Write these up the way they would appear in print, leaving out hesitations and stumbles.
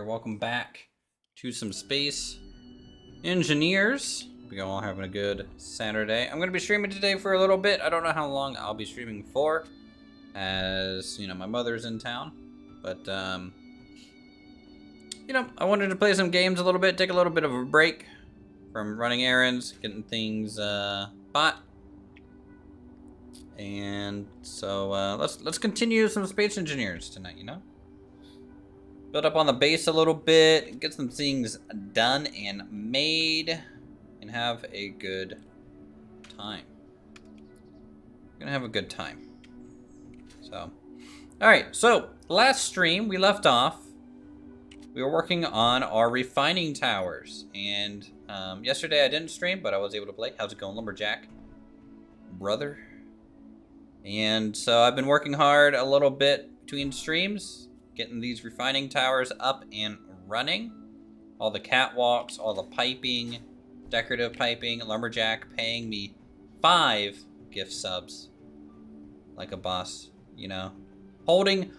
here. Welcome back to some Space Engineers. We all having a good Saturday. I'm going to be streaming today for a little bit. I don't know how long I'll be streaming for, as, you know, my mother's in town. But, you know, I wanted to play some games a little bit, take a little bit of a break from running errands, getting things bought. And so let's continue some Space Engineers tonight, you know? Build up on the base a little bit, get some things done and made, and have a good time. We're gonna have a good time. So, alright, so last stream we left off. We were working on our refining towers, and yesterday I didn't stream, but I was able to play. How's it going, Lumberjack? Brother? And so I've been working hard a little bit between streams, getting these refining towers up and running. All the catwalks, all the piping, decorative piping. Lumberjack paying me 5 gift subs. Like a boss, you know. Holding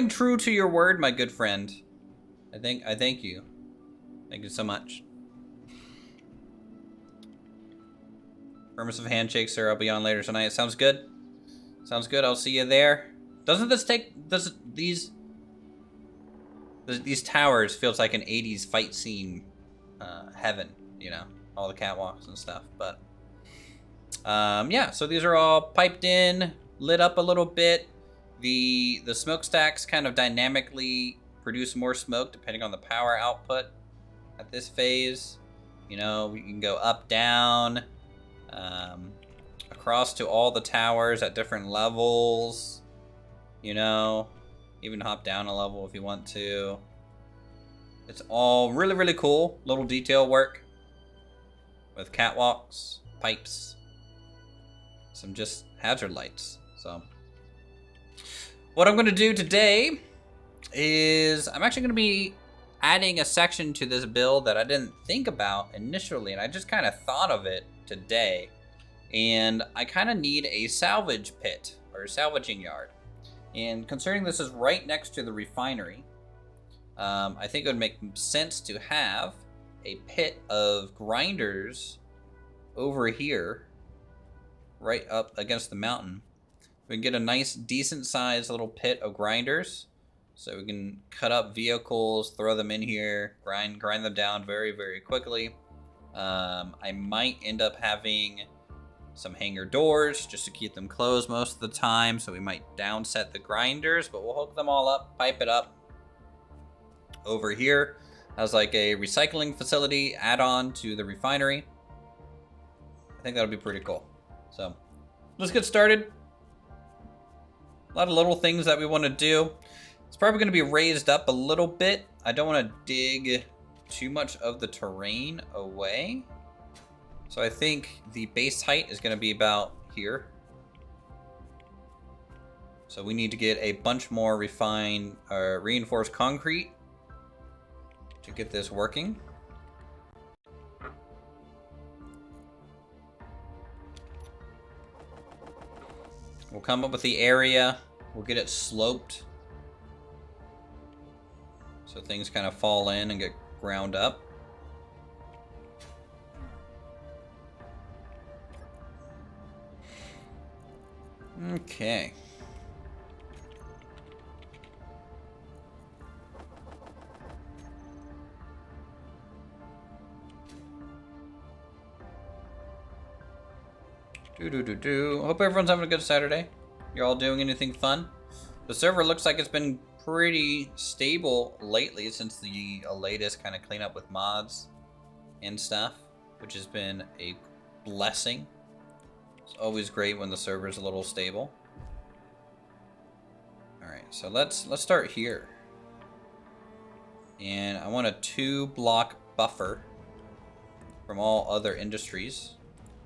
true to your word, my good friend. I thank you. Thank you so much. Permissive handshake, sir. I'll be on later tonight. Sounds good. Sounds good. I'll see you there. Doesn't this take... These towers feels like an 80s fight scene heaven, you know, all the catwalks and stuff. But yeah, so these are all piped in, lit up a little bit. The smokestacks kind of dynamically produce more smoke depending on the power output at this phase. You know, we can go up, down, across to all the towers at different levels, you know. Even hop down a level if you want to. It's all really, really cool. Little detail work. With catwalks, pipes, some just hazard lights. So, what I'm going to do today is I'm actually going to be adding a section to this build that I didn't think about initially. And I just kind of thought of it today. And I kind of need a salvage pit or a salvaging yard. And considering this is right next to the refinery, I think it would make sense to have a pit of grinders over here, right up against the mountain. We can get a nice, decent-sized little pit of grinders, so we can cut up vehicles, throw them in here, grind them down very, very quickly. I might end up having some hangar doors just to keep them closed most of the time, so we might downset the grinders, but we'll hook them all up, pipe it up over here as like a recycling facility add-on to the refinery. I think that'll be pretty cool. So let's get started. A lot of little things that we want to do. It's probably going to be raised up a little bit. I don't want to dig too much of the terrain away. So I think the base height is going to be about here. So we need to get a bunch more refined reinforced concrete to get this working. We'll come up with the area. We'll get it sloped, so things kind of fall in and get ground up. Okay. Hope everyone's having a good Saturday. You're all doing anything fun? The server looks like it's been pretty stable lately since the latest kind of cleanup with mods and stuff, which has been a blessing. It's always great when the server's a little stable. Alright, so let's start here. And I want a 2-block buffer from all other industries.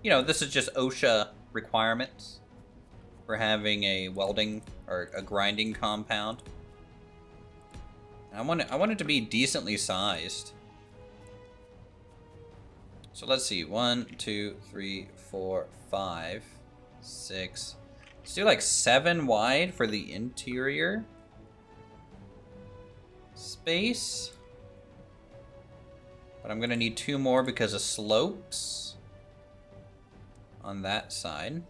You know, this is just OSHA requirements for having a welding or a grinding compound. And I want it to be decently sized. So let's see, 1, 2, 3, 4, 5, 6. Let's do like 7 wide for the interior space. But I'm gonna need 2 more because of slopes on that side.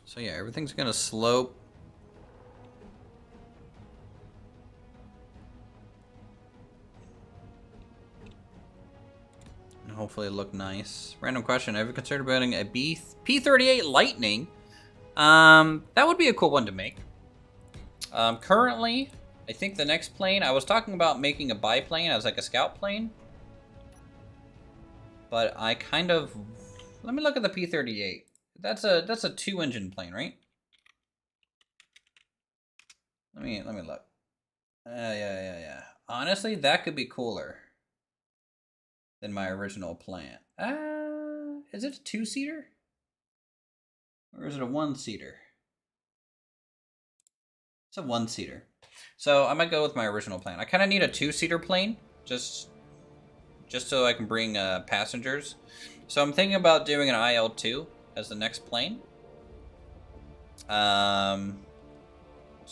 So yeah, everything's gonna slope. And hopefully look nice. Random question, have you considered building a P-38 Lightning? That would be a cool one to make. Currently, I think the next plane, I was talking about making a biplane as like a scout plane. But I kind of, let me look at the P-38. That's a 2-engine plane, right? Let me look. Yeah. Honestly, that could be cooler than my original plan. Is it a 2-seater? Or is it a 1-seater? It's a 1-seater. So I might go with my original plan. I kind of need a 2-seater plane, just so I can bring passengers. So I'm thinking about doing an IL-2 as the next plane. So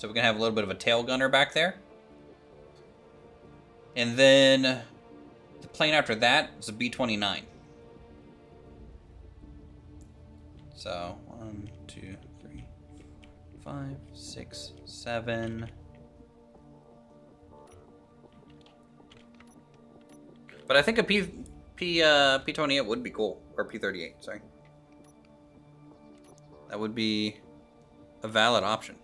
we can have a little bit of a tail gunner back there. And then the plane after that is a B-29. So 1, 2, 3, 5, 6, 7. But I think a P-28 would be cool, or P-38, sorry. That would be a valid option.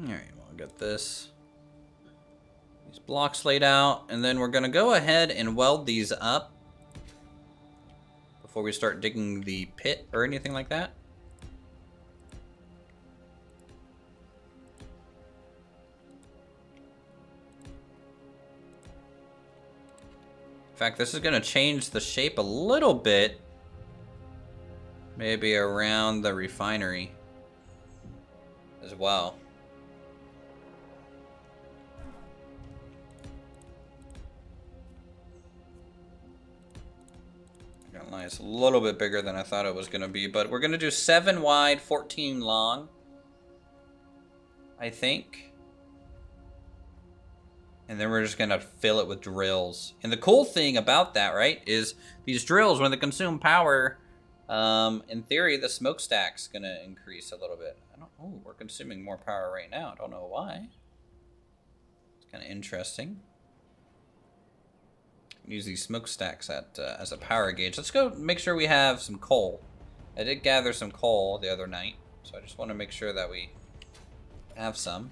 Alright, well, I'll get these blocks laid out, and then we're going to go ahead and weld these up before we start digging the pit or anything like that. In fact, this is going to change the shape a little bit, maybe around the refinery as well. It's a little bit bigger than I thought it was going to be, but we're going to do 7 wide, 14 long, I think. And then we're just going to fill it with drills. And the cool thing about that, right, is these drills, when they consume power, in theory, the smokestack's going to increase a little bit. Oh, we're consuming more power right now. I don't know why. It's kind of interesting. Use these smokestacks as a power gauge. Let's go make sure we have some coal. I did gather some coal the other night, so I just want to make sure that we have some.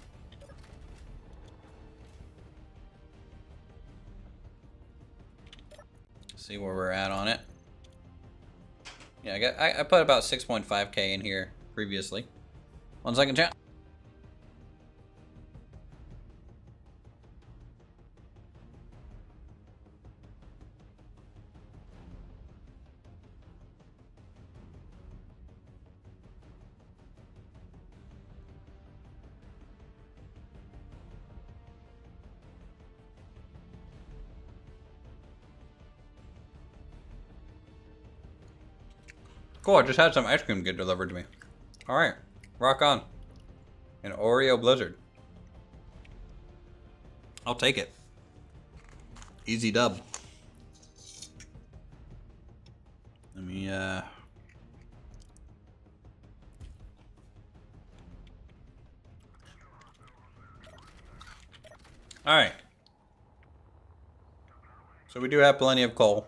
See where we're at on it. Yeah, I put about 6.5k in here previously. 1 second, chat. Cool, I just had some ice cream get delivered to me. Alright, rock on. An Oreo Blizzard. I'll take it. Easy dub. Let me, Alright. So we do have plenty of coal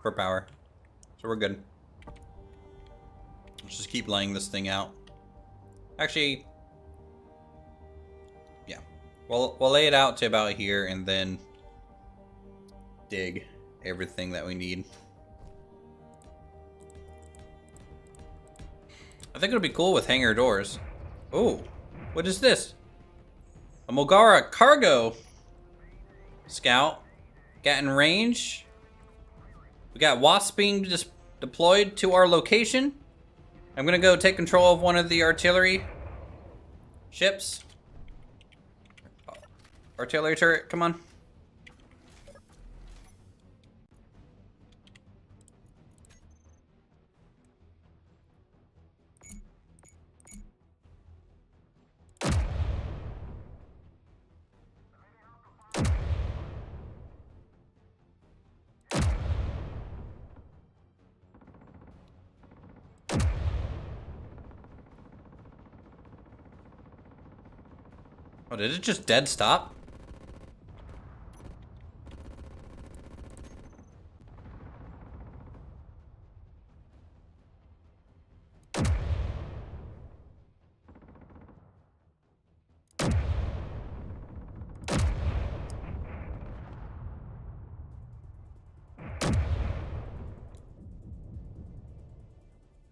for power. So we're good. Let's just keep laying this thing out. Actually, yeah. We'll lay it out to about here and then dig everything that we need. I think it'll be cool with hangar doors. Oh, what is this? A Mogara cargo scout. Got in range. We got wasps being just deployed to our location. I'm gonna go take control of one of the artillery ships. Artillery turret, come on. Oh, did it just dead stop?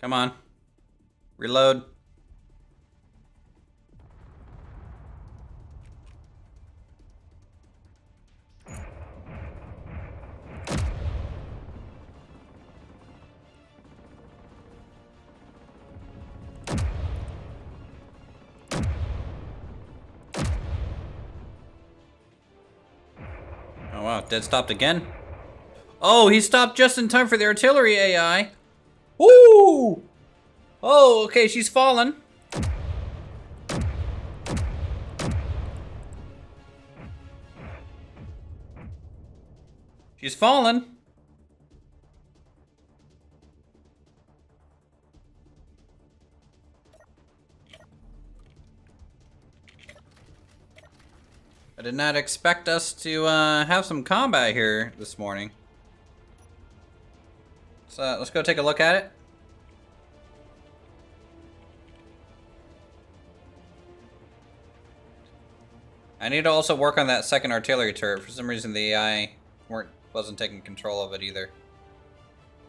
Come on. Reload. Oh wow, dead stopped again? Oh, he stopped just in time for the artillery AI. Woo! Oh, okay, she's fallen. She's fallen. I did not expect us to have some combat here this morning. So let's go take a look at it. I need to also work on that second artillery turret. For some reason the AI wasn't taking control of it either.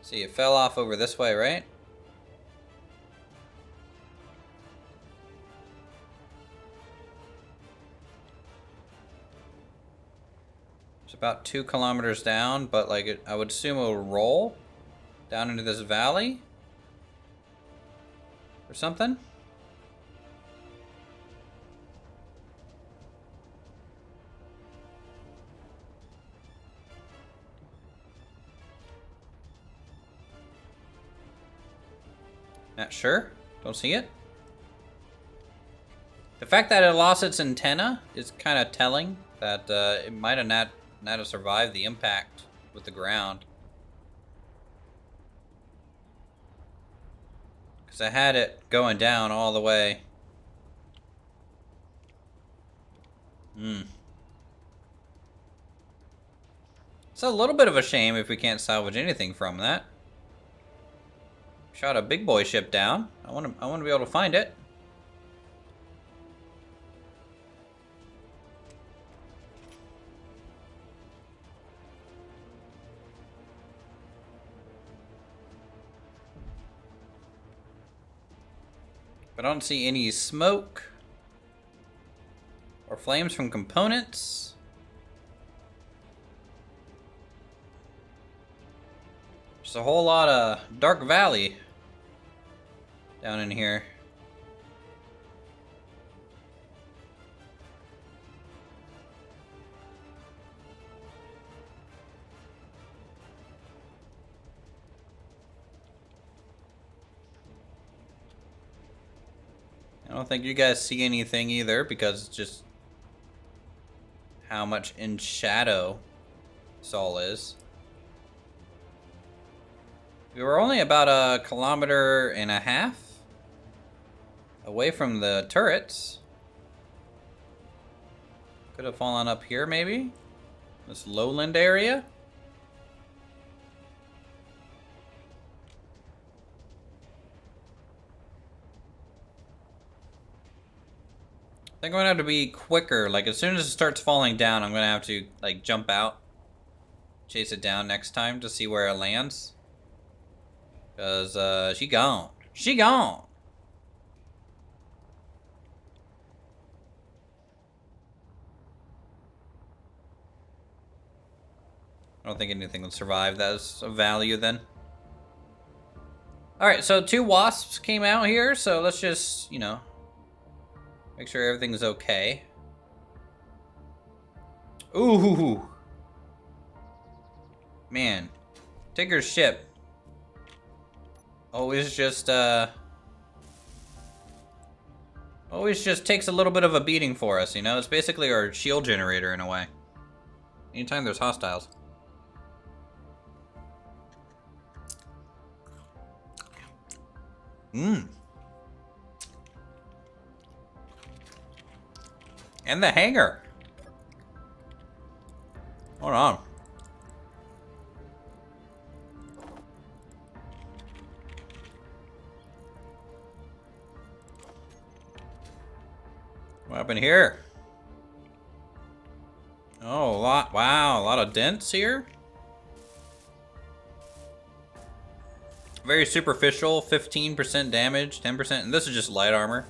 See, it fell off over this way, right? It's about 2 kilometers down, but like I would assume it will roll down into this valley or something. Not sure. Don't see it. The fact that it lost its antenna is kind of telling that it might have not have survived the impact with the ground. Because I had it going down all the way. It's a little bit of a shame if we can't salvage anything from that. Shot a big boy ship down. I want to be able to find it. But I don't see any smoke or flames from components. There's a whole lot of dark valley down in here. I don't think you guys see anything either because it's just how much in shadow this all is. We were only about 1.5 kilometers away from the turrets. Could have fallen up here maybe? This lowland area? I think I'm gonna have to be quicker. Like as soon as it starts falling down, I'm gonna have to like jump out, chase it down next time to see where it lands. Cause she gone. She gone. I don't think anything will survive. That's a value then. Alright, so 2 wasps came out here, so let's just, you know, make sure everything's okay. Ooh. Man. Tigger's ship. Always just takes a little bit of a beating for us, you know? It's basically our shield generator in a way. Anytime there's hostiles. And the hangar. Hold on. What happened here? Oh, a lot. Wow, a lot of dents here. Very superficial, 15% damage, 10%, and this is just light armor.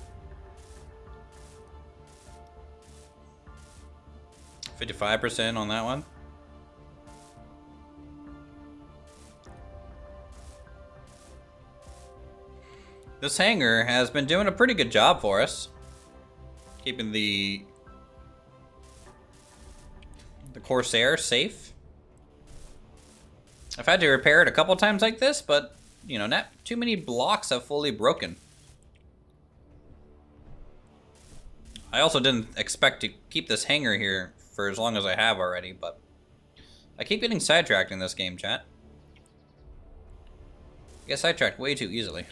55% on that one. This hangar has been doing a pretty good job for us. Keeping the Corsair safe. I've had to repair it a couple times like this, but, you know, not too many blocks have fully broken. I also didn't expect to keep this hangar here for as long as I have already, but I keep getting sidetracked in this game, chat. I get sidetracked way too easily.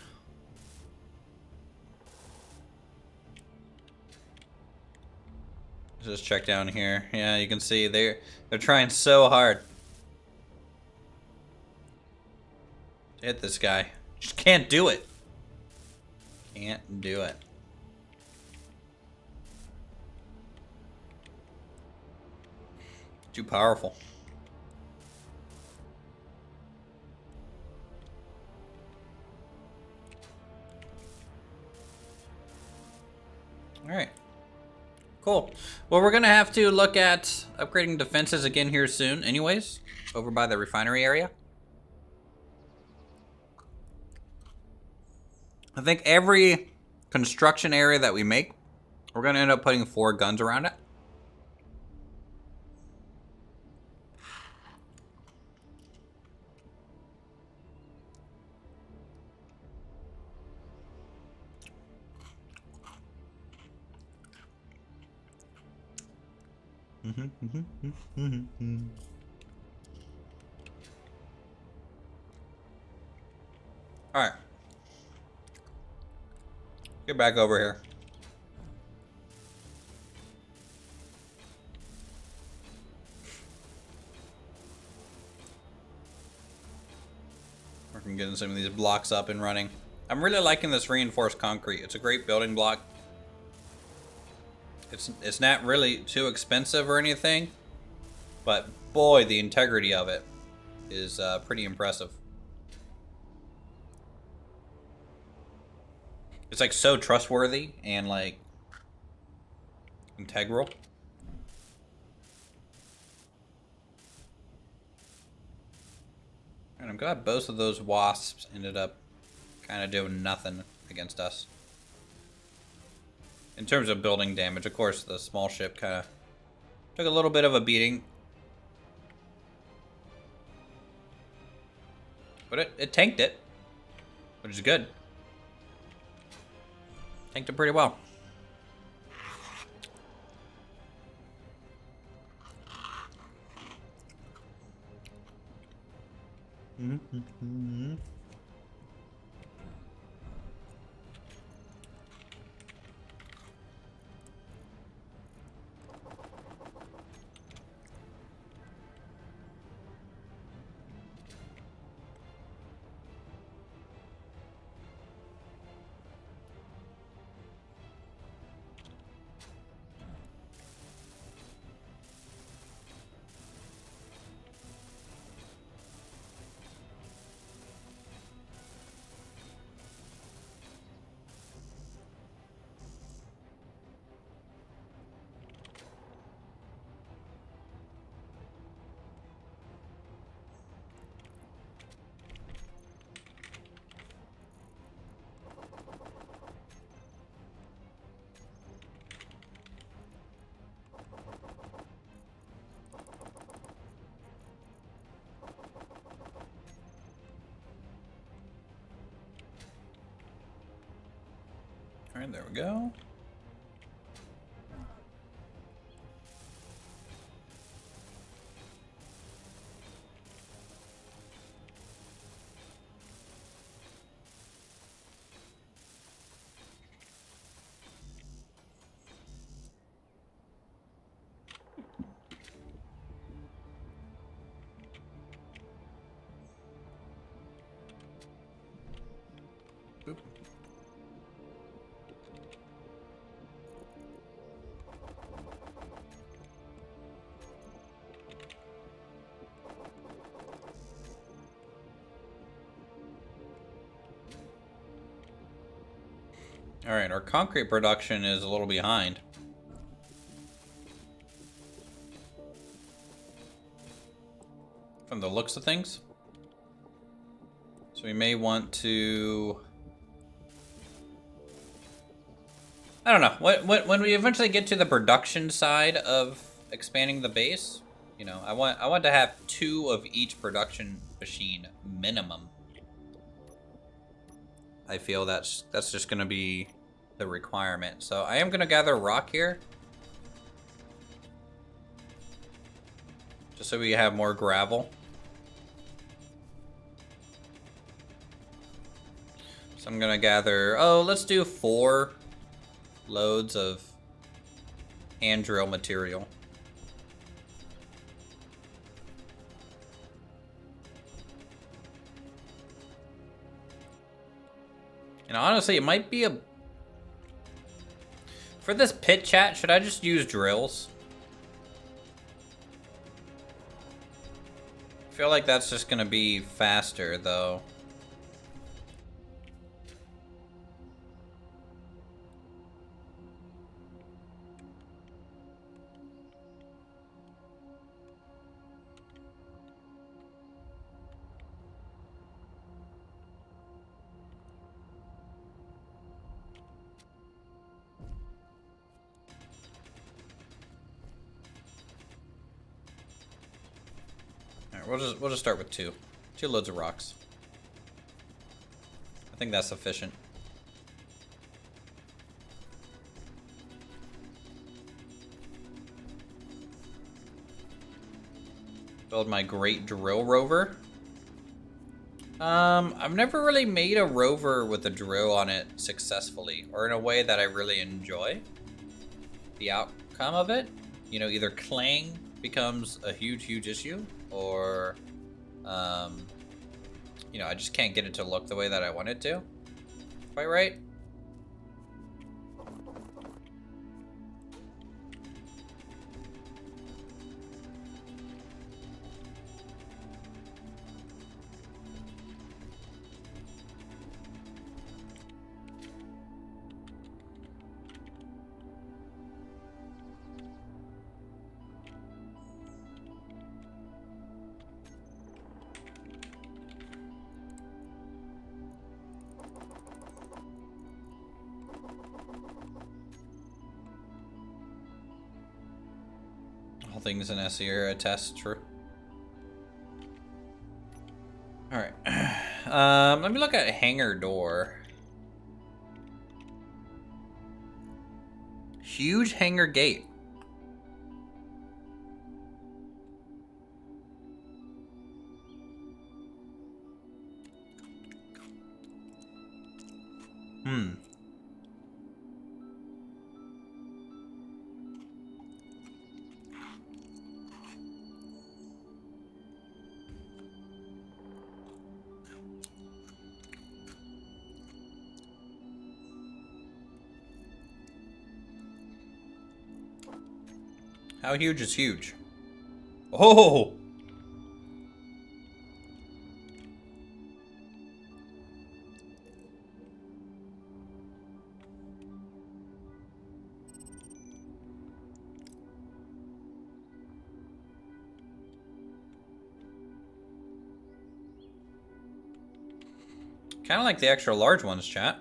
Just check down here. Yeah, you can see they're trying so hard to hit this guy. Just can't do it. Can't do it. Too powerful. All right. Cool. Well, we're gonna have to look at upgrading defenses again here soon anyways, over by the refinery area. I think every construction area that we make, we're gonna end up putting 4 guns around it. All right. Get back over here. Working getting some of these blocks up and running. I'm really liking this reinforced concrete. It's a great building block. It's not really too expensive or anything, but boy, the integrity of it is pretty impressive. It's like so trustworthy and like integral. And I'm glad both of those wasps ended up kind of doing nothing against us. In terms of building damage, of course, the small ship kind of took a little bit of a beating. But it tanked it, which is good. Tanked it pretty well. Alright, there we go. Boop. Alright, our concrete production is a little behind. From the looks of things. So we may want to... I don't know. When we eventually get to the production side of expanding the base, you know, I want to have 2 of each production machine minimum. I feel that's just going to be the requirement. So I am going to gather rock here. Just so we have more gravel. So I'm going to gather, let's do 4 loads of hand drill material. And honestly, it might be a... For this pit chat, should I just use drills? I feel like that's just gonna be faster, though. We'll just start with 2 loads of rocks. I think that's sufficient. Build my great drill rover. I've never really made a rover with a drill on it successfully, or in a way that I really enjoy the outcome of it. You know, either clang becomes a huge issue, or you know, I just can't get it to look the way that I want it to. Quite right? All things in SE are attest true. Alright. Let me look at hangar door. Huge hangar gate. How huge is huge? Oh! Kind of like the extra large ones, chat.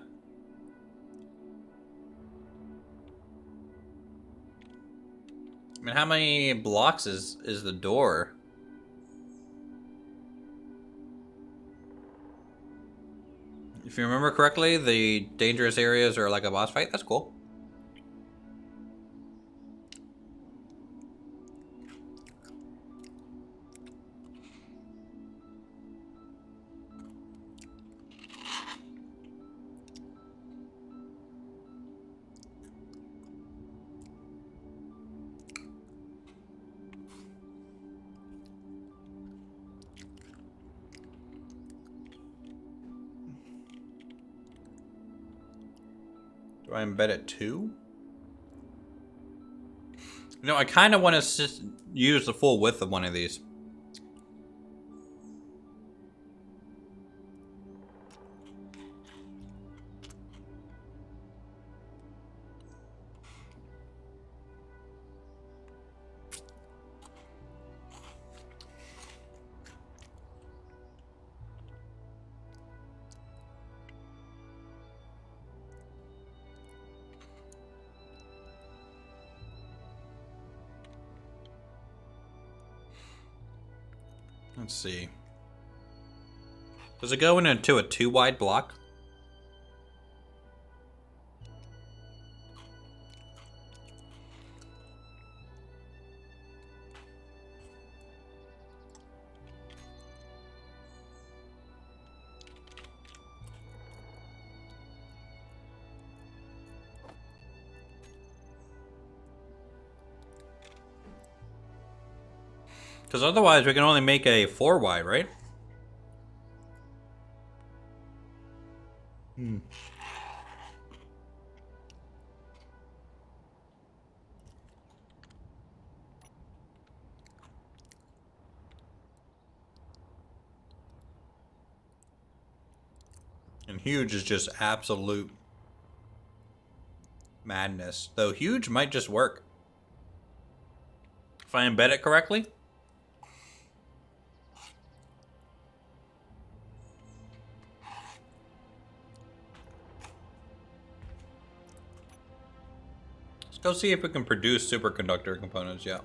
I mean, how many blocks is the door? If you remember correctly, the dangerous areas are like a boss fight. That's cool. Do I embed it too? You know, I kind of want to use the full width of one of these. Let's see. Does it go into a 2 wide block? Because otherwise we can only make a 4 wide, right? Hmm. And huge is just absolute madness. Though huge might just work. If I embed it correctly. Let's go see if we can produce superconductor components, yeah.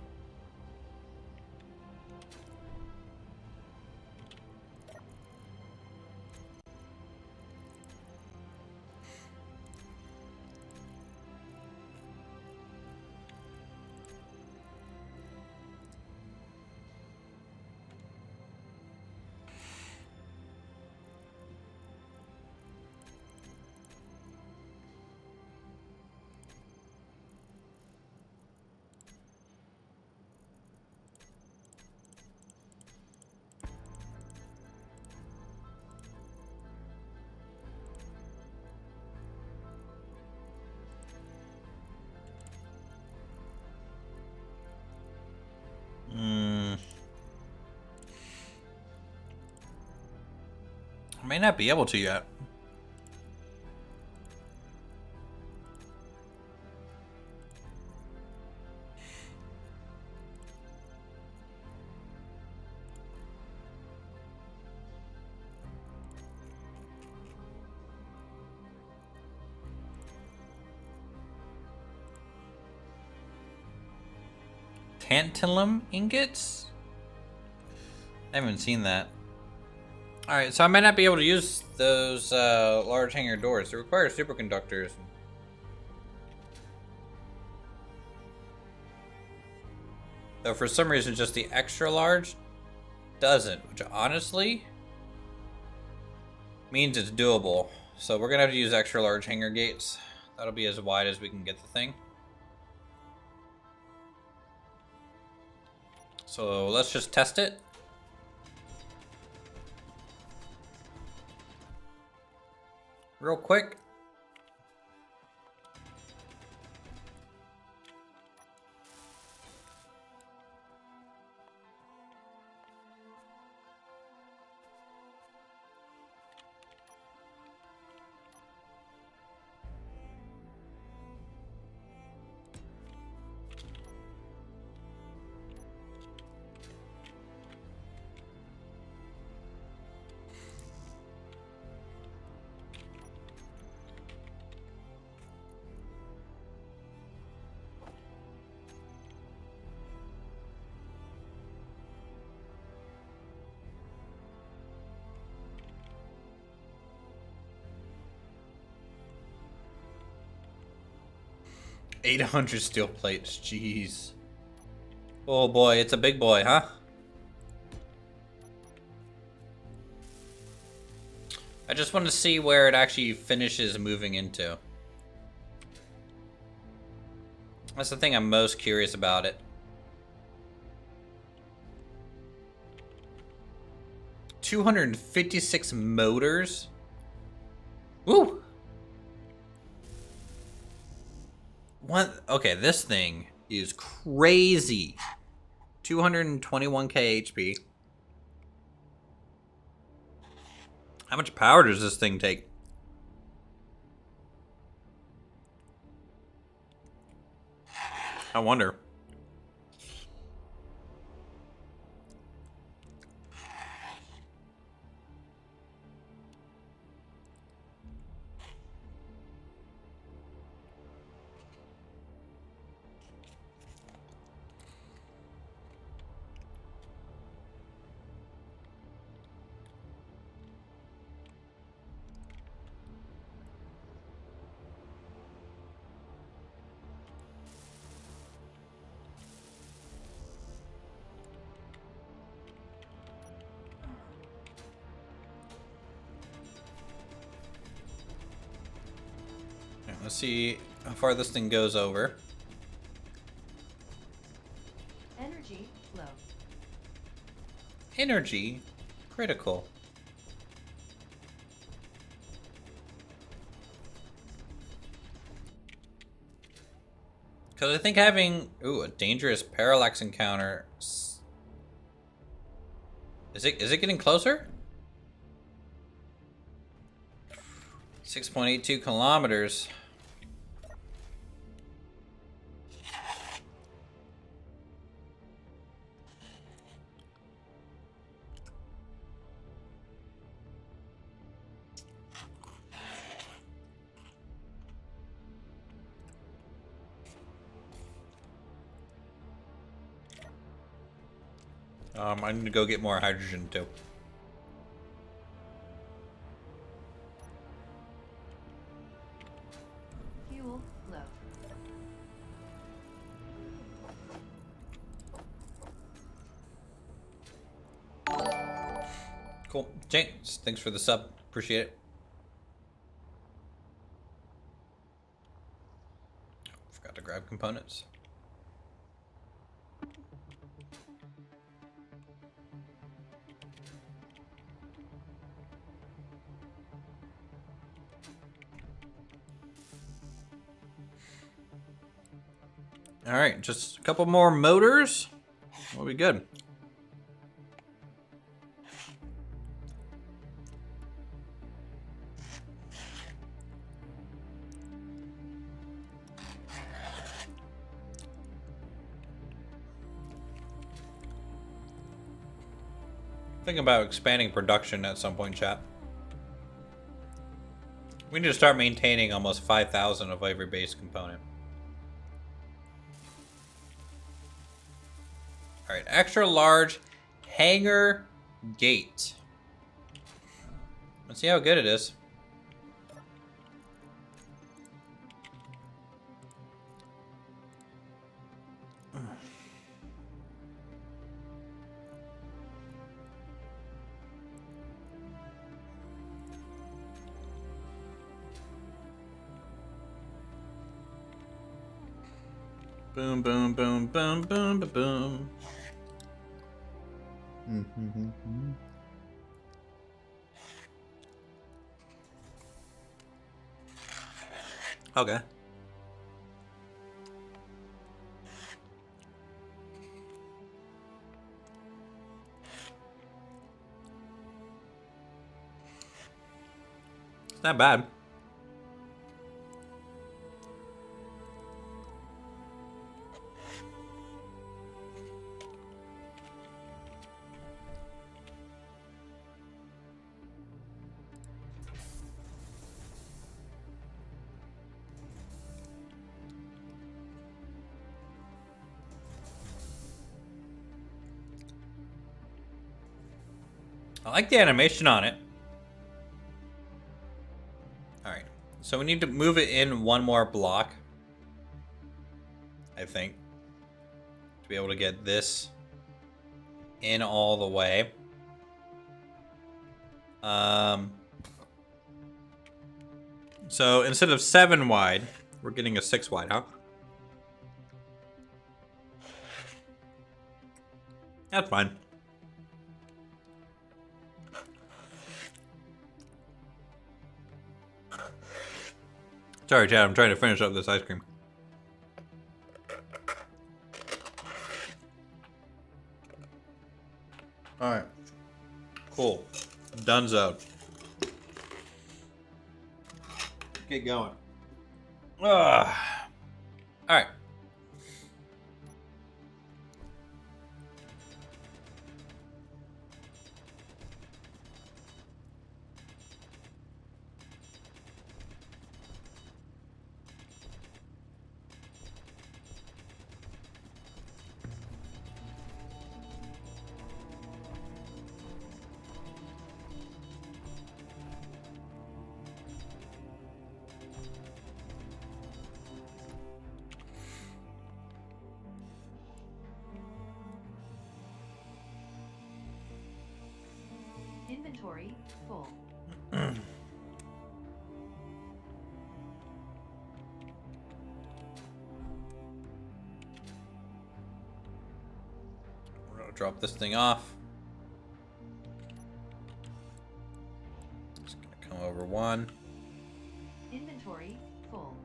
I may not be able to yet. Tantalum ingots? I haven't seen that. Alright, so I might not be able to use those large hangar doors. They require superconductors. Though for some reason just the extra large doesn't, which honestly means it's doable. So we're gonna have to use extra large hangar gates. That'll be as wide as we can get the thing. So let's just test it. Real quick. 800 steel plates. Jeez. Oh boy, it's a big boy, huh? I just want to see where it actually finishes moving into. That's the thing I'm most curious about it. 256 motors? Woo! What? Okay, this thing is crazy. 221k HP. How much power does this thing take? I wonder. Let's see how far this thing goes over. Energy low. Energy critical. Because I think having a dangerous parallax encounter. Is it getting closer? 6.82 kilometers. I need to go get more hydrogen too. Fuel low. Cool. James, thanks for the sub. Appreciate it. Forgot to grab components. All right, just a couple more motors. We'll be good. Think about expanding production at some point, chat. We need to start maintaining almost 5,000 of every base component. All right, extra large hangar gate. Let's see how good it is. Boom, boom, boom, boom, boom, boom, boom. Okay. It's not bad. I like the animation on it. All right, so we need to move it in one more block. I think, to be able to get this in all the way. So instead of 7 wide, we're getting a 6 wide, huh? That's fine. Sorry, Chad, I'm trying to finish up this ice cream. Alright. Cool. Donezo. Get going. Alright. Inventory full. We're gonna drop this thing off. Just gonna come over 1. Inventory full.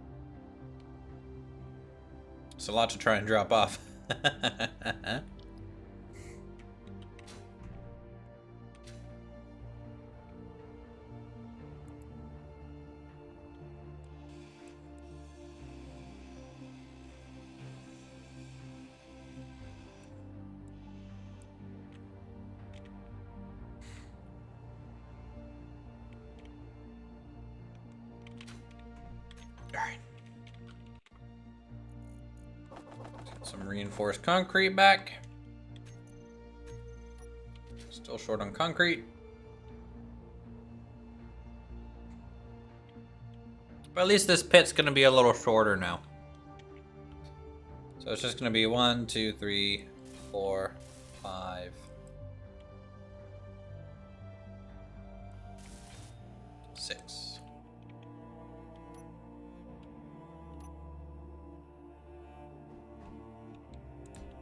It's a lot to try and drop off. Alright. Get some reinforced concrete back. Still short on concrete. But at least this pit's gonna be a little shorter now. So it's just gonna be 1, 2, 3, 4, 5. 6.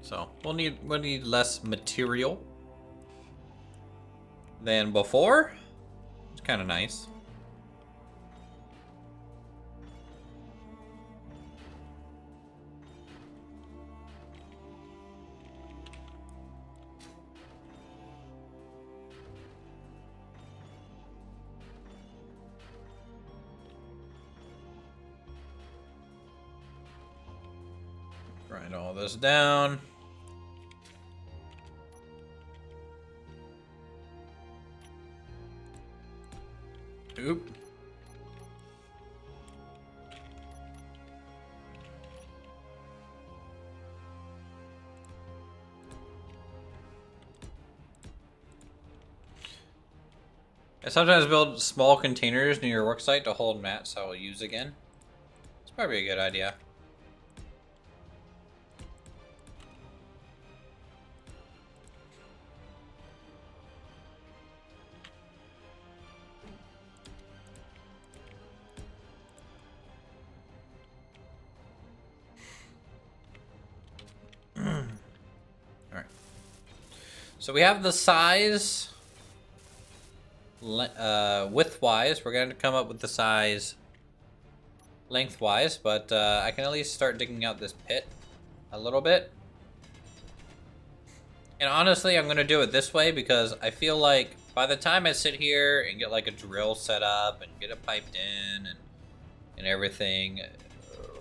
So we'll need less material than before. It's kind of nice. Grind all this down. Oop. I sometimes build small containers near your worksite to hold mats I will use again. It's probably a good idea. Alright. So we have the size width-wise. We're going to come up with the size lengthwise, but I can at least start digging out this pit a little bit. And honestly, I'm going to do it this way because I feel like by the time I sit here and get like a drill set up and get it piped in and everything,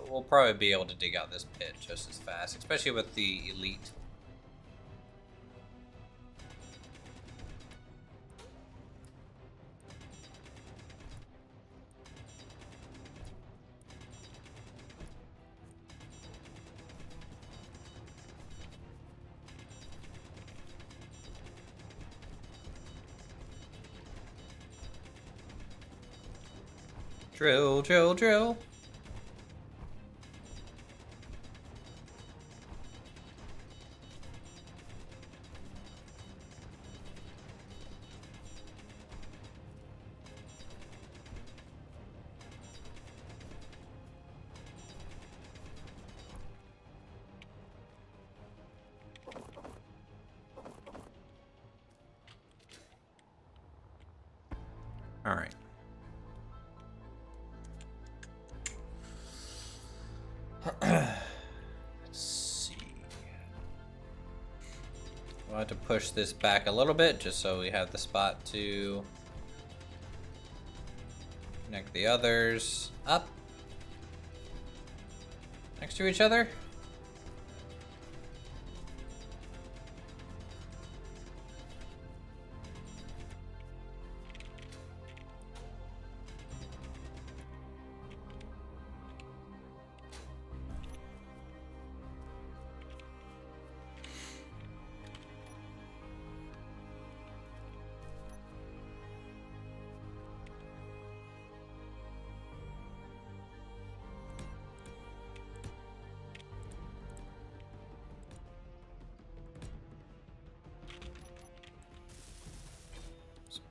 we'll probably be able to dig out this pit just as fast, especially with the elite. Drill, drill, drill. Let's see. We'll have to push this back a little bit just so we have the spot to connect the others up next to each other.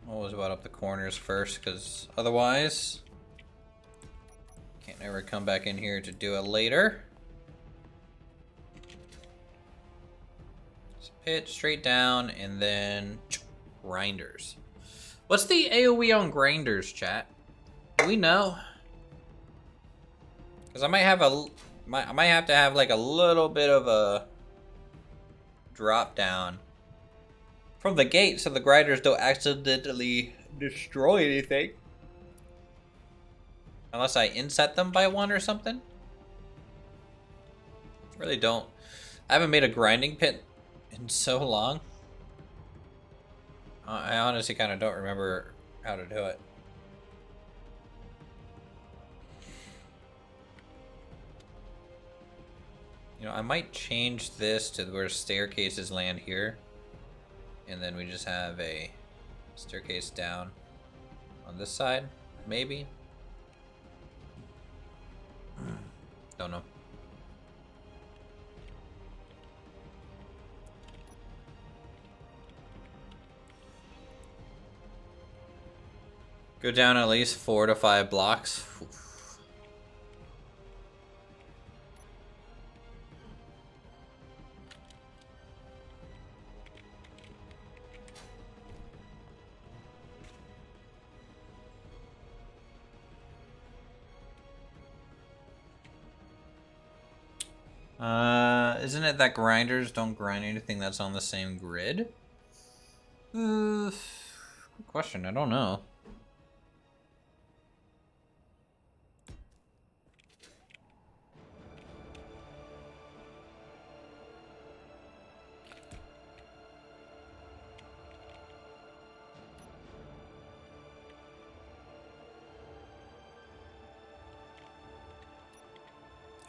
Always about up the corners first, because otherwise can't ever come back in here to do it later. So pit straight down and then grinders. What's the AoE on grinders, chat? Do we know? Because I might have I might have to have like a little bit of a drop down from the gate so the grinders don't accidentally destroy anything. Unless I inset them by one or something. Really don't. I haven't made a grinding pit in so long. I honestly kind of don't remember how to do it. You know, I might change this to where staircases land here. And then we just have a staircase down on this side, maybe. Don't know. Go down at least 4 to 5 blocks. Oof. Isn't it that grinders don't grind anything that's on the same grid? Good question. I don't know.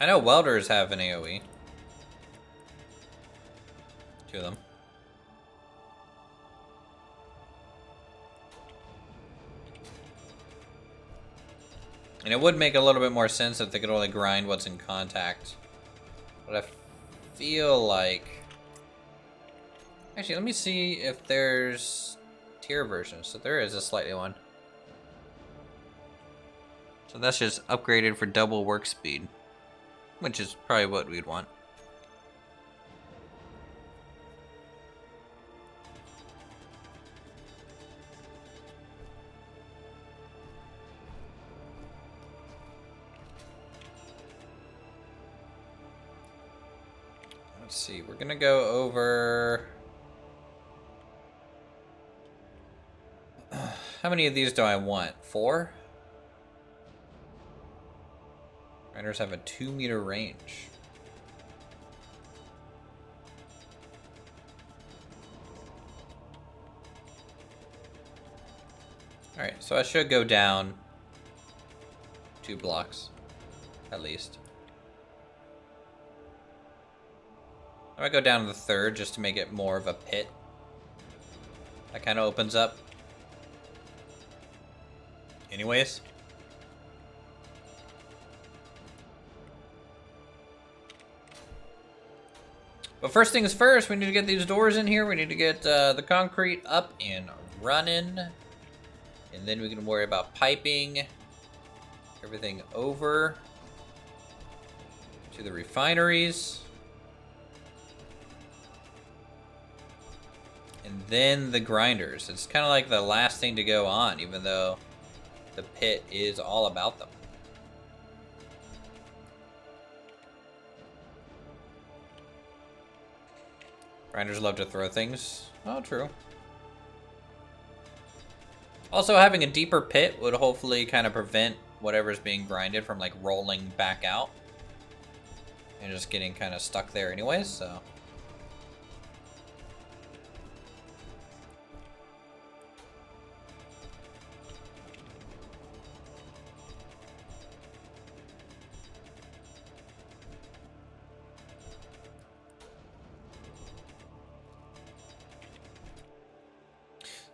I know welders have an AoE. 2 of them. And it would make a little bit more sense if they could only grind what's in contact. But I feel like... Actually, let me see if there's tier versions. So there is a slightly one. So that's just upgraded for double work speed. Which is probably what we'd want. Let's see, we're gonna go over... How many of these do I want? 4? Grinders have a 2-meter range. Alright, so I should go down 2 blocks, at least. I might go down to the 3rd just to make it more of a pit. That kind of opens up. Anyways. But first things first, we need to get these doors in here. We need to get the concrete up and running. And then we can worry about piping everything over to the refineries. And then the grinders. It's kind of like the last thing to go on, even though the pit is all about them. Grinders love to throw things. Oh, true. Also, having a deeper pit would hopefully kind of prevent whatever's being grinded from like rolling back out and just getting kind of stuck there anyways, so.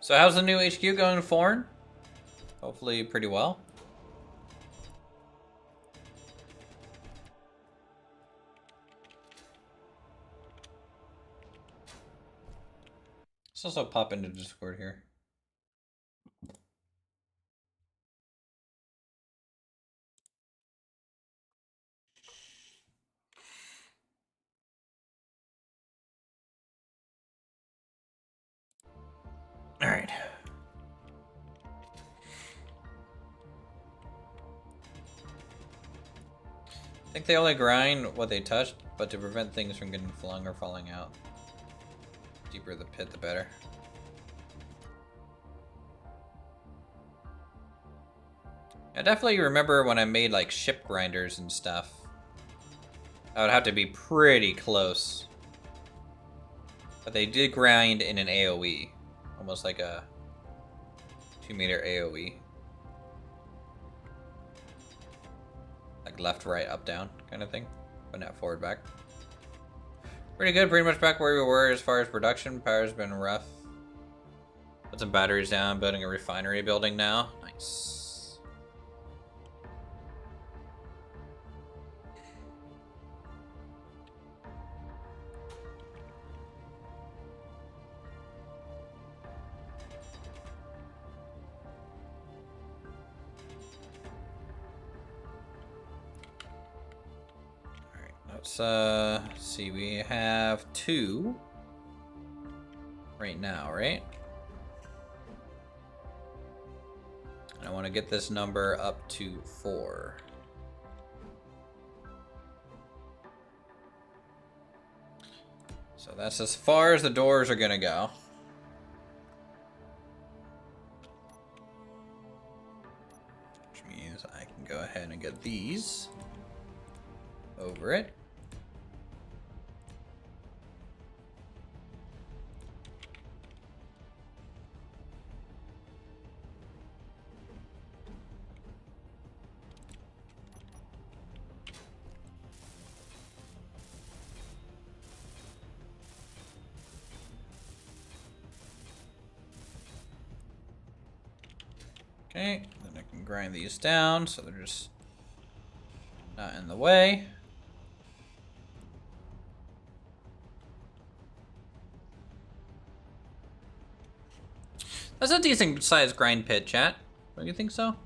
So how's the new HQ going, Foreign? Hopefully pretty well. Let's also pop into Discord here. All right. I think they only grind what they touched, but to prevent things from getting flung or falling out. The deeper the pit, the better. I definitely remember when I made like ship grinders and stuff. I would have to be pretty close. But they did grind in an AoE. Almost like a 2-meter AoE. Like left, right, up, down kind of thing. But not forward, back. Pretty good, pretty much back where we were as far as production. Power's been rough. Put some batteries down, building a refinery building now. Nice. Let's see, we have 2 right now, right? And I want to get this number up to 4. So that's as far as the doors are gonna go. Which means I can go ahead and get these over it. Okay, then I can grind these down so they're just not in the way. That's a decent sized grind pit, chat. Don't you think so?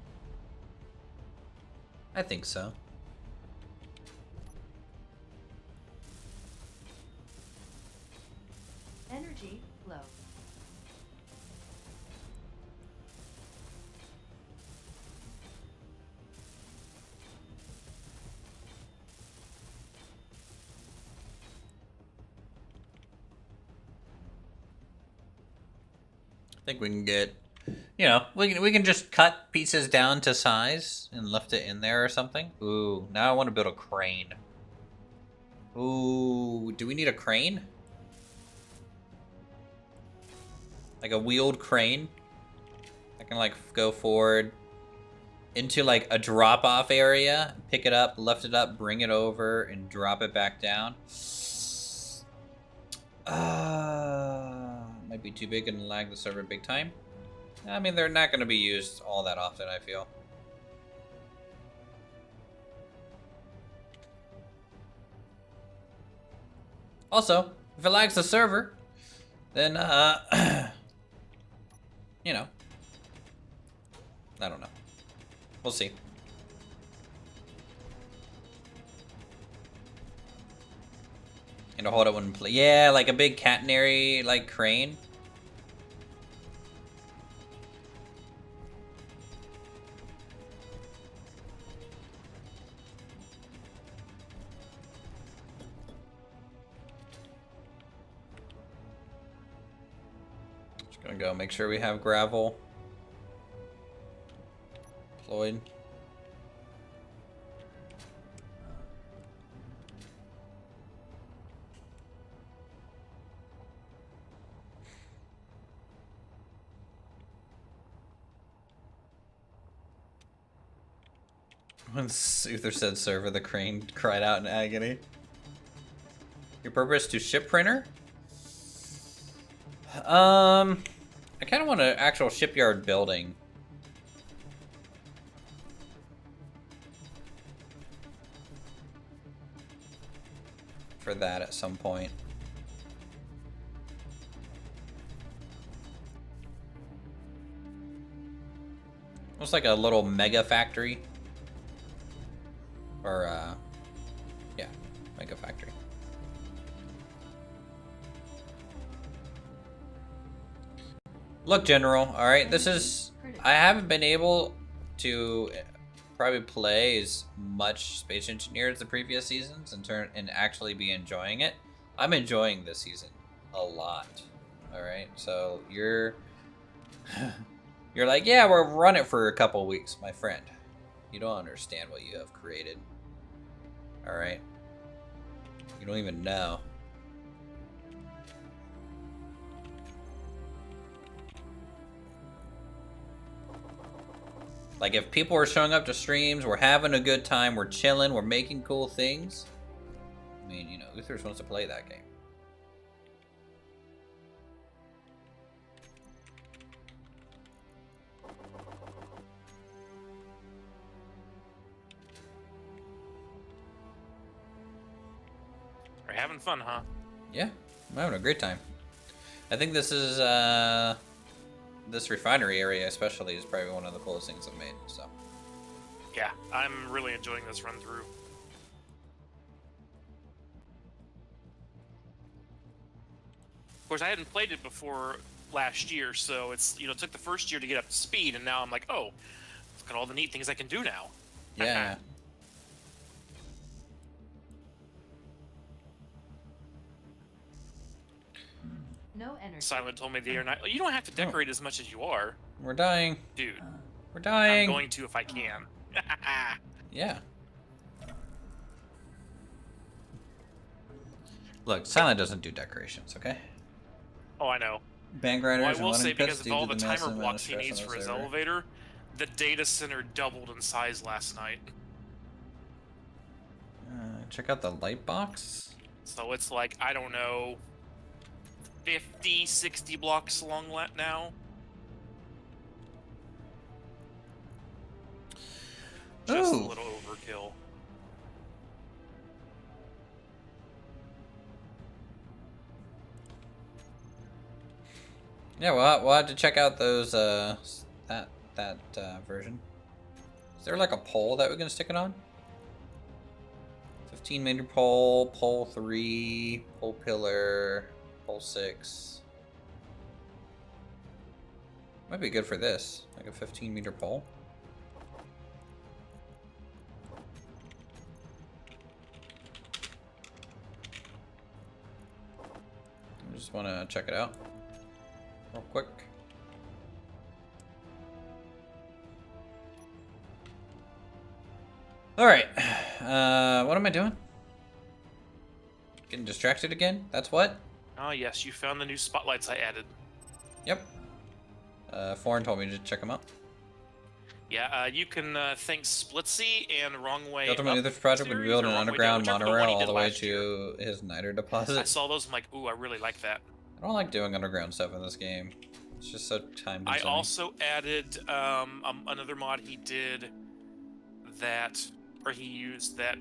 I think so. Energy low. I think we can get, you know, we can just cut pieces down to size and lift it in there or something. Ooh, now I want to build a crane. Ooh, do we need a crane? Like a wheeled crane? I can like go forward into like a drop-off area, pick it up, lift it up, bring it over, and drop it back down. Might be too big and lag the server big time. I mean, they're not going to be used all that often, I feel. Also, if it lags the server, then, you know, I don't know. We'll see. And to hold it when play. Yeah, like a big catenary, like crane. Gonna go make sure we have gravel deployed. When Uthris said server, the crane cried out in agony. Your purpose to ship printer? I kind of want an actual shipyard building. For that at some point. Almost like a little mega factory. Or, yeah, mega factory. Look, General, alright, this is... I haven't been able to probably play as much Space Engineer as the previous seasons and actually be enjoying it. I'm enjoying this season a lot. Alright, so you're... you're like, yeah, we'll run it for a couple weeks, my friend. You don't understand what you have created. Alright? You don't even know. Like, if people are showing up to streams, we're having a good time, we're chilling, we're making cool things. I mean, you know, Uthris wants to play that game. Are you having fun, huh? Yeah, I'm having a great time. I think this is, this refinery area especially is probably one of the coolest things I've made, so. Yeah, I'm really enjoying this run through. Of course, I hadn't played it before last year, so it's, you know, it took the first year to get up to speed, and now I'm like, oh, look at all the neat things I can do now. Yeah. No energy. Silent told me the other night, you don't have to decorate as much as you are. We're dying. Dude, We're dying. I'm going to if I can. Yeah. Look, Silent doesn't do decorations, okay? Oh, I know. Band grinders Well, I and will loading say, pits because of due all to the massive timer amount of blocks he stress needs on for the his server. elevator, the data center doubled in size last night. Check out the light box. So it's like, I don't know, 50, 60 blocks long now. Just a Ooh. little overkill. Yeah, we'll have to check out those that version. Is there like a pole that we're gonna stick it on? 15-meter pole, pole 3, pole pillar, pole 6. Might be good for this, like a 15-meter pole. I just want to check it out real quick. All right, what am I doing? Getting distracted again? That's what? Oh yes, you found the new spotlights I added. Yep. Foreign told me to check them out. Yeah, you can thank Splitsy and Wrong Way The Ultimate Up Uthris project would series, build or an Wrong Way underground Down, whichever one monorail he all did the way last year. to his niter deposit. I saw those, I'm like, ooh, I really like that. I don't like doing underground stuff in this game. It's just so time I consuming. also added another mod he did that, or he used that,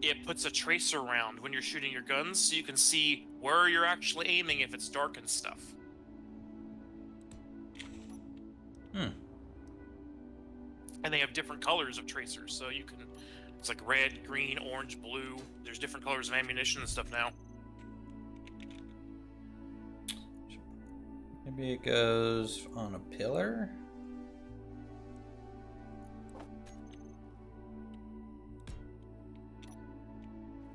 it puts a tracer around when you're shooting your guns, so you can see where you're actually aiming if it's dark and stuff. And they have different colors of tracers, so you can, it's like red, green, orange, blue. There's different colors of ammunition and stuff now. Maybe it goes on a pillar?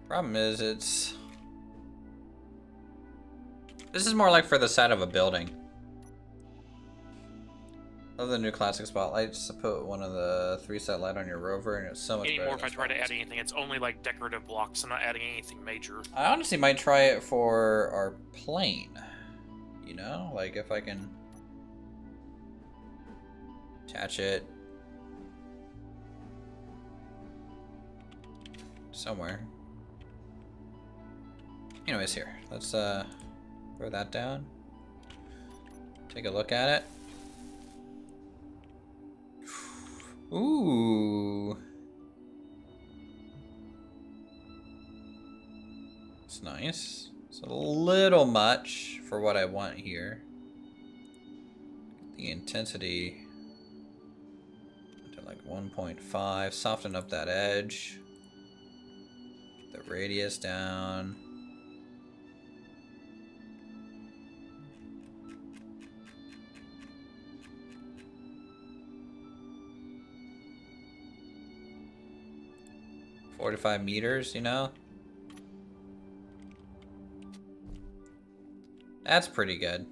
Problem is, this is more like for the side of a building. Love the new classic spotlights. Put one of the 3-set light on your rover, and it's so much better. Anymore, if I try to spotlights. add anything, it's only like decorative blocks. I'm not adding anything major. I honestly might try it for our plane. You know, like if I can attach it somewhere. Anyways, here, let's throw that down. Take a look at it. Ooh. It's nice. It's a little much for what I want here. The intensity to like 1.5. Soften up that edge. The radius down. $45 meters, you know? That's pretty good.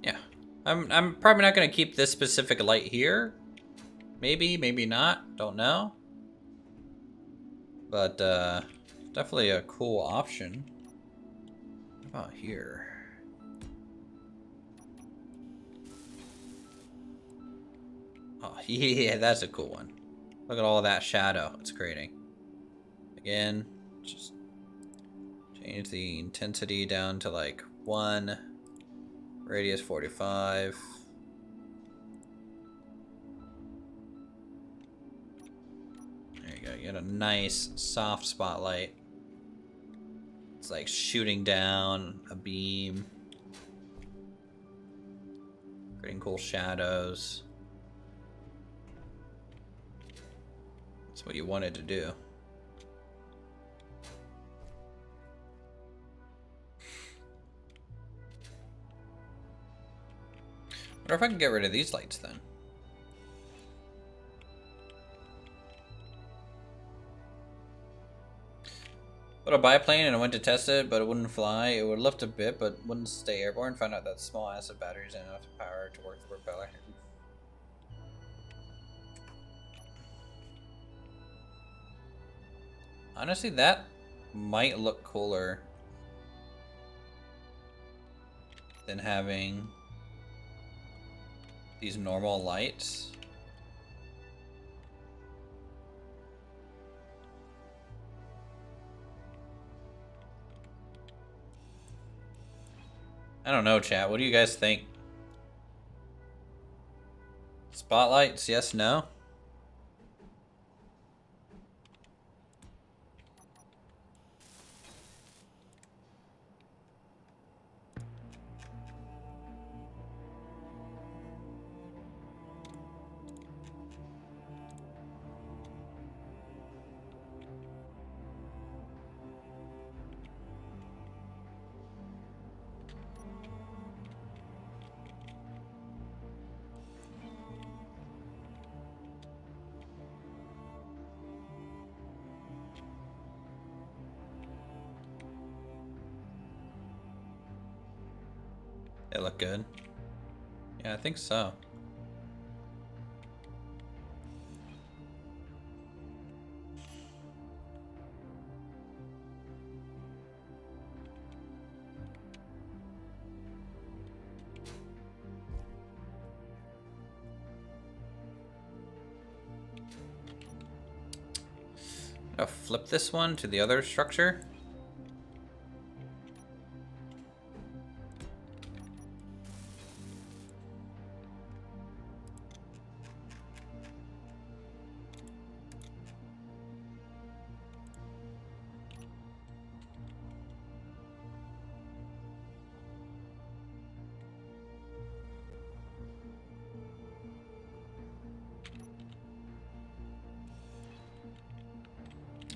Yeah. I'm probably not gonna keep this specific light here. Maybe, maybe not. Don't know. But definitely a cool option. What about here? Oh, yeah, that's a cool one. Look at all that shadow it's creating. Again, just change the intensity down to like 1. Radius 45. There you go. You get a nice soft spotlight. It's like shooting down a beam. Creating cool shadows. That's what you wanted to do. Wonder if I can get rid of these lights then. But a biplane and I went to test it, but it wouldn't fly. It would lift a bit, but wouldn't stay airborne. Found out that small acid batteries didn't have enough power to work the propeller. Honestly, that might look cooler than having these normal lights. I don't know, chat. What do you guys think? Spotlights, yes, no? They look good. Yeah, I think so. I'll flip this one to the other structure.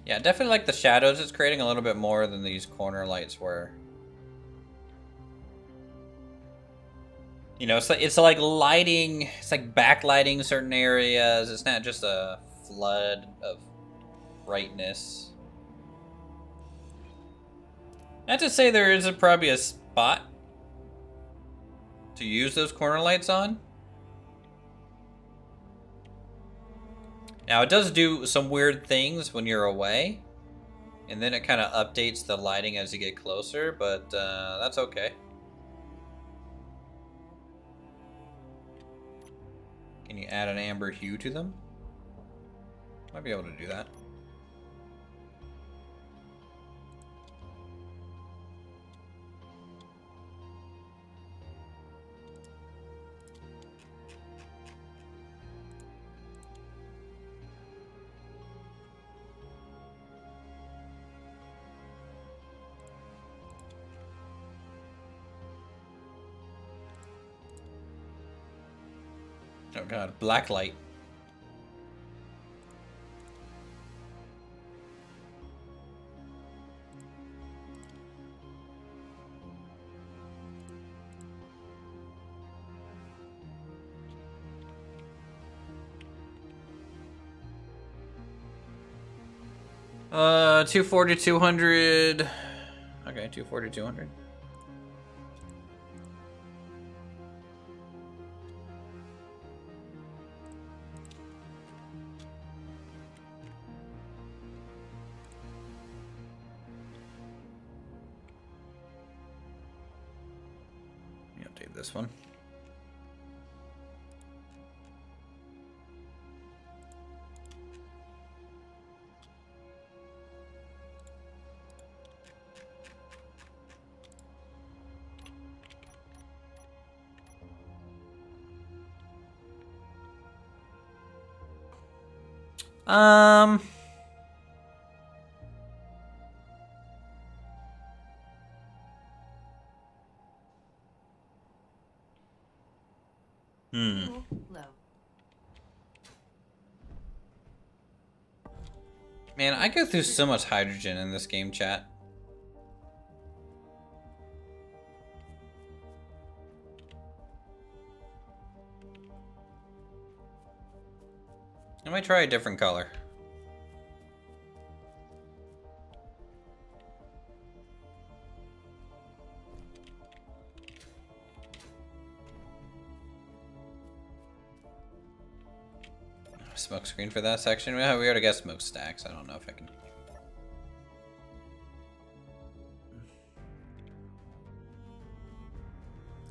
Yeah, definitely like the shadows it's creating a little bit more than these corner lights were. You know, it's like lighting, it's like backlighting certain areas. It's not just a flood of brightness. Not to say there isn't probably a spot to use those corner lights on. Now, it does do some weird things when you're away. And then it kind of updates the lighting as you get closer, but that's okay. Can you add an amber hue to them? Might be able to do that. Oh god, black light. Uh, 240, 200. Okay, 240, 200. Update this one. Um. Fuel low. Man, I go through so much hydrogen in this game, chat. I might try a different color. Smoke screen for that section? Well, we already got smokestacks. I don't know if I can.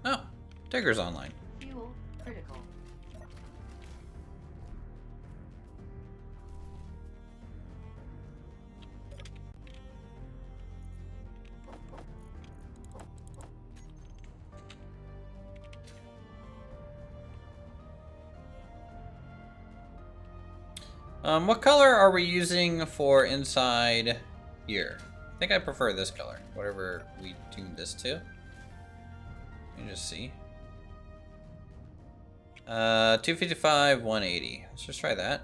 Oh, Digger's online. Fuel critical. What color are we using for inside here? I think I prefer this color, whatever we tuned this to. Let me just see. 255, 180. Let's just try that.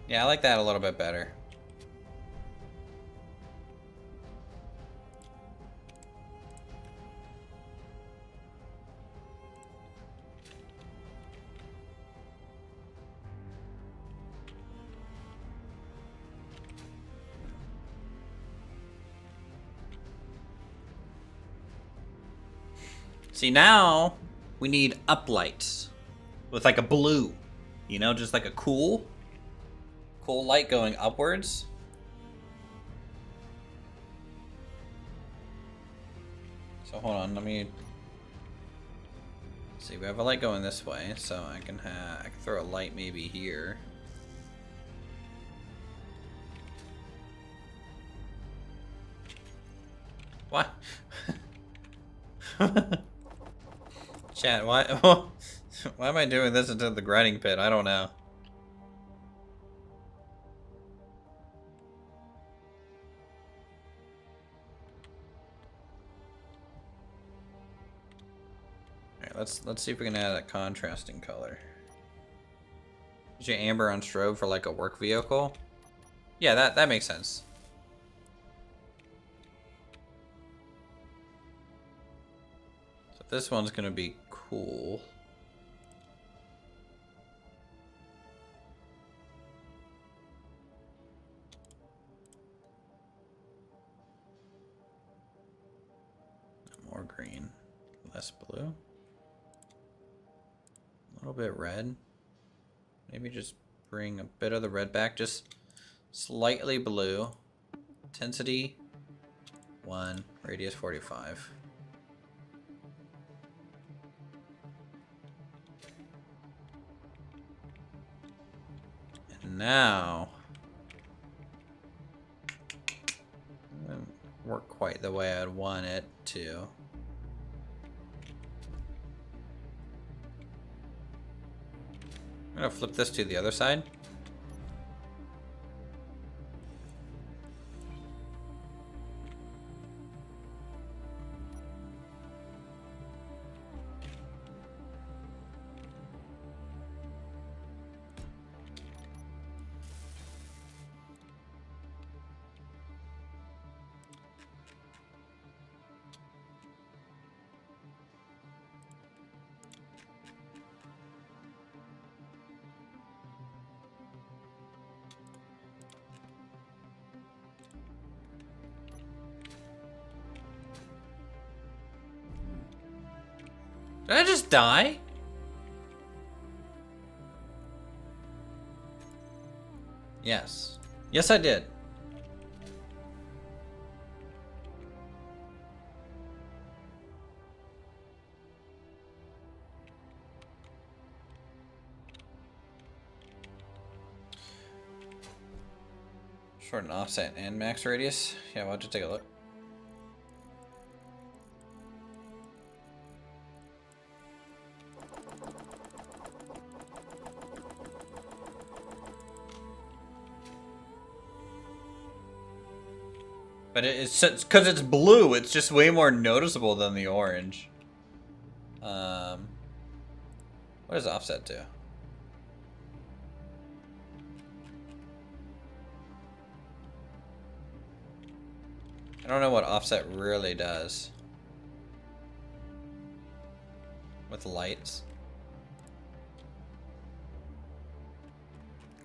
Yeah, I like that a little bit better. See, now we need uplights with like a blue, you know, just like a cool light going upwards. So hold on, let me see. We have a light going this way, so I can throw a light maybe here. What? Chat, why why am I doing this into the grinding pit? I don't know. let's see if we can add a contrasting color. Is your amber on strobe for like a work vehicle? Yeah, that makes sense. So this one's gonna be cool. More green, less blue. A little bit red. Maybe just bring a bit of the red back, just slightly blue. Intensity 1, radius 45. And now, it doesn't work quite the way I'd want it to. I'm gonna flip this to the other side. Did I just die? Yes. Yes, I did. Shorten offset and max radius. Yeah, why don't you take a look? But it's because it's blue, it's just way more noticeable than the orange. What does offset do? I don't know what offset really does. With lights.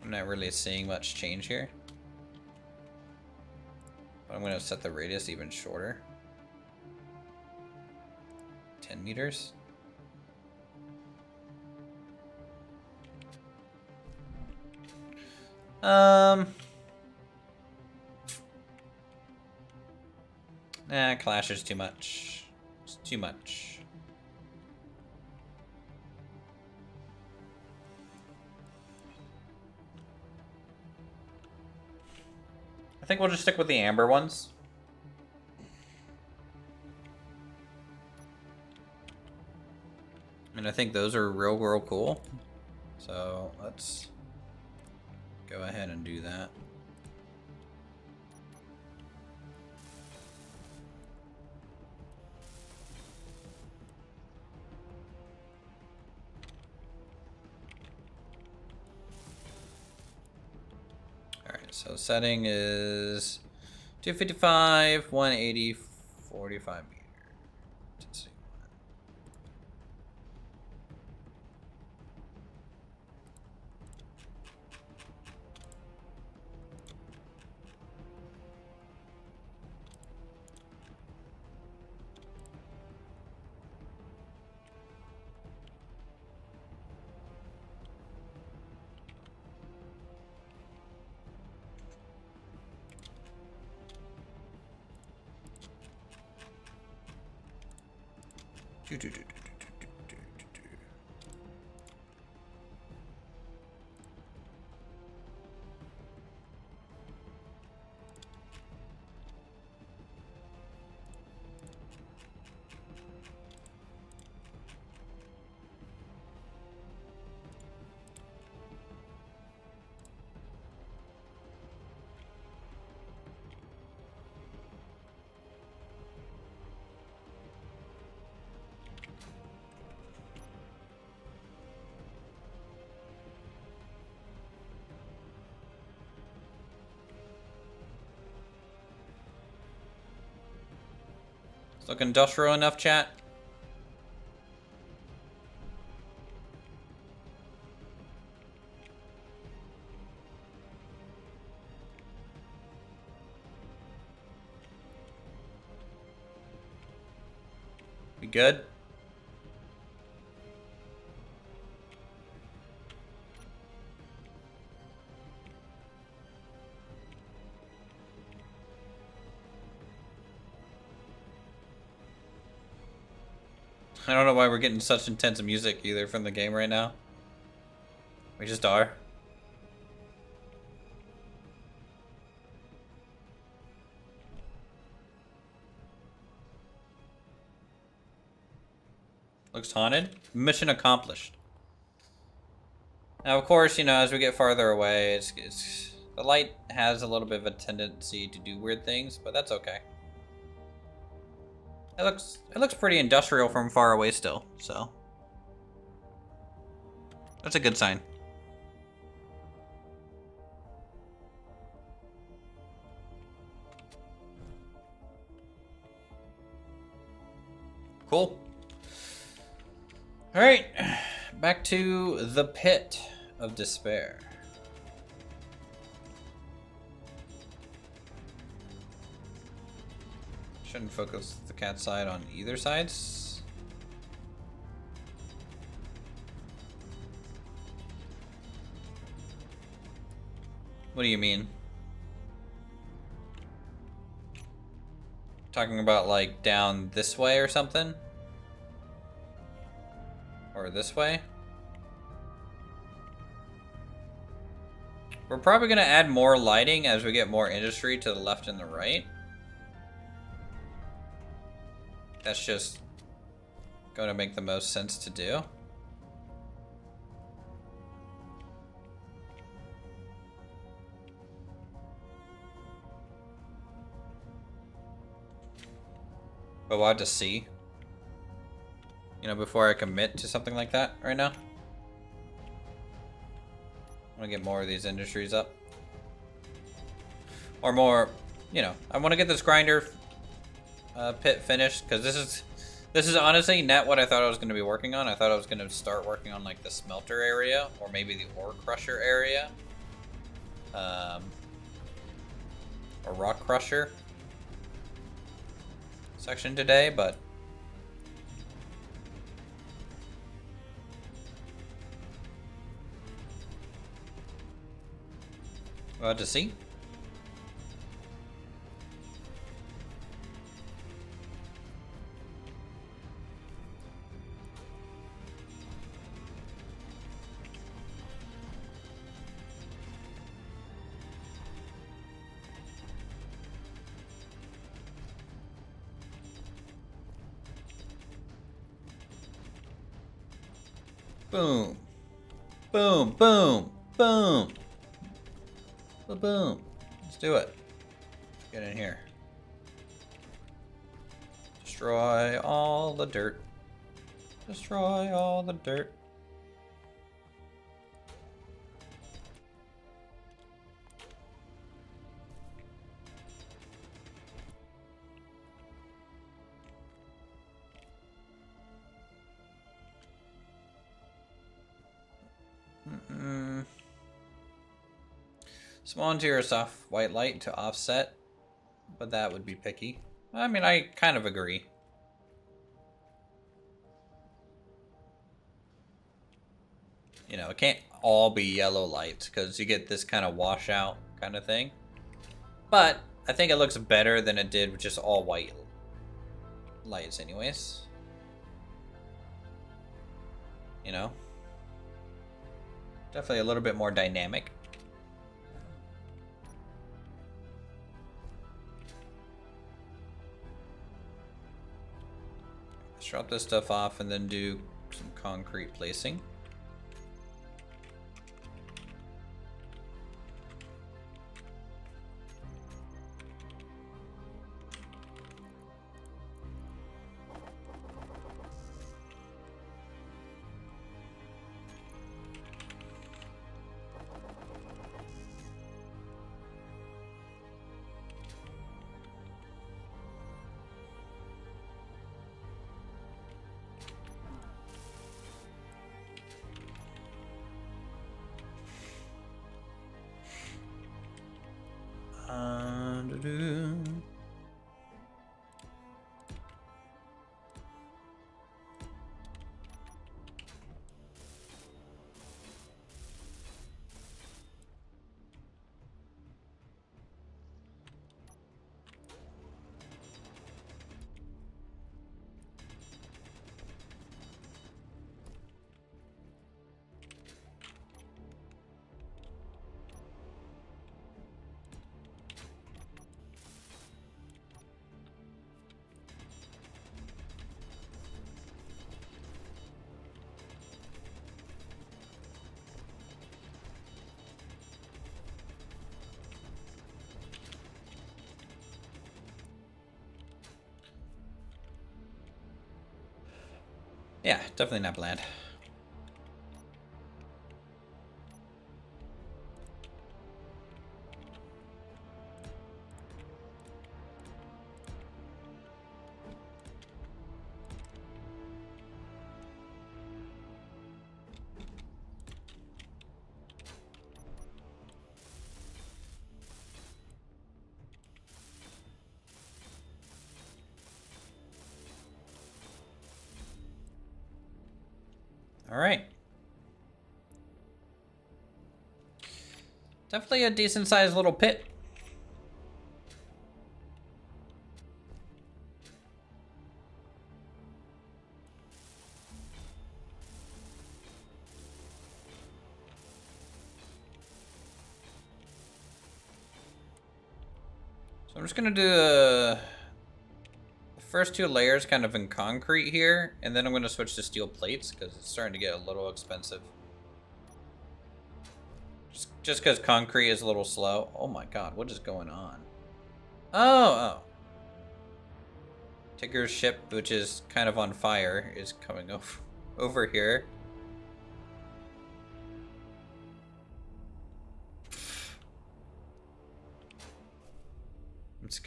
I'm not really seeing much change here. But I'm going to set the radius even shorter. 10 meters. Nah, clash is too much. It's too much. I think we'll just stick with the amber ones. And I think those are real cool. So let's go ahead and do that. Alright, so setting is 255, 180, 45 meters. Let's see. It's looking industrial enough, chat. We good? I don't know why we're getting such intense music either from the game right now. We just are. Looks haunted. Mission accomplished. Now, of course, you know, as we get farther away, it's the light has a little bit of a tendency to do weird things, but that's okay. It looks pretty industrial from far away still, so that's a good sign. Cool. All right, back to the pit of despair. Shouldn't focus the cat side on either sides. What do you mean? Talking about like down this way or something? Or this way? We're probably gonna add more lighting as we get more industry to the left and the right. That's just going to make the most sense to do. But we'll have to see. You know, before I commit to something like that right now. I want to get more of these industries up. Or more, you know, I want to get this grinder pit finished, because this is honestly not what I thought I was going to be working on. I thought I was going to start working on like the smelter area, or maybe the ore crusher area, or rock crusher section today, but we'll have to see. Boom. Boom, boom, boom. Boom. Let's do it. Let's get in here. Destroy all the dirt. Destroy all the dirt. Small interior soft white light to offset, but that would be picky. I mean, I kind of agree. You know, it can't all be yellow lights because you get this kind of washout kind of thing. But I think it looks better than it did with just all white lights anyways. You know? Definitely a little bit more dynamic. Let's drop this stuff off and then do some concrete placing. Yeah, definitely not bland. All right. Definitely a decent sized little pit. So I'm just gonna do the first two layers kind of in concrete here, and then I'm gonna switch to steel plates because it's starting to get a little expensive. Just because concrete is a little slow. Oh my god, what is going on? Oh. Tigger's ship, which is kind of on fire, is coming over here.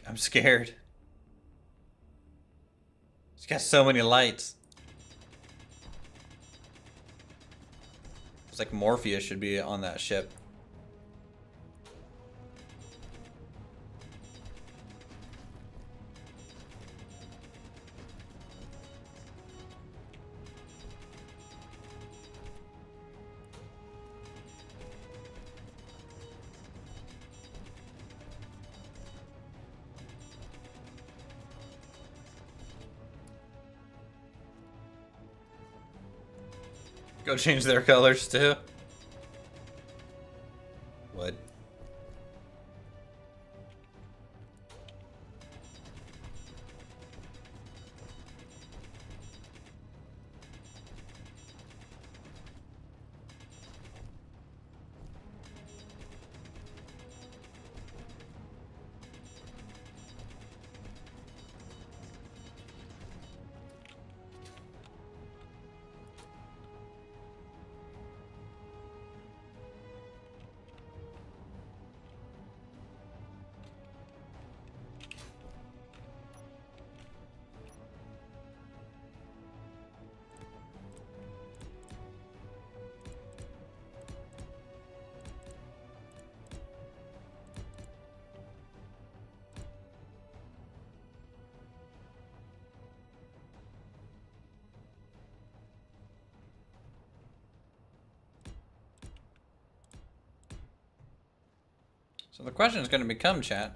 I'm scared. It's got so many lights. It's like Morpheus should be on that ship. Go change their colors too. Wood. So the question is going to become, chat,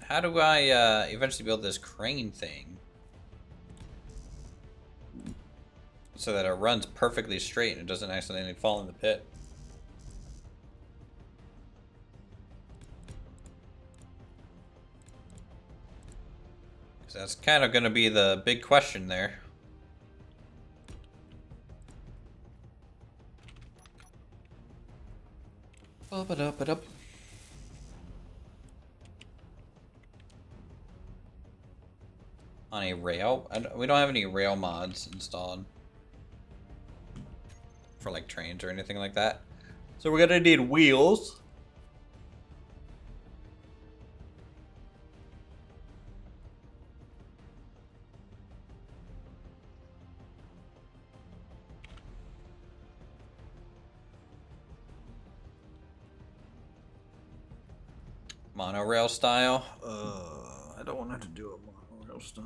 how do I eventually build this crane thing so that it runs perfectly straight and it doesn't accidentally fall in the pit? Because that's kind of going to be the big question there. Up it up it up. On a rail? We don't have any rail mods installed for like trains or anything like that. So we're gonna need wheels. Monorail style. I don't want to do a monorail style.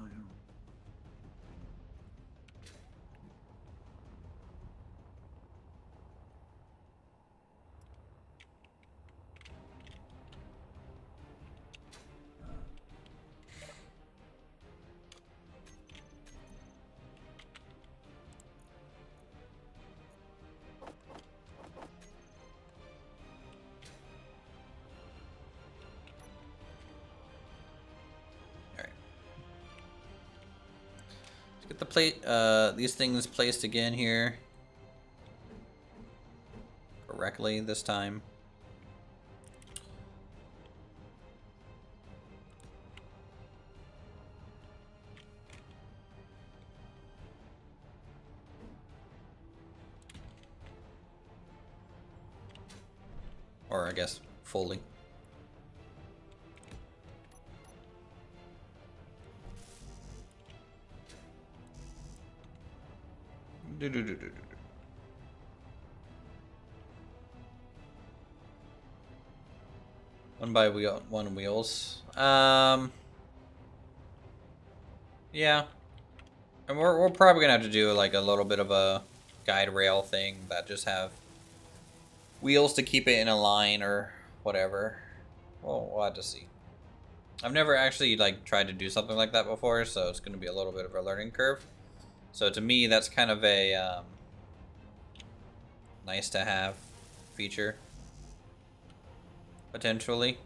Get the plate, these things placed again here. Correctly this time. Or I guess fully. One by wheel, one wheels. Yeah. And we're probably gonna have to do like a little bit of a guide rail thing that just have wheels to keep it in a line or whatever. Well, we'll have to see. I've never actually like tried to do something like that before, so it's gonna be a little bit of a learning curve. So to me, that's kind of a nice to have feature, potentially.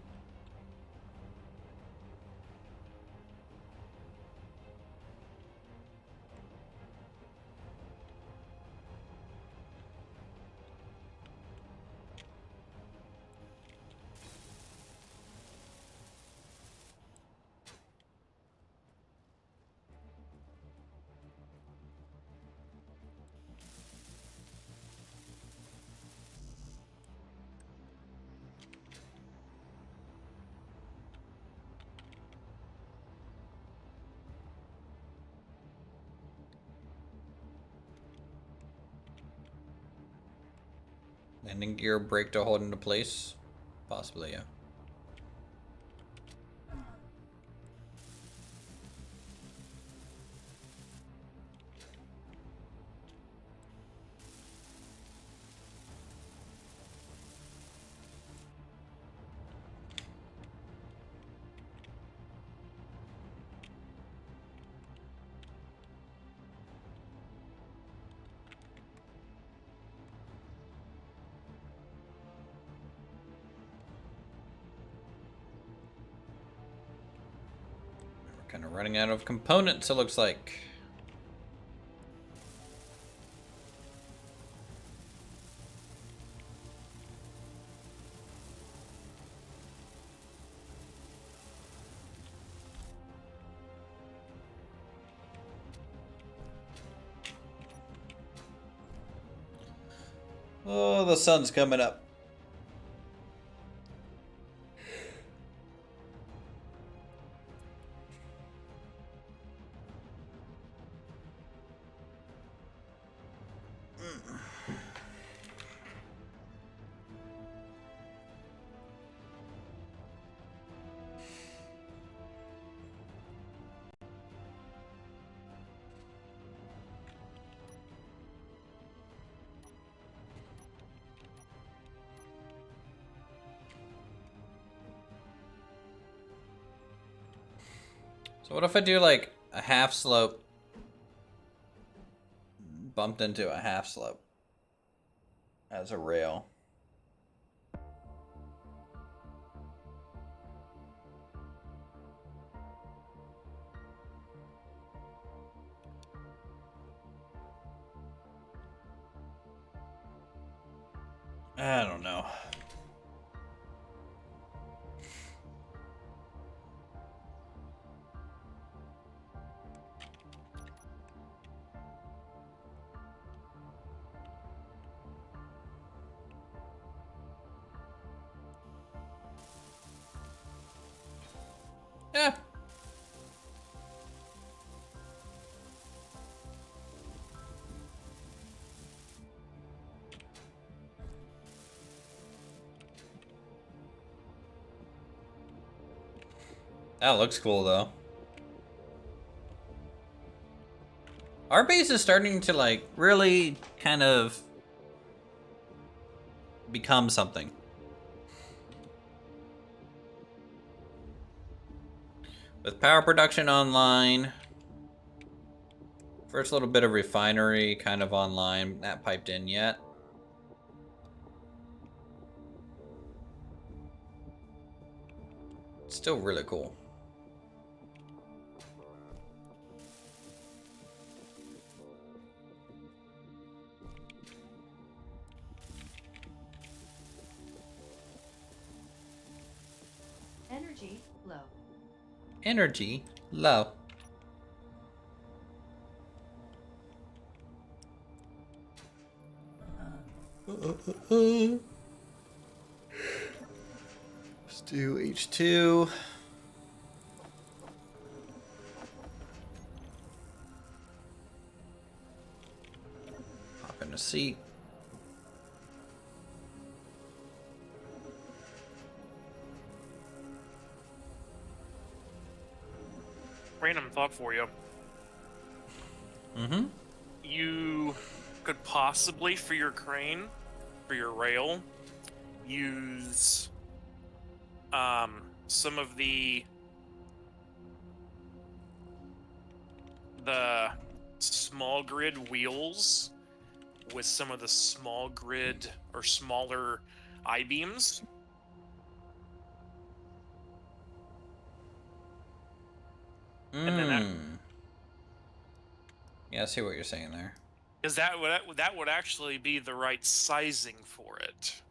Landing gear brake to hold into place? Possibly, yeah. Kind of running out of components, it looks like. Oh, the sun's coming up. So what if I do like a half slope bumped into a half slope as a rail? I don't know. Yeah. That looks cool though. Our base is starting to like really kind of become something. With power production online, first little bit of refinery kind of online, not piped in yet. Still really cool. Energy low. Energy low. Do H2. Hop in a seat. Random thought for you. Mm-hmm. You could possibly, for your crane, for your rail, use some of the small grid wheels with some of the small grid or smaller I-beams. And then that, Yeah, I see what you're saying there. because that would actually be the right sizing for it.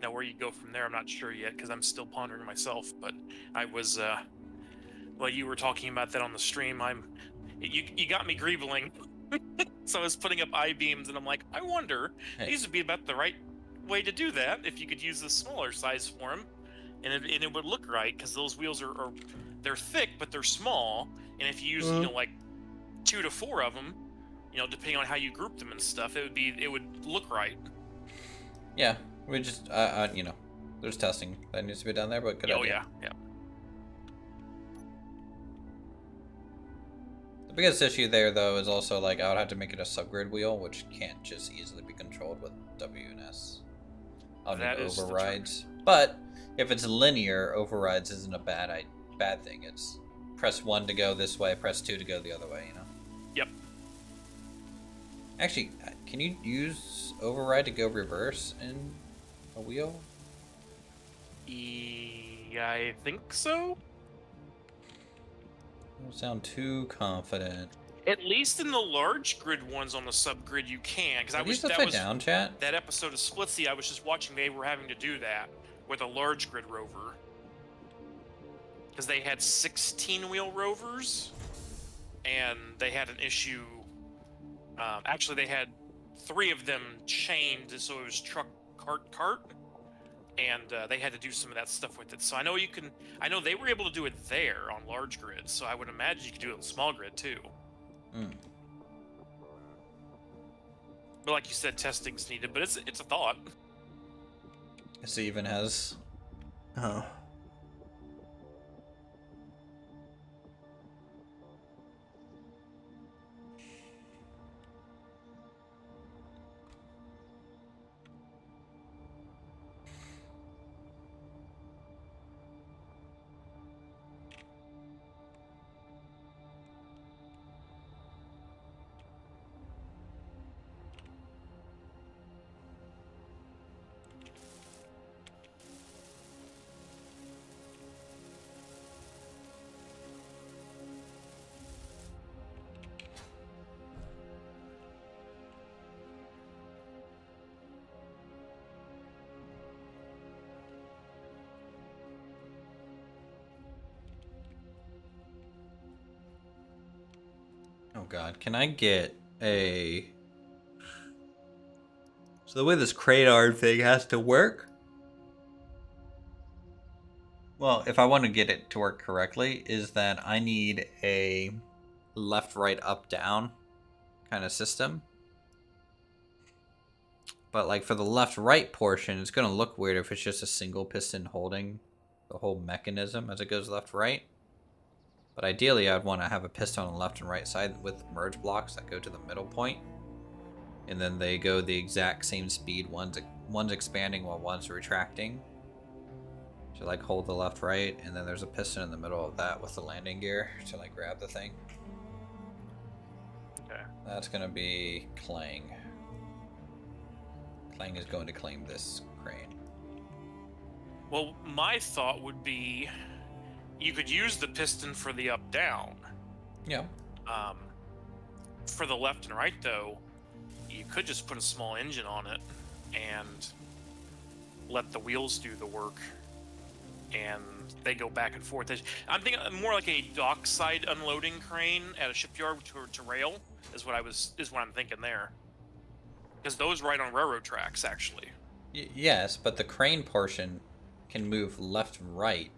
Now, where you go from there, I'm not sure yet, because I'm still pondering myself. But I was, well, you were talking about that on the stream. You got me greebling. So I was putting up I-beams, and I'm like, I wonder, these would be about the right way to do that if you could use the smaller size for them, and it would look right, because those wheels are they're thick, but they're small, and if you use like 2 to 4 of them, depending on how you group them and stuff, it would look right. Yeah, we just there's testing that needs to be done there, but good idea. Yeah. The biggest issue there, though, is also, like, I would have to make it a subgrid wheel, which can't just easily be controlled with W and S. I'll need overrides. But if it's linear, overrides isn't a bad thing. It's press 1 to go this way, press 2 to go the other way, Yep. Actually, can you use override to go reverse in a wheel? I think so. Don't sound too confident. At least in the large grid ones on the subgrid, you can. Because I wish that was down, chat. That episode of Splitsy, I was just watching. They were having to do that with a large grid rover because they had 16-wheel rovers, and they had an issue. Actually, they had 3 of them chained, so it was truck, cart. And they had to do some of that stuff with it. So I know I know they were able to do it there on large grids. So I would imagine you could do it on small grid too. But like you said, testing's needed. But it's a thought. This even has. Oh. Oh god, can I get a... So the way this Cradar thing has to work... Well, if I want to get it to work correctly, is that I need a left, right, up, down kind of system. But like for the left, right portion, it's going to look weird if it's just a single piston holding the whole mechanism as it goes left, right. But ideally, I'd want to have a piston on the left and right side with merge blocks that go to the middle point. And then they go the exact same speed. One's expanding while one's retracting. To like hold the left, right, and then there's a piston in the middle of that with the landing gear to like grab the thing. Okay. That's going to be Clang. Clang is going to claim this crane. Well, my thought would be you could use the piston for the up-down. Yeah. For the left and right, though, you could just put a small engine on it and let the wheels do the work. And they go back and forth. I'm thinking more like a dockside unloading crane at a shipyard to rail is what I'm thinking there. Because those ride on railroad tracks, actually. Yes, but the crane portion can move left and right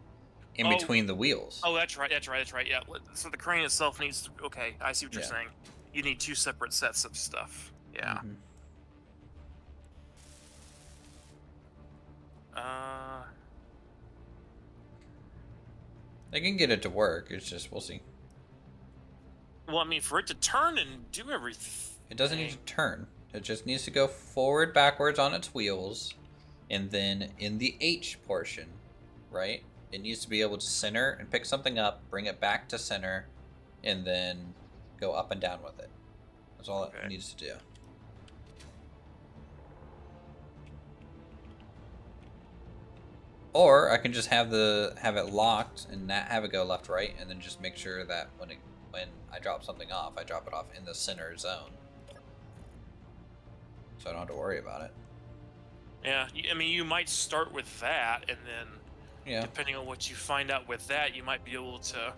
in between the wheels. Oh, that's right. Yeah. So the crane itself needs to. Okay, I see what you're saying. You need two separate sets of stuff. Yeah. Mm-hmm. They can get it to work. It's just we'll see. Well, I mean, for it to turn and do everything, it doesn't need to turn. It just needs to go forward, backwards on its wheels, and then in the H portion, right? It needs to be able to center and pick something up, bring it back to center, and then go up and down with it. That's all it needs to do. Or I can just have it locked and not have it go left, right, and then just make sure that when I drop something off, I drop it off in the center zone, so I don't have to worry about it. Yeah, I mean, you might start with that, and then depending on what you find out with that, you might be able to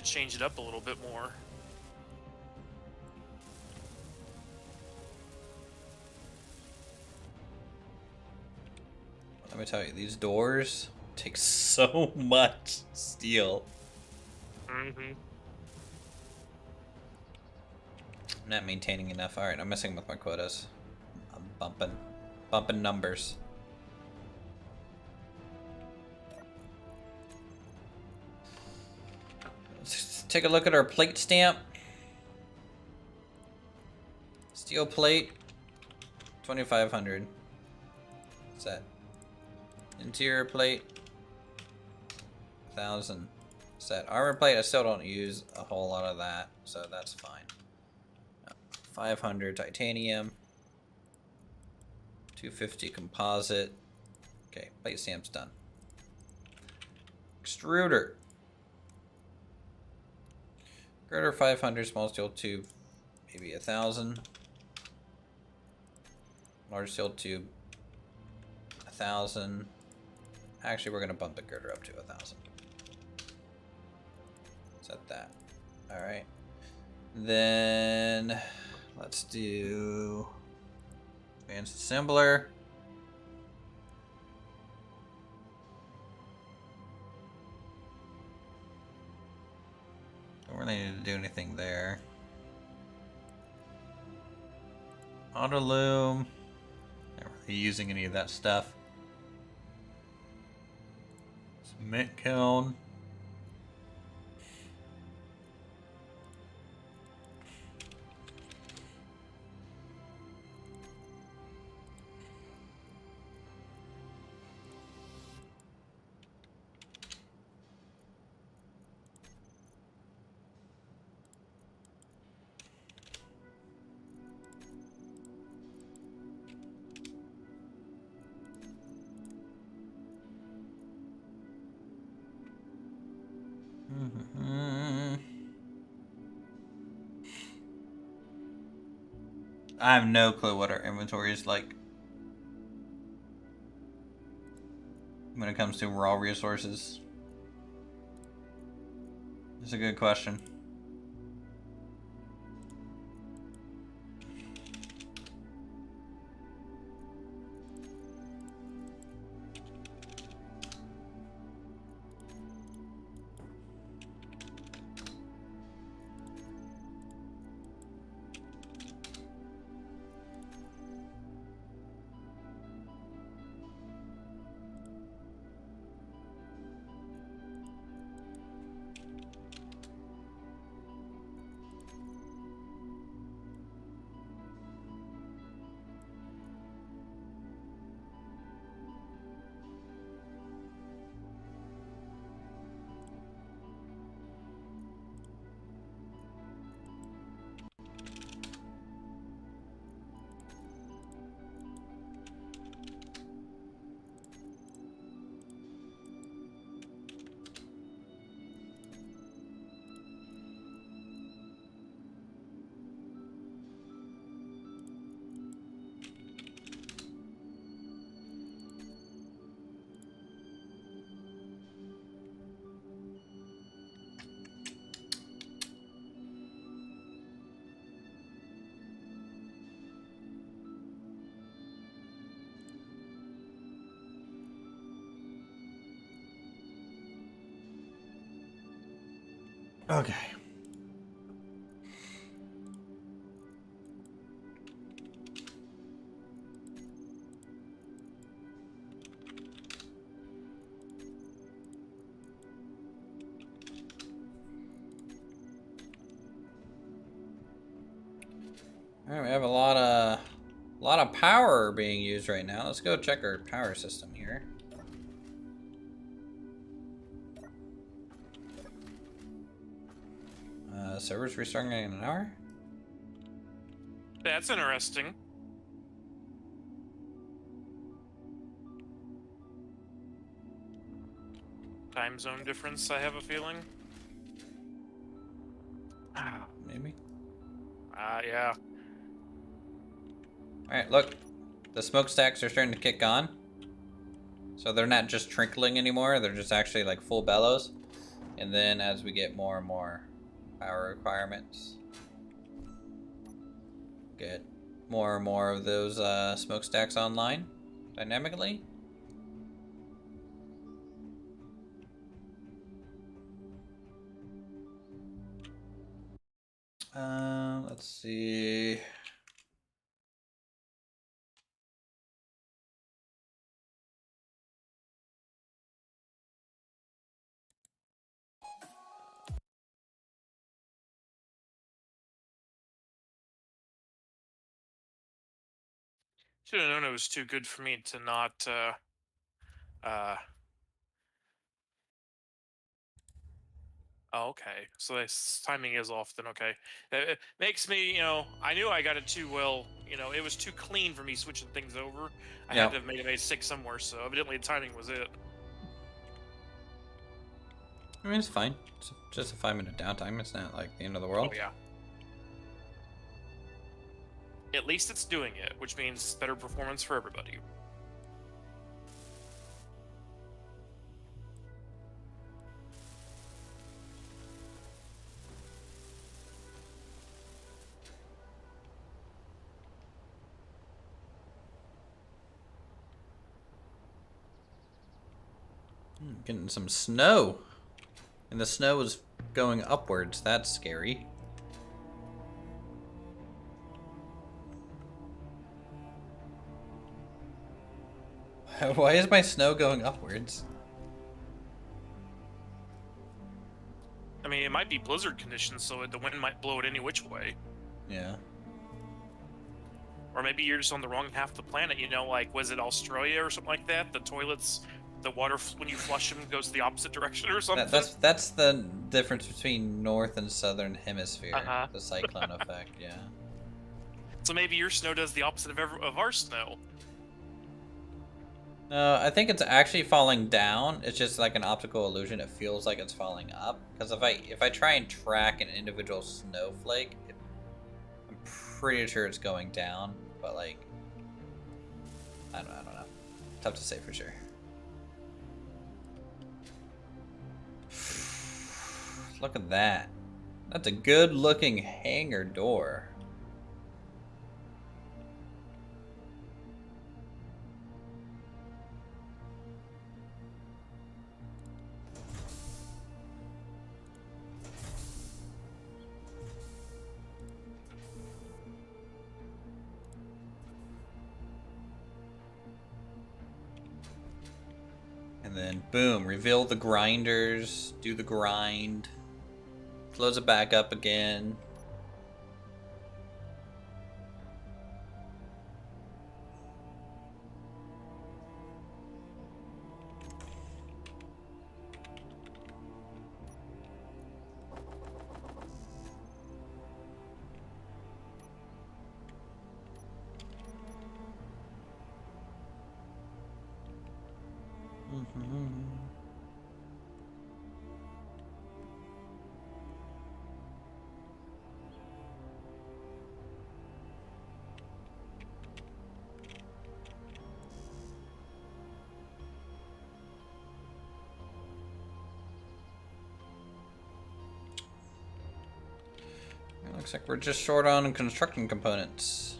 change it up a little bit more. Let me tell you, these doors take so much steel. Mm-hmm. I'm not maintaining enough. Alright, I'm messing with my quotas. I'm bumping numbers. Let's take a look at our plate stamp. Steel plate, 2,500. What's that? Interior plate, 1,000. Set armor plate. I still don't use a whole lot of that, so that's fine. 500 titanium, 250 composite. Okay, plate stamp's done. Extruder. Girder 500, small steel tube, maybe 1,000. Large steel tube, 1,000. Actually, we're gonna bump the girder up to 1,000. Set that. All right. Then let's do advanced assembler. Don't really need to do anything there. Auto loom. Not really using any of that stuff. Cement kiln. I have no clue what our inventory is like when it comes to raw resources. That's a good question. Okay. All right, we have a lot of power being used right now. Let's go check our power system here. Servers restarting in an hour. That's interesting. Time zone difference, I have a feeling. Maybe. Yeah. All right, look, the smokestacks are starting to kick on. So they're not just trickling anymore; they're just actually like full bellows. And then as we get more and more power requirements, get more and more of those smokestacks online dynamically. Let's see. Should have known it was too good for me to not. Oh, okay. So this timing is off then. Okay, it makes me. I knew I got it too well. It was too clean for me switching things over. I had Yeah. to have made a mistake somewhere. So evidently the timing was it. I mean, it's fine. It's just a 5-minute downtime. It's not like the end of the Oh world. yeah. At least it's doing it, which means better performance for everybody. Getting some snow. And the snow is going upwards. That's scary. Why is my snow going upwards? I mean, it might be blizzard conditions, so the wind might blow it any which way. Yeah. Or maybe you're just on the wrong half of the planet. Like, was it Australia or something like that? The toilets, the water, when you flush them, goes the opposite direction or something? That's the difference between north and southern hemisphere. Uh-huh. The cyclone effect, yeah. So maybe your snow does the opposite of our snow. No, I think it's actually falling down. It's just like an optical illusion. It feels like it's falling up. Because if I try and track an individual snowflake, I'm pretty sure it's going down. But like, I don't know. Tough to say for sure. Look at that. That's a good looking hangar door. And then boom, reveal the grinders, do the grind, close it back up again. Looks like we're just short on construction components.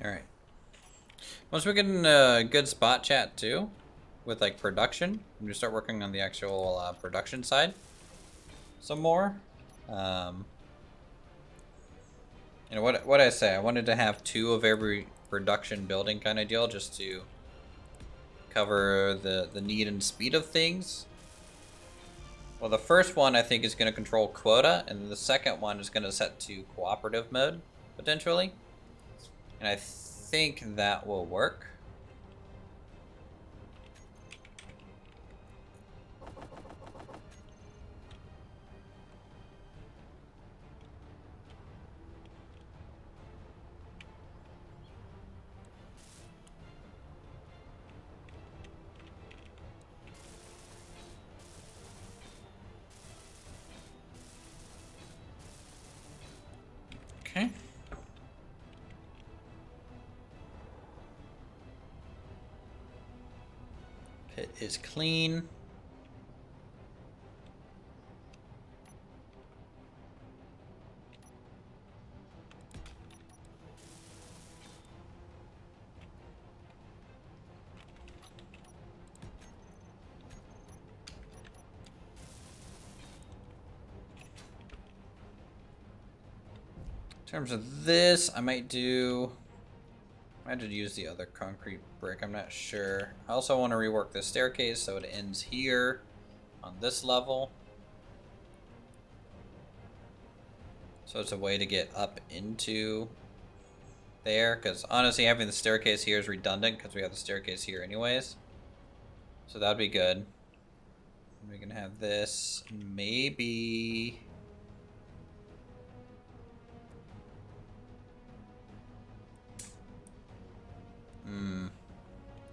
Alright. Once we get in a good spot chat too, with like production, I'm gonna start working on the actual production side some more. You know what I say? I wanted to have 2 of every production building kind of deal, just to cover the need and speed of things. Well, the first one I think is going to control quota, and the second one is going to set to cooperative mode potentially. And I think that will work. Okay. Pit is clean. In terms of this, I might use the other concrete brick, I'm not sure. I also want to rework the staircase so it ends here on this level. So it's a way to get up into there, because honestly having the staircase here is redundant because we have the staircase here anyways. So that'd be good. We can have this, maybe...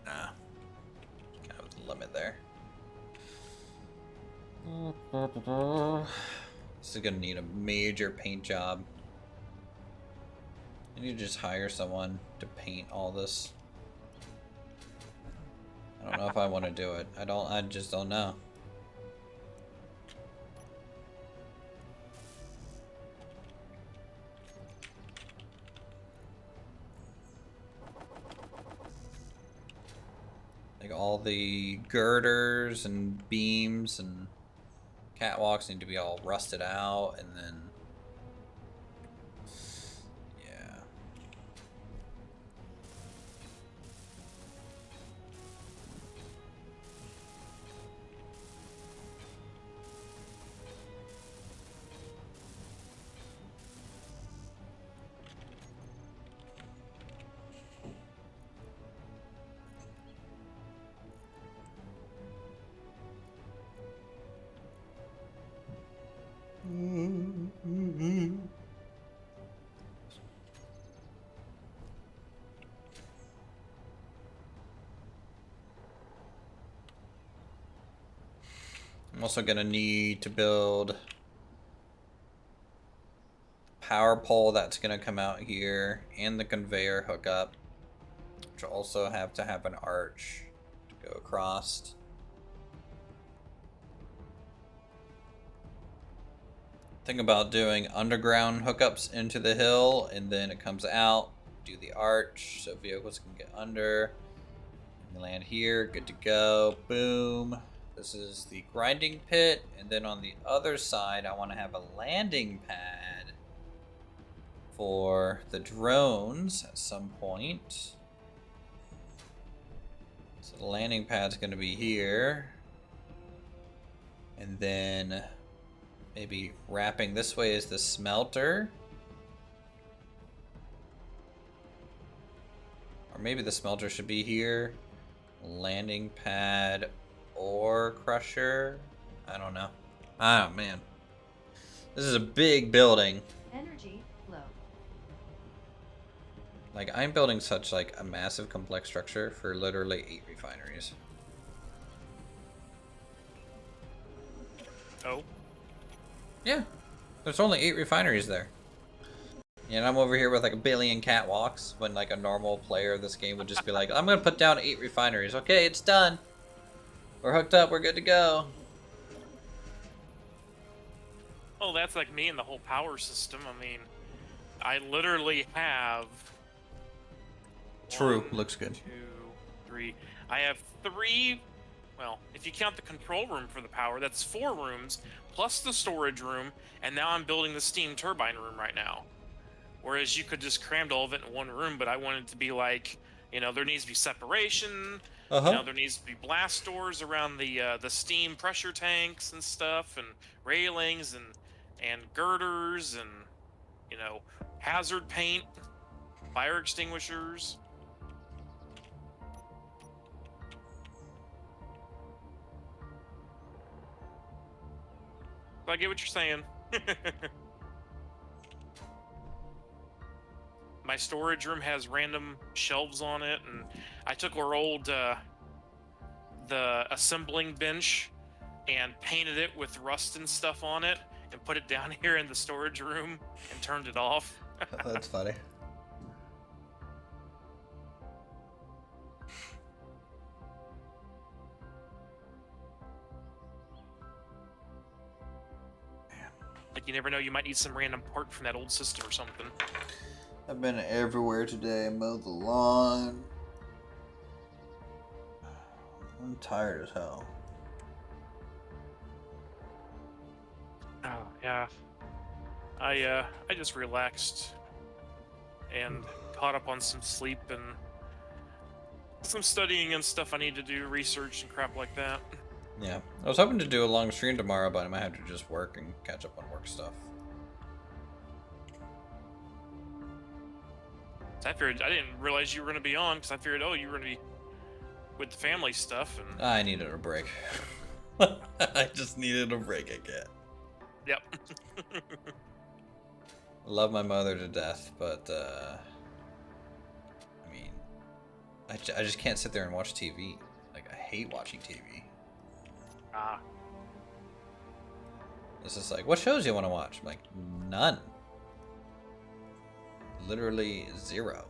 Nah. Kind of the limit there. This is gonna need a major paint job. I need to just hire someone to paint all this. I don't know if I want to do it. I just don't know. Like all the girders and beams and catwalks need to be all rusted out, and then yeah. I'm also gonna need to build a power pole that's gonna come out here, and the conveyor hookup, which will also have to have an arch to go across. Think about doing underground hookups into the hill, and then it comes out, do the arch so vehicles can get under. And land here, good to go. Boom. This is the grinding pit, and then on the other side I want to have a landing pad for the drones at some point. So the landing pad's going to be here, and then maybe wrapping this way is the smelter, Or maybe the smelter should be here. Landing pad or crusher. I don't know. Oh man. This is a big building. Energy low. Like, I'm building such like a massive complex structure for literally 8 refineries. Oh. Yeah. There's only 8 refineries there. And I'm over here with like a billion catwalks when like a normal player of this game would just be like, I'm gonna put down 8 refineries. Okay, it's done. We're hooked up, we're good to go. Oh, that's like me and the whole power system. I mean, I literally have... True, 1, looks good. 2, 3. I have 3... Well, if you count the control room for the power, that's 4 rooms, plus the storage room, and now I'm building the steam turbine room right now. Whereas you could just crammed all of it in one room, but I wanted it to be like, you know, there needs to be separation. You know, there needs to be blast doors around the steam pressure tanks and stuff, and railings and girders, and you know, hazard paint, fire extinguishers. So I get what you're saying. My storage room has random shelves on it, and I took our old the assembling bench and painted it with rust and stuff on it, and put it down here in the storage room and turned it off. That's funny. Like, you never know, you might need some random part from that old system or something. I've been everywhere today. Mowed the lawn. I'm tired as hell. Oh yeah, I just relaxed and caught up on some sleep and some studying and stuff I need to do, research and crap like that. Yeah, I was hoping to do a long stream tomorrow, but I might have to just work and catch up on work stuff. I figured I didn't realize you were going to be on, because I figured, oh, you were going to be with the family stuff. And I needed a break. I just needed a break again. Yep. Love my mother to death, but I mean, I just can't sit there and watch TV. Like, I hate watching TV. Ah. It's just like, what shows do you want to watch? I'm like, none. Literally 0.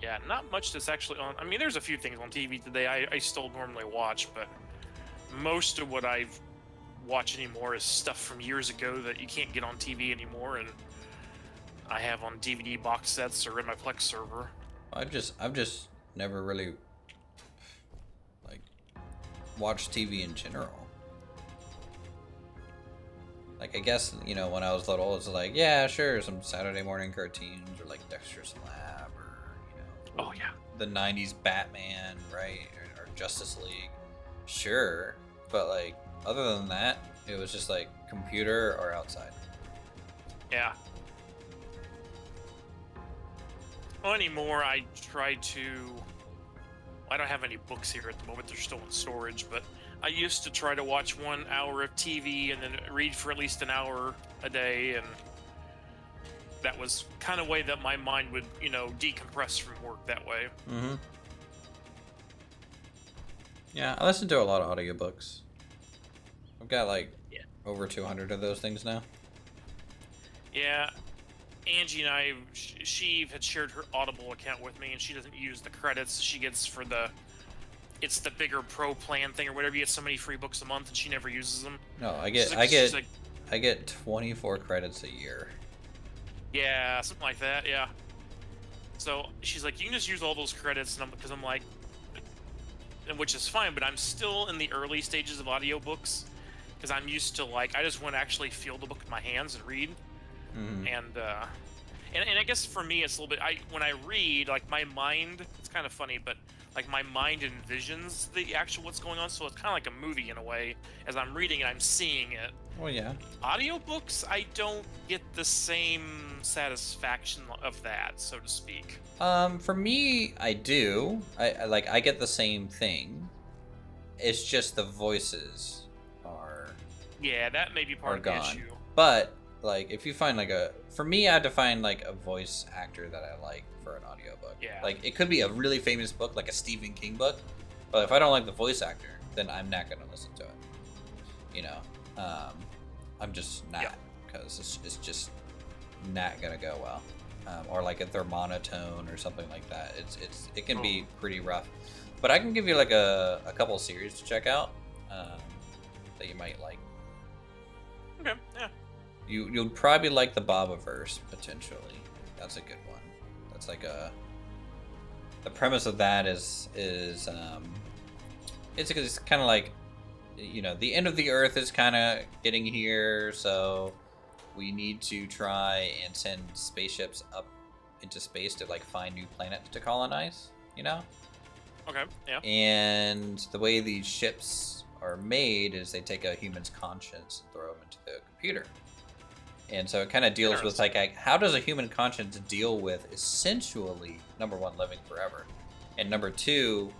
Yeah, not much that's actually on. I mean, there's a few things on TV today I still normally watch, but most of what I watch anymore is stuff from years ago that you can't get on TV anymore, and I have on DVD box sets or in my Plex server. I've just never really like watched TV in general. Like, I guess, you know, when I was little, it's like, yeah, sure, some Saturday morning cartoons, or like Dexter's Lab, or, you know, Oh yeah. the 90s Batman, right? Or Justice League. Sure. But, like, other than that, it was just like computer or outside. Yeah. Well, anymore, I try to... I don't have any books here at the moment, they're still in storage, but I used to try to watch 1 hour of TV and then read for at least an hour a day, and that was kind of way that my mind would, you know, decompress from work that way. Mm-hmm. Yeah, I listen to a lot of audiobooks. I've got like over 200 of those things now. Yeah, Angie and I, she had shared her Audible account with me, and she doesn't use the credits she gets for the... It's the bigger pro plan thing or whatever. You get so many free books a month, and she never uses them. No, I get 24 credits a year. Yeah, something like that. Yeah. So she's like, you can just use all those credits, and because I'm like, and which is fine, but I'm still in the early stages of audiobooks because I'm used to, like, I just want to actually feel the book in my hands and read. Mm-hmm. And I guess for me it's a little bit, when I read, like, my mind, it's kind of funny, but like my mind envisions the actual what's going on, so it's kind of like a movie in a way. As I'm reading it, I'm seeing it, Well, yeah. Audiobooks, I don't get the same satisfaction of that, so to speak. For me, I do. I get the same thing. It's just the voices are Yeah, that may be part of the gone. issue. But like, if you find for me, I had to find like a voice actor that I like for an audiobook. Yeah. Like, it could be a really famous book, like a Stephen King book, but if I don't like the voice actor, then I'm not gonna listen to it. You know, I'm just not, because it's just not gonna go well. Or like if they're monotone or something like that, it can be pretty rough. But I can give you like a couple series to check out that you might like. Okay, yeah. You'll probably like the Bobaverse potentially. That's a good one. That's like the premise of that is it's kind of like, you know, the end of the Earth is kind of getting here, so we need to try and send spaceships up into space to like find new planets to colonize, you know? Okay, yeah. And the way these ships are made is they take a human's conscience and throw them into the computer. And so it kind of deals with like how does a human conscience deal with essentially, number one, living forever, and number two,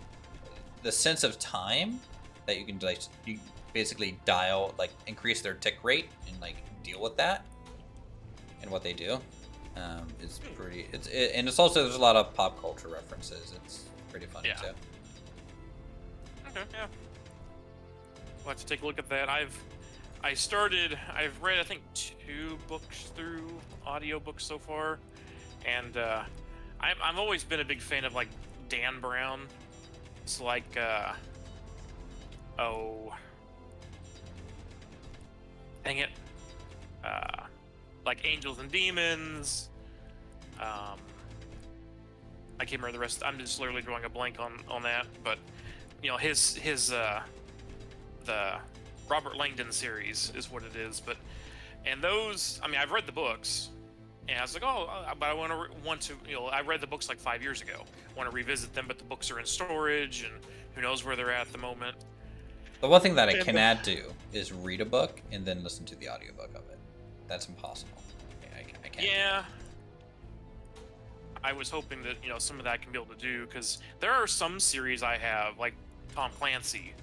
the sense of time that you can like you basically dial, like increase their tick rate and like deal with that and what they do. It's pretty. And it's also, there's a lot of pop culture references. It's pretty funny too. Okay, yeah. We'll have to take a look at that. I've read, I think, 2 books through audiobooks so far, and I've always been a big fan of like Dan Brown. It's like dang it, like Angels and Demons. I can't remember the rest. I'm just literally drawing a blank on that, but you know, his the Robert Langdon series is what it is. But and those, I mean, I've read the books, and I was like, oh, but I want to, you know, I read the books like 5 years ago. I want to revisit them, but the books are in storage, and who knows where they're at the moment. The one thing that I cannot do is read a book and then listen to the audiobook of it. That's impossible. I can't. Yeah. I was hoping that, you know, some of that I can be able to do, because there are some series I have, like Tom Clancy,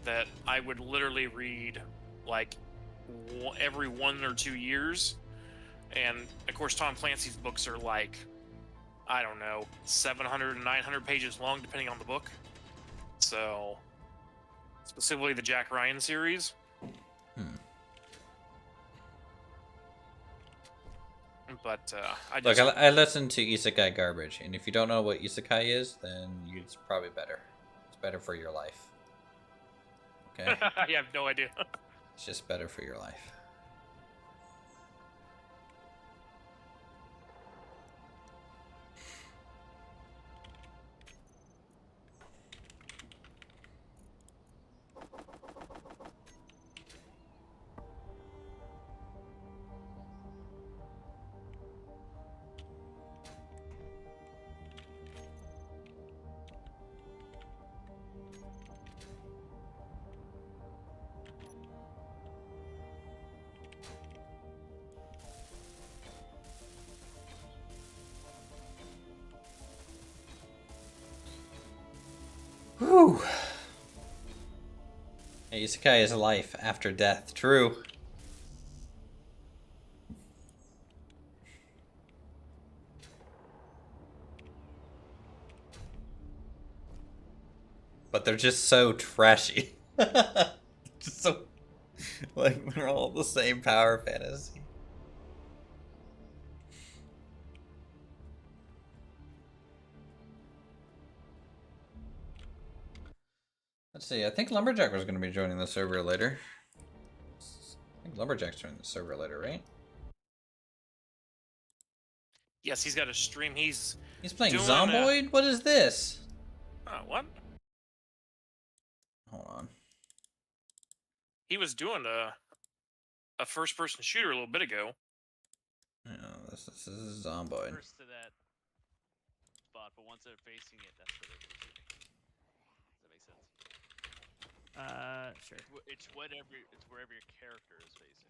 that I would literally read like every 1 or 2 years. And of course, Tom Clancy's books are like, I don't know, 700 and 900 pages long, depending on the book. So, specifically the Jack Ryan series. But I just... Look, I listen to isekai garbage, and if you don't know what isekai is, then it's probably better. It's better for your life. Okay? I have no idea. It's just better for your life. Whew. Hey, isekai is life after death. True. But they're just so trashy. Just so, like, they're all the same power fantasy. Let's see, I think Lumberjack was going to be joining the server later. I think Lumberjack's joining the server later, right? Yes, he's got a stream. He's playing doing Zomboid? What is this? what? Hold on. He was doing a first-person shooter a little bit ago. No, this is Zomboid. First to that spot, but once they're facing it, that's what they're shooting. Does that make sense? Sure. It's wherever your character is facing.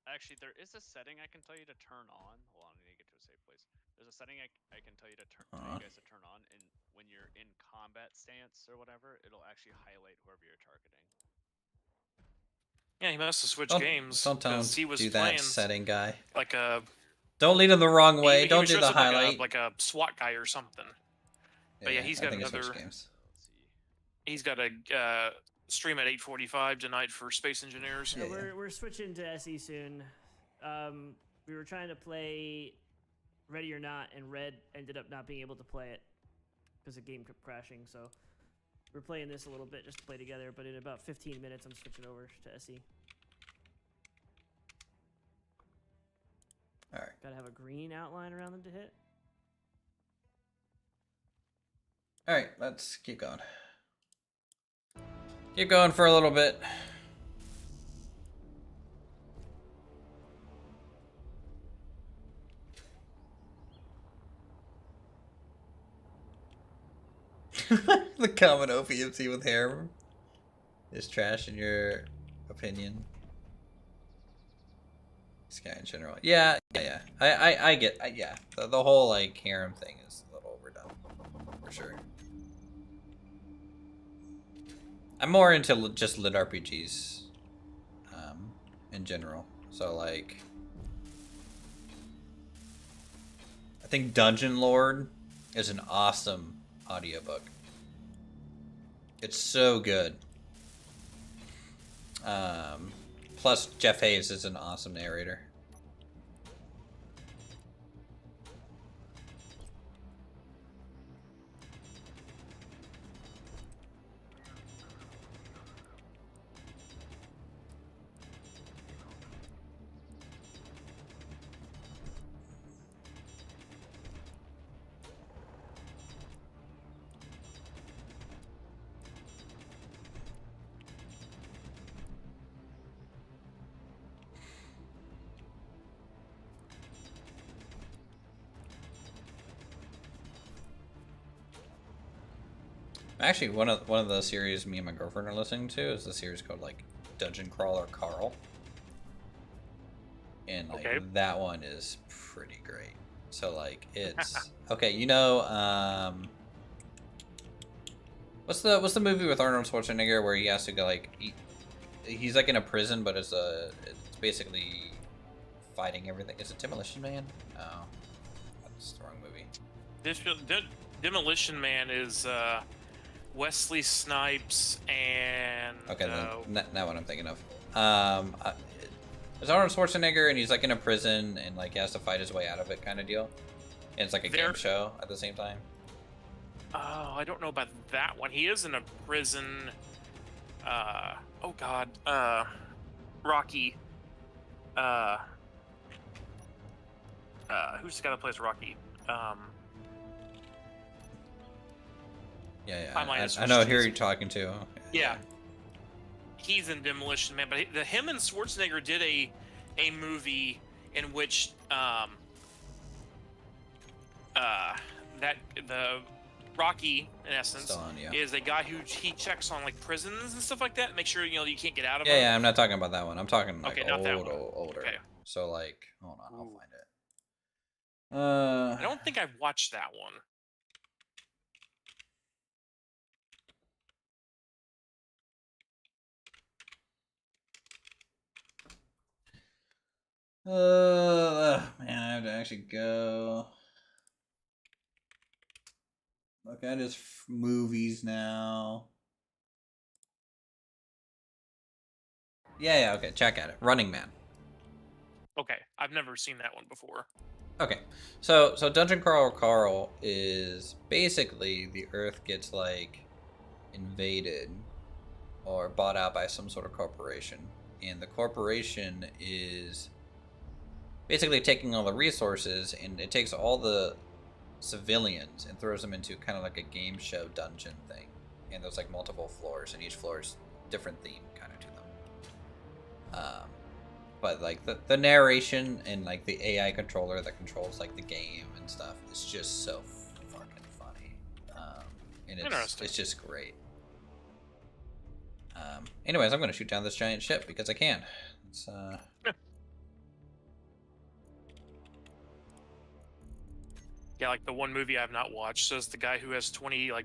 Actually, there is a setting I can tell you to turn on. Hold on, I need to get to a safe place. There's a setting I can tell you to tell you guys to turn on, and when you're in combat stance or whatever, it'll actually highlight whoever you're targeting. Yeah, he must have switched games. Don't tell him because he was do playing that setting, guy. like a. Don't lead him the wrong way. He Don't was do dressed the up highlight. like a SWAT guy or something. But yeah, he's got I think another. It's games. Let's see. He's got a stream at 8:45 tonight for Space Engineers. Yeah, we're switching to SE soon. We were trying to play Ready or Not, and Red ended up not being able to play it because the game kept crashing. So we're playing this a little bit just to play together. But in about 15 minutes, I'm switching over to SE. All right. Gotta have a green outline around them to hit. All right, let's keep going. Keep going for a little bit. The common OPMC with hair is trash in your opinion. This guy in general. Yeah. I get, yeah. The whole, like, harem thing is a little overdone. For sure. I'm more into just lit RPGs. In general. So, like... I think Dungeon Lord is an awesome audiobook. It's so good. Plus, Jeff Hayes is an awesome narrator. Actually, one of the series me and my girlfriend are listening to is the series called like Dungeon Crawler Carl, and like that one is pretty great. So like it's okay. You know, what's the movie with Arnold Schwarzenegger where he has to go like he's like in a prison, but it's basically fighting everything. Is it Demolition Man? No, that's the wrong movie. Demolition Man is Wesley Snipes and okay, then not what I'm thinking of. It's Arnold Schwarzenegger and he's like in a prison and like he has to fight his way out of it, kind of deal. And it's like a game show at the same time. Oh, I don't know about that one. He is in a prison. Oh God. Rocky. Who's the guy that plays Rocky? Yeah. I know who you're talking to. Yeah. He's in Demolition Man, but him and Schwarzenegger did a movie in which that the Rocky in essence is a guy who he checks on like prisons and stuff like that, make sure you can't get out of them. Yeah, I'm not talking about that one. I'm talking like older. Okay. So like, hold on, I'll find it. I don't think I've watched that one. Man, I have to actually go look at his movies now. Yeah, okay, check at it. Running Man. Okay, I've never seen that one before. Okay, so Dungeon Crawler Carl is basically the Earth gets like invaded or bought out by some sort of corporation, and the corporation is basically taking all the resources and it takes all the civilians and throws them into kind of like a game show dungeon thing, and there's like multiple floors and each floor is different theme kind of to them. But like the narration and like the AI controller that controls like the game and stuff is just so fucking funny. and Interesting. it's just great. Anyways, I'm gonna shoot down this giant ship because I can. It's Yeah, like the one movie I've not watched says the guy who has 2,000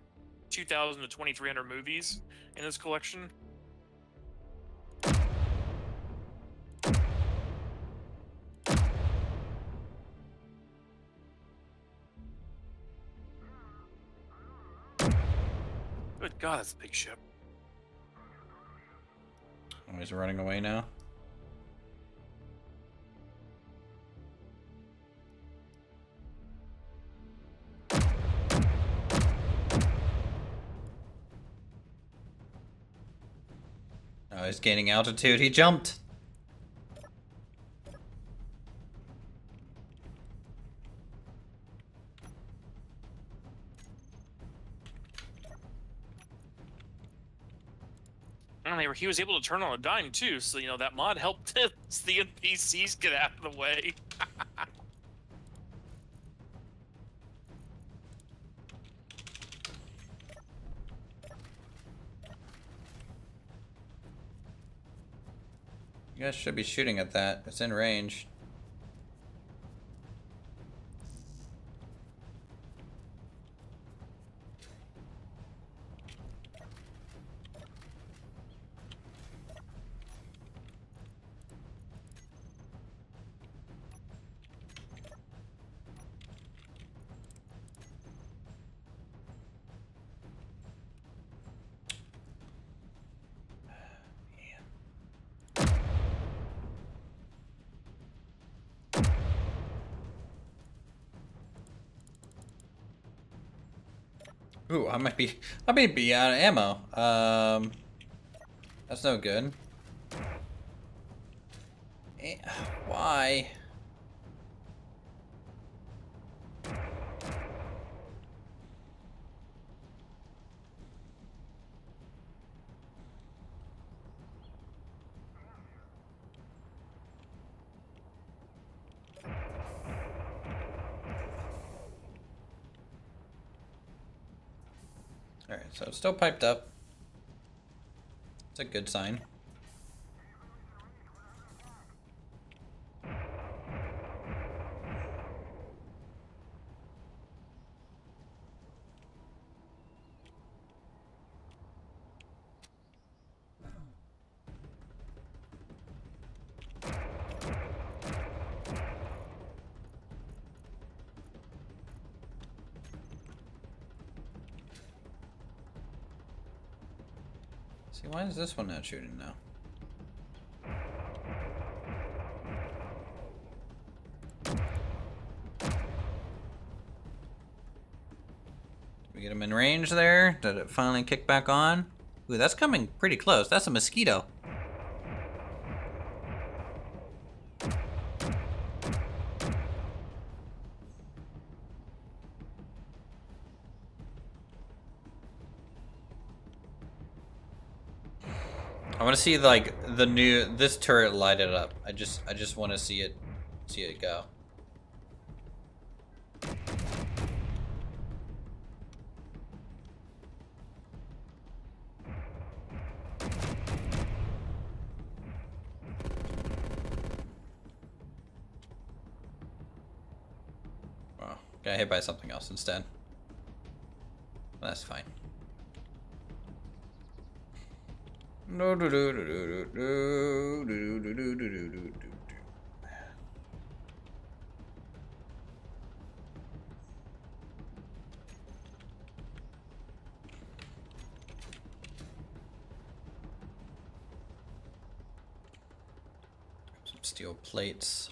to 2,300 movies in his collection. Good God, that's a big ship. oh, he's running away now. Oh, he's gaining altitude. He jumped. And he was able to turn on a dime too, so that mod helped the NPCs get out of the way. You guys should be shooting at that. It's in range. Ooh, I might be out of ammo. That's no good. Why? Alright, so it's still piped up. It's a good sign. See, why is this one not shooting now? Did we get him in range there? Did it finally kick back on? Ooh, that's coming pretty close. That's a mosquito. I want to see like this turret light it up. I just want to see it go. Wow, got hit by something else instead. That's fine. No do do do do do do do do do do do. Some steel plates.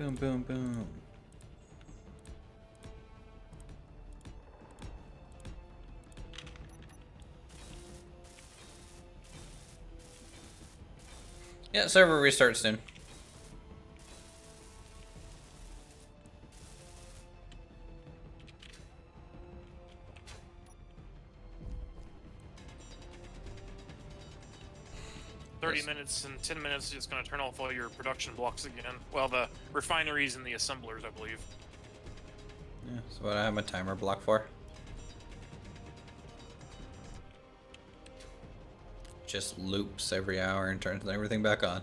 Boom, boom, boom. Yeah, server restart soon. Yes. 30 minutes and 10 minutes is going to turn off all your production blocks again. Well, the refineries and the assemblers, I believe. Yeah, that's what I have my timer block for. Just loops every hour and turns everything back on.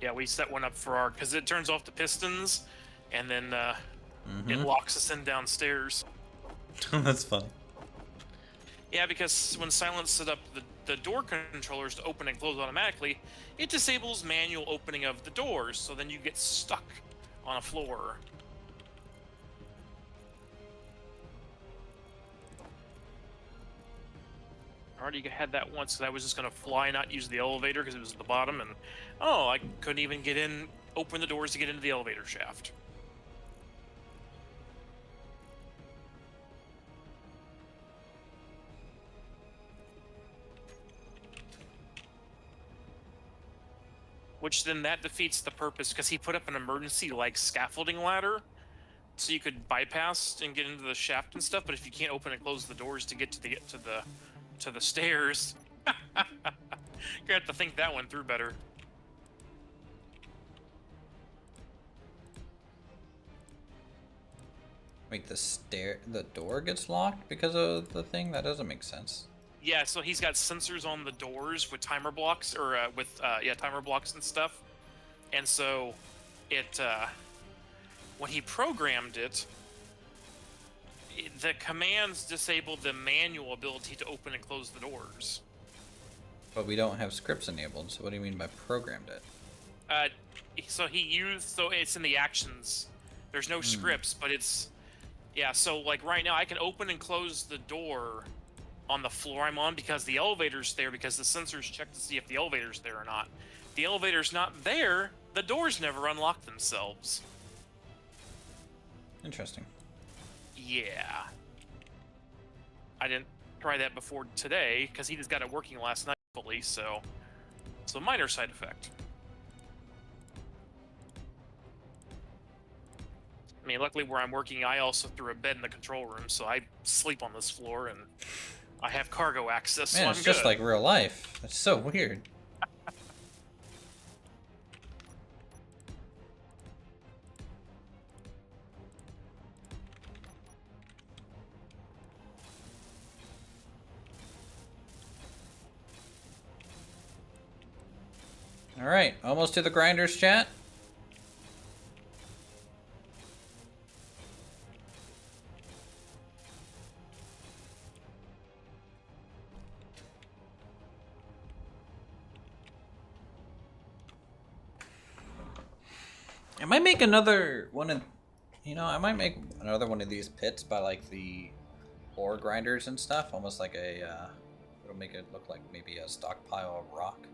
Yeah, we set one up for our, because it turns off the pistons, and then it Mm-hmm. locks us in downstairs. That's fun. Yeah, because when Silence set up the door controllers to open and close automatically, it disables manual opening of the doors, so then you get stuck on a floor. I already had that once, because I was just going to fly, not use the elevator because it was at the bottom, and oh, I couldn't even get in, open the doors to get into the elevator shaft. Which then that defeats the purpose, because he put up an emergency like scaffolding ladder, so you could bypass and get into the shaft and stuff. But if you can't open and close the doors to get to the stairs, you're gonna have to think that one through better. Wait, the door gets locked because of the thing? That doesn't make sense. Yeah, so he's got sensors on the doors with timer blocks, or timer blocks and stuff. And so it when he programmed it, the commands disabled the manual ability to open and close the doors. But we don't have scripts enabled, so what do you mean by programmed it? So it's in the actions. There's no scripts, but it's, yeah, so like right now I can open and close the door on the floor I'm on because the elevator's there, because the sensors check to see if the elevator's there or not. If the elevator's not there, the doors never unlock themselves. Interesting. Yeah. I didn't try that before today, because he just got it working last night fully, so it's a minor side effect. I mean, luckily where I'm working, I also threw a bed in the control room, so I sleep on this floor, and I have cargo access, so Man, I'm it's good. just like real life. That's so weird. Alright, almost to the grinders, chat. I might make another one of, I might make another one of these pits by like the ore grinders and stuff, almost like it'll make it look like maybe a stockpile of rock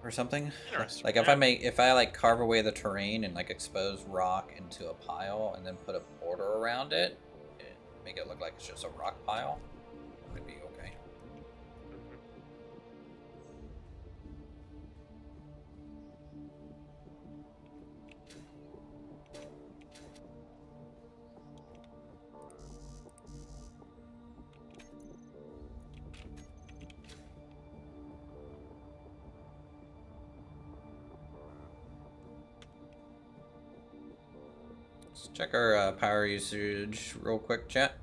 or something. Interesting. Like if I like carve away the terrain and like expose rock into a pile and then put a border around it, and make it look like it's just a rock pile, it would be okay. Let's check our power usage real quick, chat.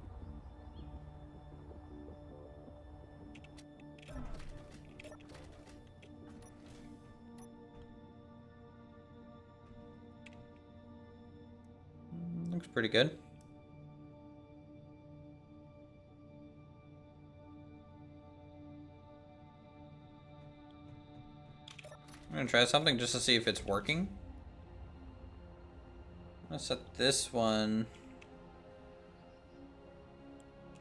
Looks pretty good. I'm gonna try something just to see if it's working. I'm gonna set this one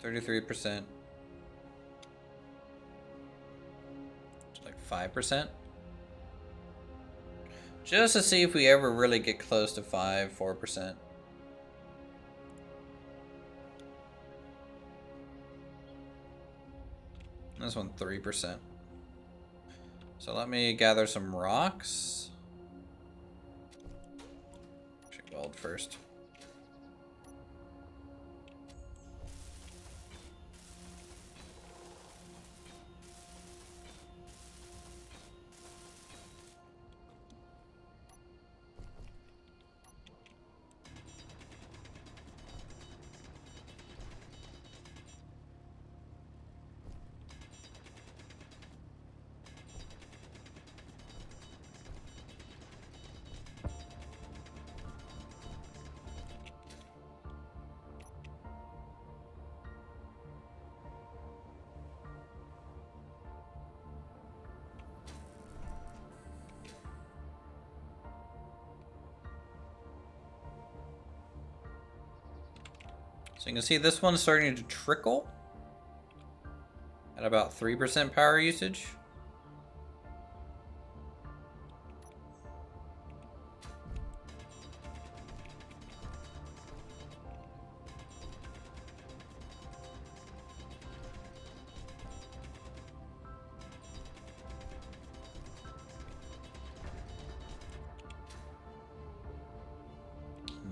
33%. Like 5%. Just to see if we ever really get close to 4%. This one 3%. So let me gather some rocks. Actually, weld first. So you can see this one's starting to trickle at about 3% power usage.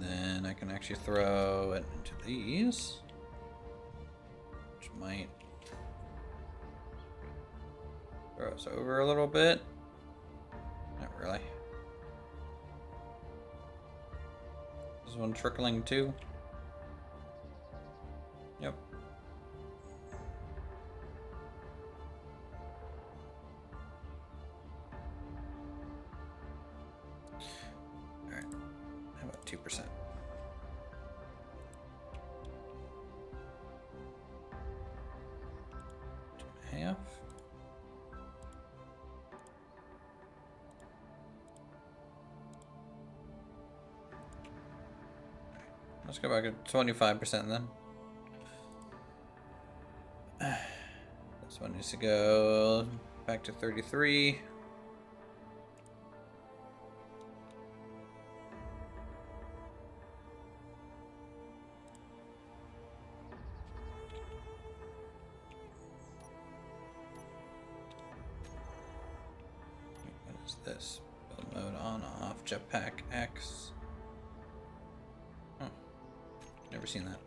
Then I can actually throw it into these, which might throw us over a little bit. Not really. This one trickling too. Yep. Alright. How about 2%? Half. Let's go back to 25% then. This one needs to go back to 33. What is this? Build mode on, off, jetpack X. Oh, never seen that.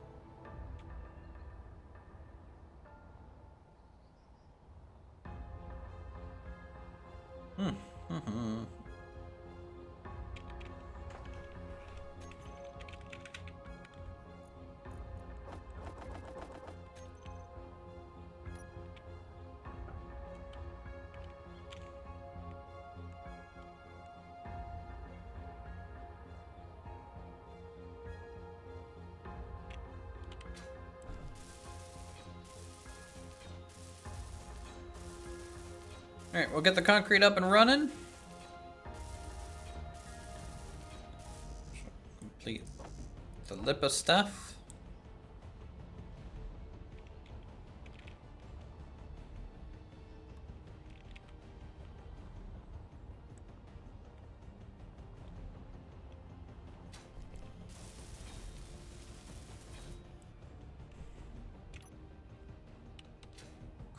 Alright, we'll get the concrete up and running. Complete the Lipa stuff.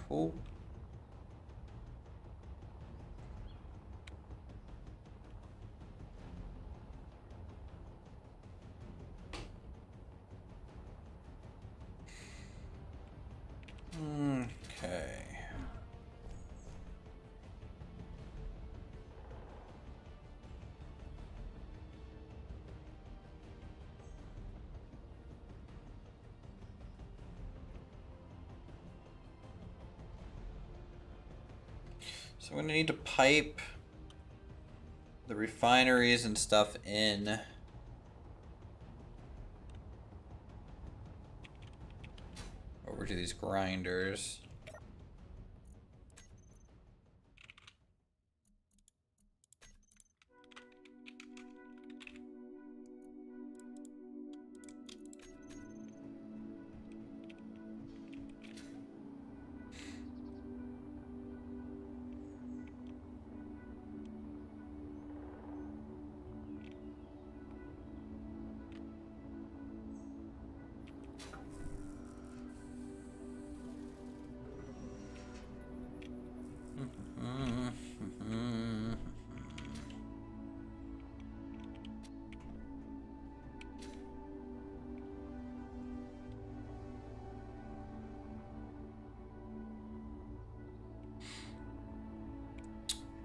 Cool. Okay. So we're gonna need to pipe the refineries and stuff in. Over to these grinders.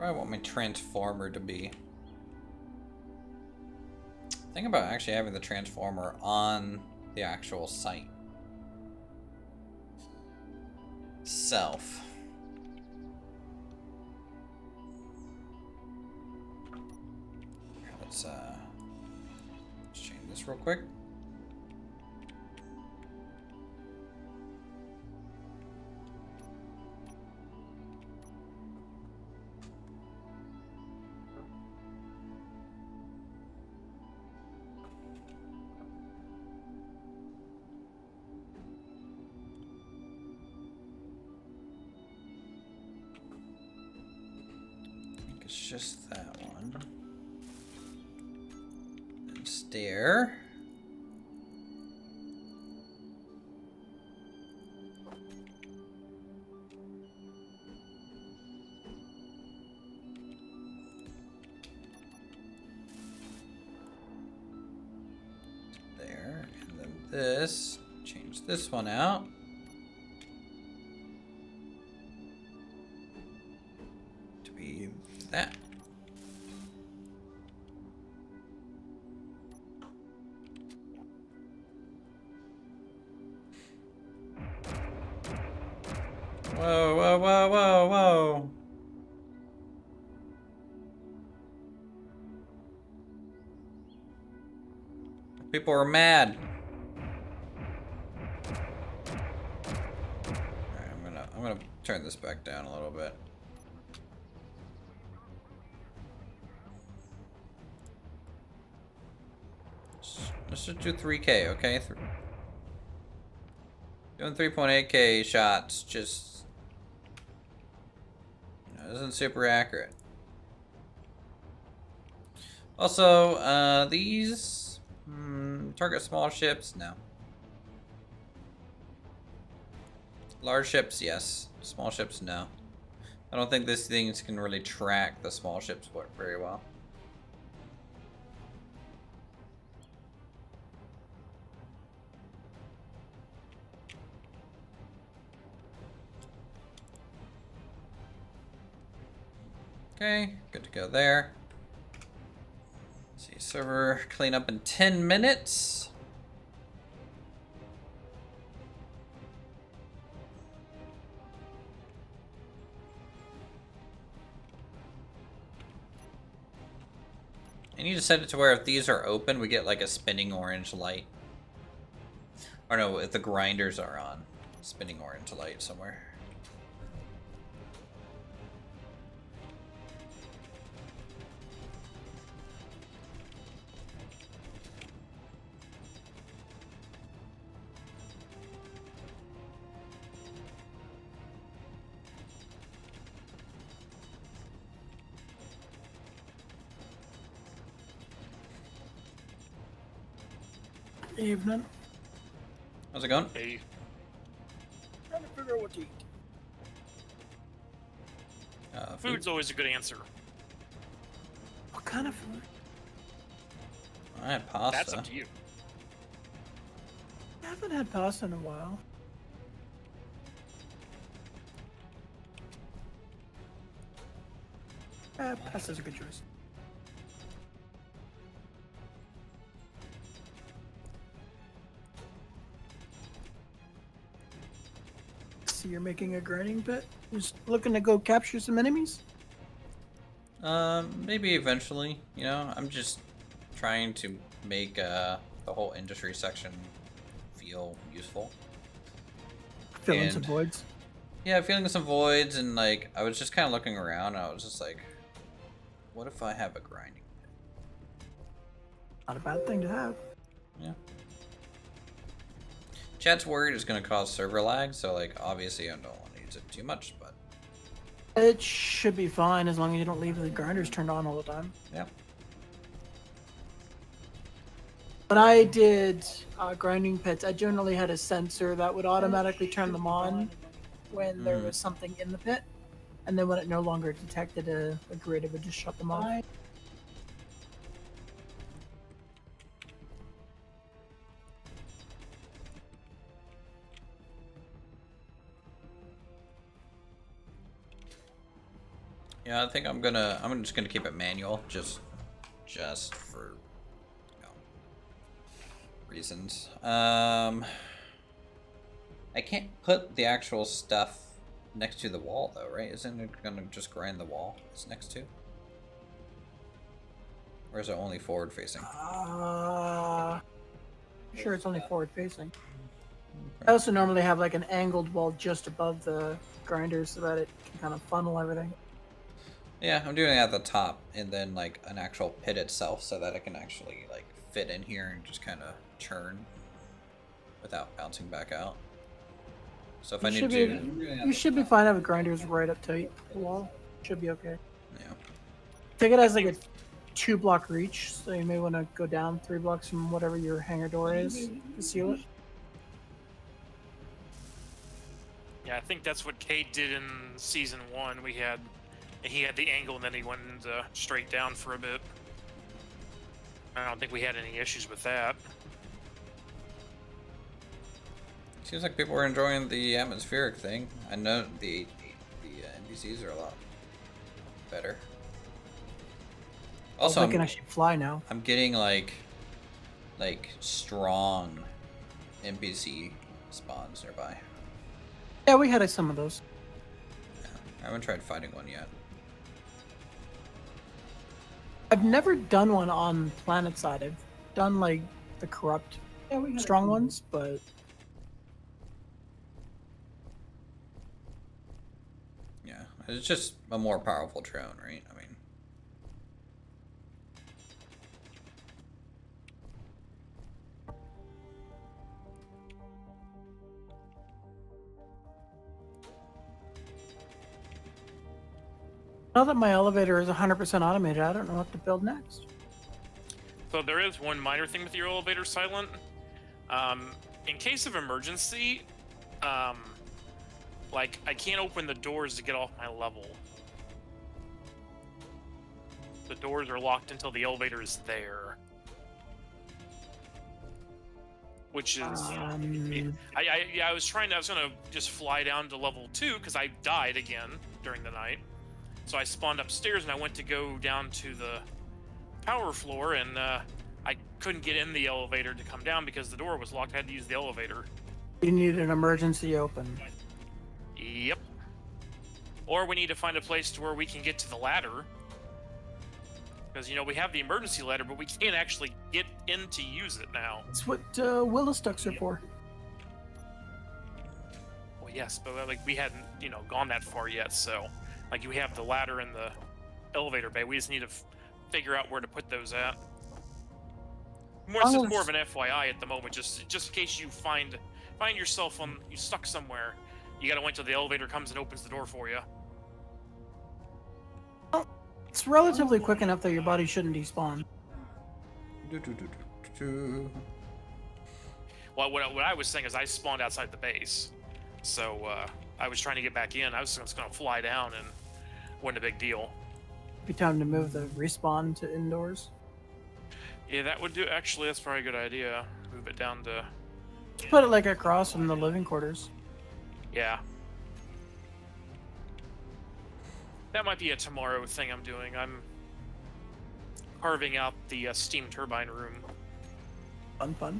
Where do I want my transformer to be? Think about actually having the transformer on the actual site. Self. Here, let's change this real quick. It's just that one. And stair. There. And then this. Change this one out. To be that. Whoa, whoa, whoa, whoa, whoa. People are mad. Alright, I'm gonna turn this back down a little bit. Let's just do 3K, okay? Doing 3.8K shots just isn't super accurate. Also, these target small ships, no. Large ships, yes. Small ships, no. I don't think these things can really track the small ships very well. Okay, good to go there. Let's see, server clean up in 10 minutes. I need to set it to where if these are open, we get like a spinning orange light. Or no, if the grinders are on, spinning orange light somewhere. Evening. How's it going? Hey, Trying to figure out what to eat. food's always a good answer. What kind of food? I had pasta. That's up to you. I haven't had pasta in a while. Pasta's a good choice. See, you're making a grinding pit? Just looking to go capture some enemies? Maybe eventually, you know, I'm just trying to make the whole industry section feel useful. Filling some And- voids. Yeah, feeling some voids, and like I was just kind of looking around, and I was just like, what if I have a grinding pit? Not a bad thing to have. Yeah. Chat's worried it's gonna cause server lag, so like obviously I don't want to use it too much, but It should be fine as long as you don't leave the grinders turned on all the time. yeah. When I did grinding pits, I generally had a sensor that would automatically turn them on when there was something in the pit, and then when it no longer detected a grid, it would just shut them off. Yeah, I think I'm just gonna keep it manual, just for reasons. I can't put the actual stuff next to the wall though, right? Isn't it gonna just grind the wall it's next to? Or is it only forward facing? Sure, it's only forward facing. I also normally have like an angled wall just above the grinder so that it can kind of funnel everything. Yeah, I'm doing it at the top and then like an actual pit itself so that it can actually like fit in here and just kind of churn without bouncing back out. So if I need to... You should be fine if a grinder's right up to the wall. Should be okay. Yeah. I think it has like a 2-block reach, so you may want to go down 3 blocks from whatever your hangar door is to seal it. Yeah, I think that's what Cade did in season 1. He had the angle and then he went straight down for a bit. I don't think we had any issues with that. Seems like people are enjoying the atmospheric thing. I know the NPCs are a lot better. Also, I can actually fly now. I'm getting like strong NPC spawns nearby. Yeah, we had some of those. Yeah, I haven't tried fighting one yet. I've never done one on planet side. I've done like the corrupt strong ones, but Yeah, it's just a more powerful drone, right? I mean, now that my elevator is 100% automated, I don't know what to build next. So there is one minor thing with your elevator, Silent. In case of emergency, like I can't open the doors to get off my level. The doors are locked until the elevator is there. Which is, I was gonna just fly down to level 2 because I died again during the night. So I spawned upstairs and I went to go down to the power floor and I couldn't get in the elevator to come down because the door was locked. I had to use the elevator. You need an emergency open. Yep. Or we need to find a place to where we can get to the ladder. Because, you know, we have the emergency ladder, but we can't actually get in to use it now. That's what Willis ducks are for. Well, yes, but like we hadn't, you know, gone that far yet, so like we have the ladder in the elevator bay. We just need to figure out where to put those at. This is more of an FYI at the moment, just in case you find yourself you stuck somewhere. You gotta wait till the elevator comes and opens the door for you. It's relatively quick enough that your body shouldn't despawn. Well, what I was saying is I spawned outside the base, so I was trying to get back in. I was just gonna fly down, and wasn't a big deal. Be time to move the respawn to indoors. Yeah, that would do. Actually, that's probably a good idea. Move it down to. Just put it like across from the living quarters. Yeah. That might be a tomorrow thing I'm doing. I'm carving out the steam turbine room. Fun.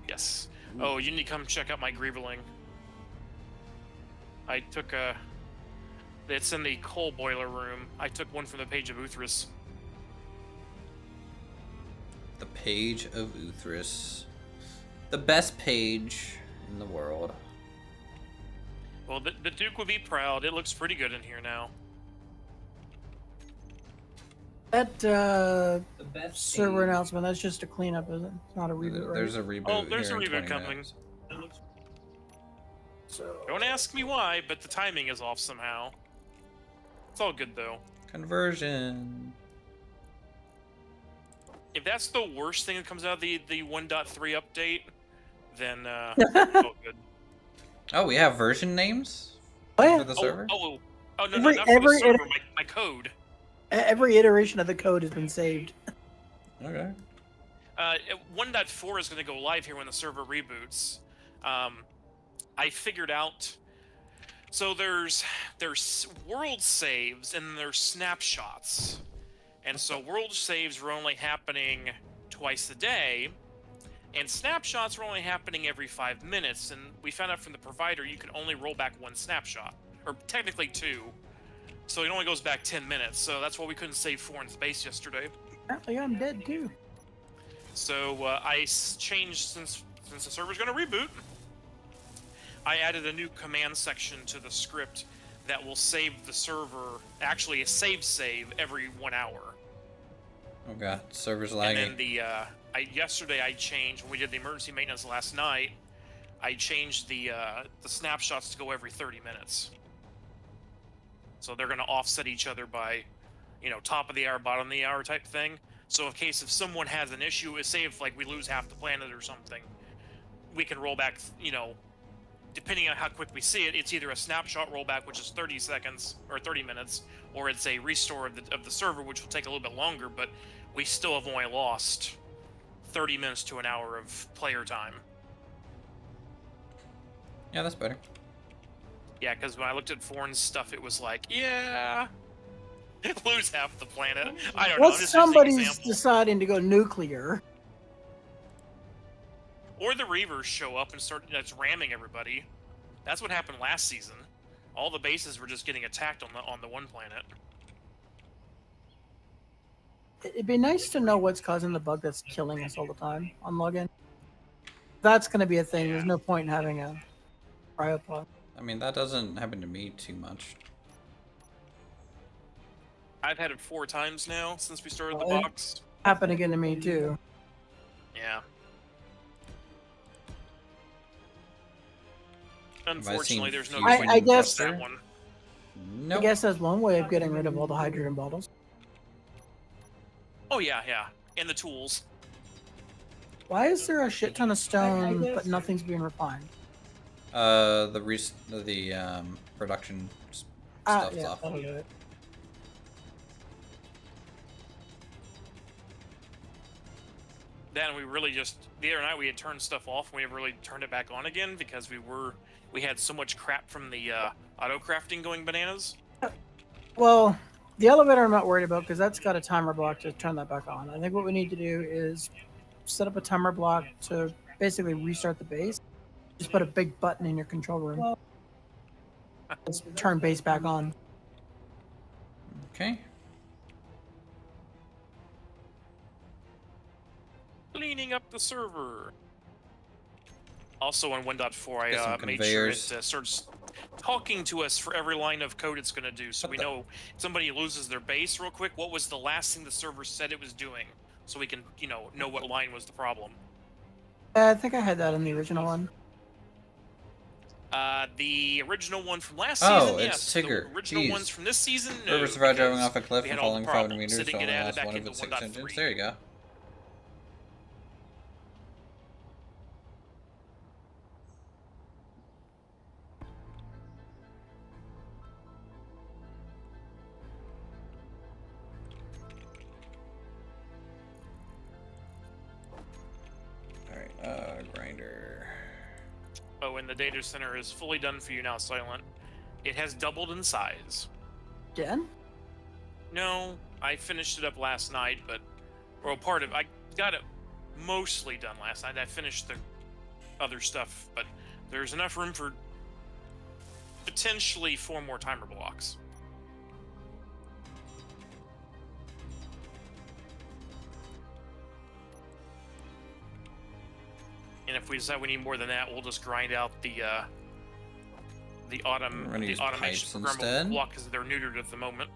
Yes. Oh, you need to come check out my Grieveling. I took a... It's in the coal boiler room. I took one from the page of Uthris. the page of Uthris. The best page in the world. Well, the Duke would be proud. It looks pretty good in here now. That best server page. announcement, that's just a cleanup, isn't it? It's not a reboot, right? There's a reboot. Oh, there's here a in reboot 20 coming. minutes. So, Don't ask me why, but the timing is off somehow. It's all good, though. Conversion. If that's the worst thing that comes out of the 1.3 update, then it's all good. Oh, we have version names Oh, yeah. for the server? No, not Every- for the every server, my code. every iteration of the code has been saved. Okay. 1.4 is going to go live here when the server reboots. I figured out So there's world saves and there's snapshots. And so world saves were only happening twice a day, and snapshots were only happening every 5 minutes. And we found out from the provider you can only roll back one snapshot, or technically two. So it only goes back 10 minutes. So that's why we couldn't save Foreign's base yesterday. Apparently, I'm dead too. So I changed since the server's going to reboot. I added a new command section to the script that will save the server, actually a save every 1 hour. Oh god, server's lagging. And then yesterday I changed, when we did the emergency maintenance last night, I changed the snapshots to go every 30 minutes. So they're going to offset each other by, top of the hour, bottom of the hour type thing. So in case if someone has an issue, say if like we lose half the planet or something, we can roll back, depending on how quick we see it, it's either a snapshot rollback, which is 30 seconds or 30 minutes, or it's a restore of the server, which will take a little bit longer, but we still have only lost 30 minutes to an hour of player time. Yeah, that's better. Yeah, because when I looked at Foreign's stuff, it was like, yeah, lose half the planet. I don't know. Well, This is somebody's an example. deciding to go nuclear. Or the Reavers show up and start ramming everybody. That's what happened last season. All the bases were just getting attacked on the one planet. It'd be nice to know what's causing the bug that's killing us all the time on login. That's going to be a thing. Yeah. There's no point in having a cryopod. I mean, that doesn't happen to me too much. I've had it 4 times now since we started the Well, box. Happened again to me too. Yeah. Unfortunately, there's no fusion point I to guess- press that one. Nope. I guess that's one way of getting rid of all the hydrogen bottles. Oh yeah, yeah, and the tools. Why is there a shit ton of stone, but nothing's being refined? The production stuff's Yeah, off. that'll do it. Then we really just the other night we had turned stuff off and we never really turned it back on again because we had so much crap from the auto crafting going bananas. Well, the elevator I'm not worried about because that's got a timer block to turn that back on. I think what we need to do is set up a timer block to basically restart the base. Just put a big button in your control room. Just turn base back on. Okay. Cleaning up the server. Also on 1.4, Get some I made sure conveyors. it starts talking to us for every line of code it's going to do, so What we the- know if somebody loses their base real quick, what was the last thing the server said it was doing, so we can, know what line was the problem. I think I had that in the original one. The original one from last Oh, season, it's yes. Tigger. The original Jeez. ones from this season, no. Server survived driving because off a cliff we and had all falling the 500 problems, meters, so they so get only added lost back one of into its 6 engines. 1.3. There you go. Alright, grinder. Oh, and the data center is fully done for you now, Silent. It has doubled in size. Again? No, I finished it up last night, I got it mostly done last night. I finished the other stuff, but there's enough room for potentially 4 more timer blocks. And if we decide we need more than that, we'll just grind out the We're gonna use automation pipes programmable instead. block because they're neutered at the moment.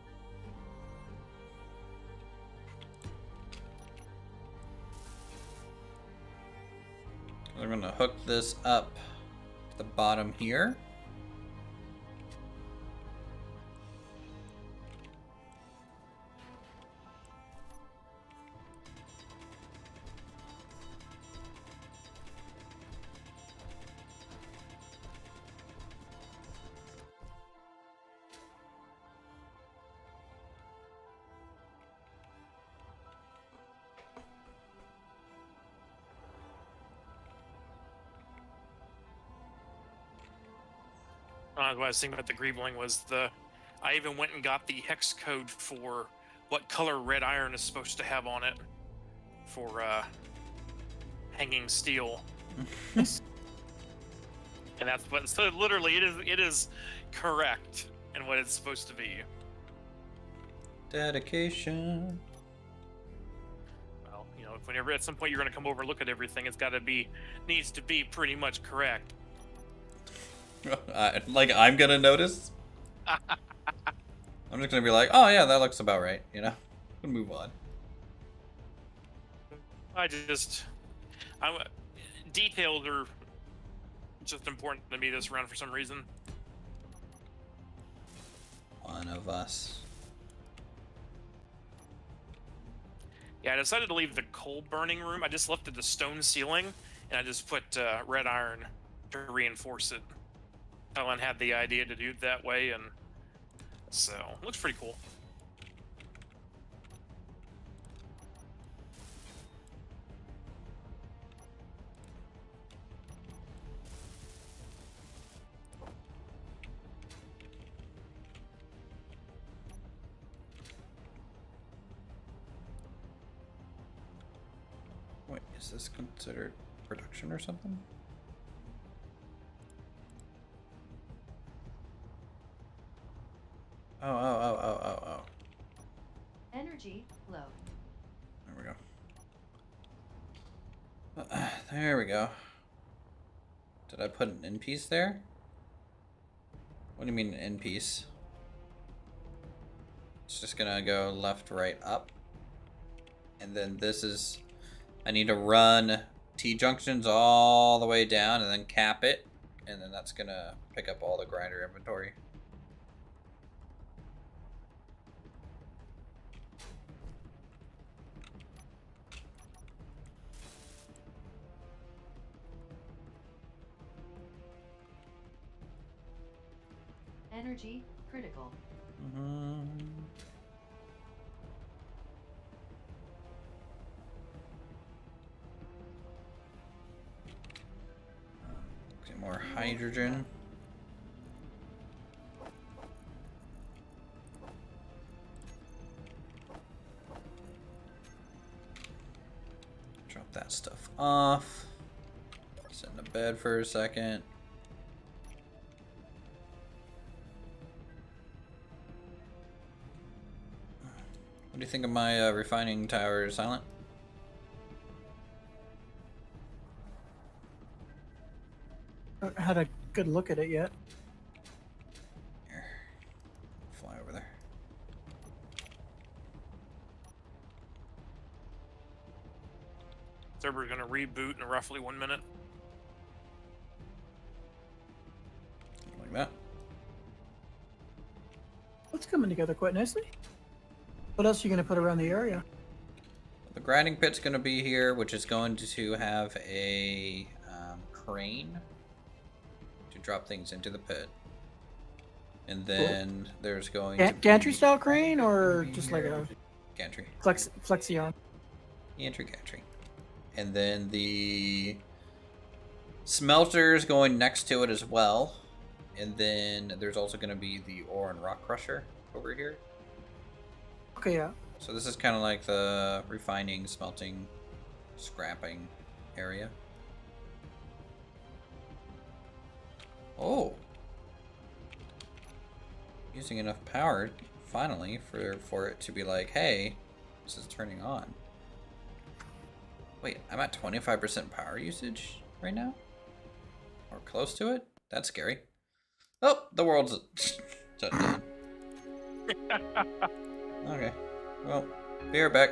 We're gonna hook this up to the bottom here. What I was thinking about the Greebling was I even went and got the hex code for what color red iron is supposed to have on it for hanging steel. And that's what, so literally it is correct in what it's supposed to be. Dedication. Well, you know, if whenever at some point you're going to come over and look at everything, it's needs to be pretty much correct. Like I'm gonna notice. I'm just gonna be like, oh yeah, that looks about right, you know. We'll move on. Details are just important to me this round for some reason. One of us. Yeah, I decided to leave the coal burning room. I just left it the stone ceiling, and I just put red iron to reinforce it. Helen had the idea to do it that way, and so it looks pretty cool. Wait, is this considered production or something? Oh. Energy low. There we go. There we go. Did I put an end piece there? What do you mean an end piece? It's just gonna go left, right, up. And then this is... I need to run T-junctions all the way down and then cap it. And then that's gonna pick up all the grinder inventory. Energy critical. Get more hydrogen. Drop that stuff off. Sit in the bed for a second. What do you think of my refining tower, Silent? I haven't had a good look at it yet. Here. Fly over there. Server's gonna reboot in roughly 1 minute. Like that. It's coming together quite nicely. What else are you going to put around the area? The grinding pit's going to be here, which is going to have a crane to drop things into the pit. And then there's going to be... Gantry style crane or just like a Gantry. Flexion? Gantry. And then the smelter's going next to it as well. And then there's also going to be the ore and rock crusher over here. Okay, yeah. So this is kind of like the refining, smelting, scrapping area. Oh. Using enough power, finally, for it to be like, hey, this is turning on. Wait, I'm at 25% power usage right now? Or close to it? That's scary. Oh, the world's shut down. Okay, well, be right back.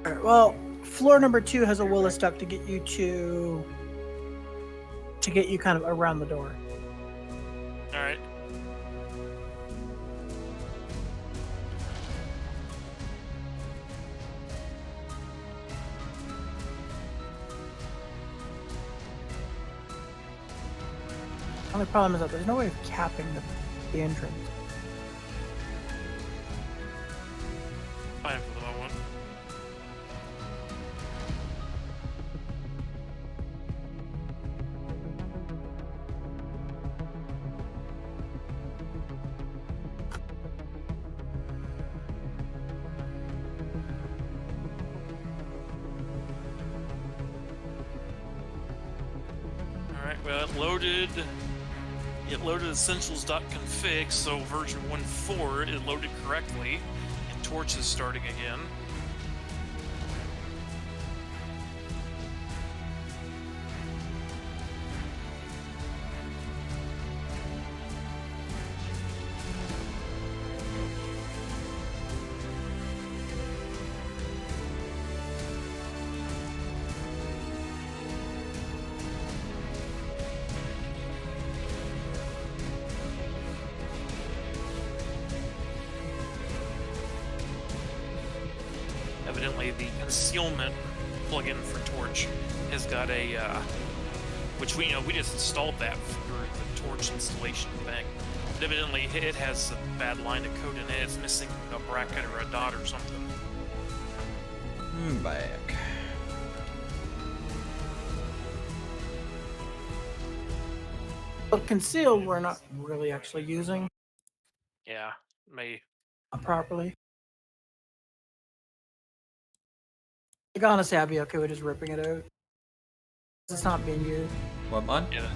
Alright, well, floor number 2 has a Willis duct to get you kind of around the door. Alright. The only problem is that there's no way of capping the entrance. Fine for the moment. Well, it loaded essentials.config, so version 1.4 it loaded correctly, and Torch is starting again. Evidently, the concealment plugin for Torch has got a, which we just installed that through the Torch installation thing. But evidently, it has a bad line of code in it. It's missing a bracket or a dot or something. Back. But concealed, we're not really actually using Yeah, may. properly. Like, honestly, I'd be okay with just ripping it out. It's not being used. What mod? Yeah.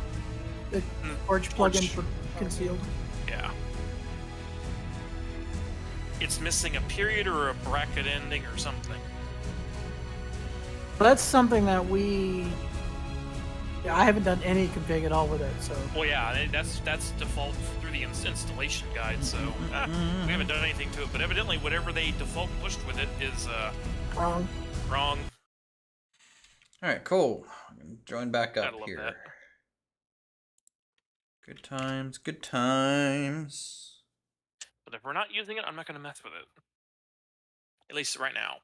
The Torch plugin for concealed. Yeah. It's missing a period or a bracket ending or something. That's something that I haven't done any config at all with it, so. Well, yeah, that's default through the installation guide, so we haven't done anything to it. But evidently, whatever they default pushed with it is Wrong. wrong. All right, cool. Join back up Gotta love here. that. Good times, good times. But if we're not using it, I'm not going to mess with it. At least right now.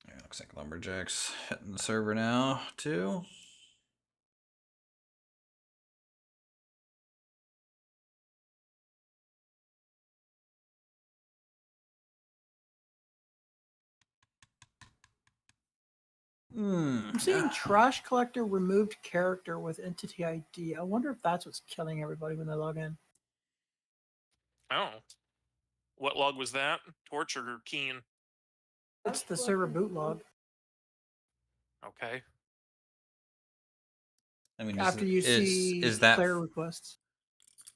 Yeah, looks like Lumberjack's hitting the server now, too. I'm seeing trash collector removed character with entity ID. I wonder if that's what's killing everybody when they log in. Oh. What log was that? Torch or Keen? It's the server boot log. Okay. I mean, After you see is that player requests.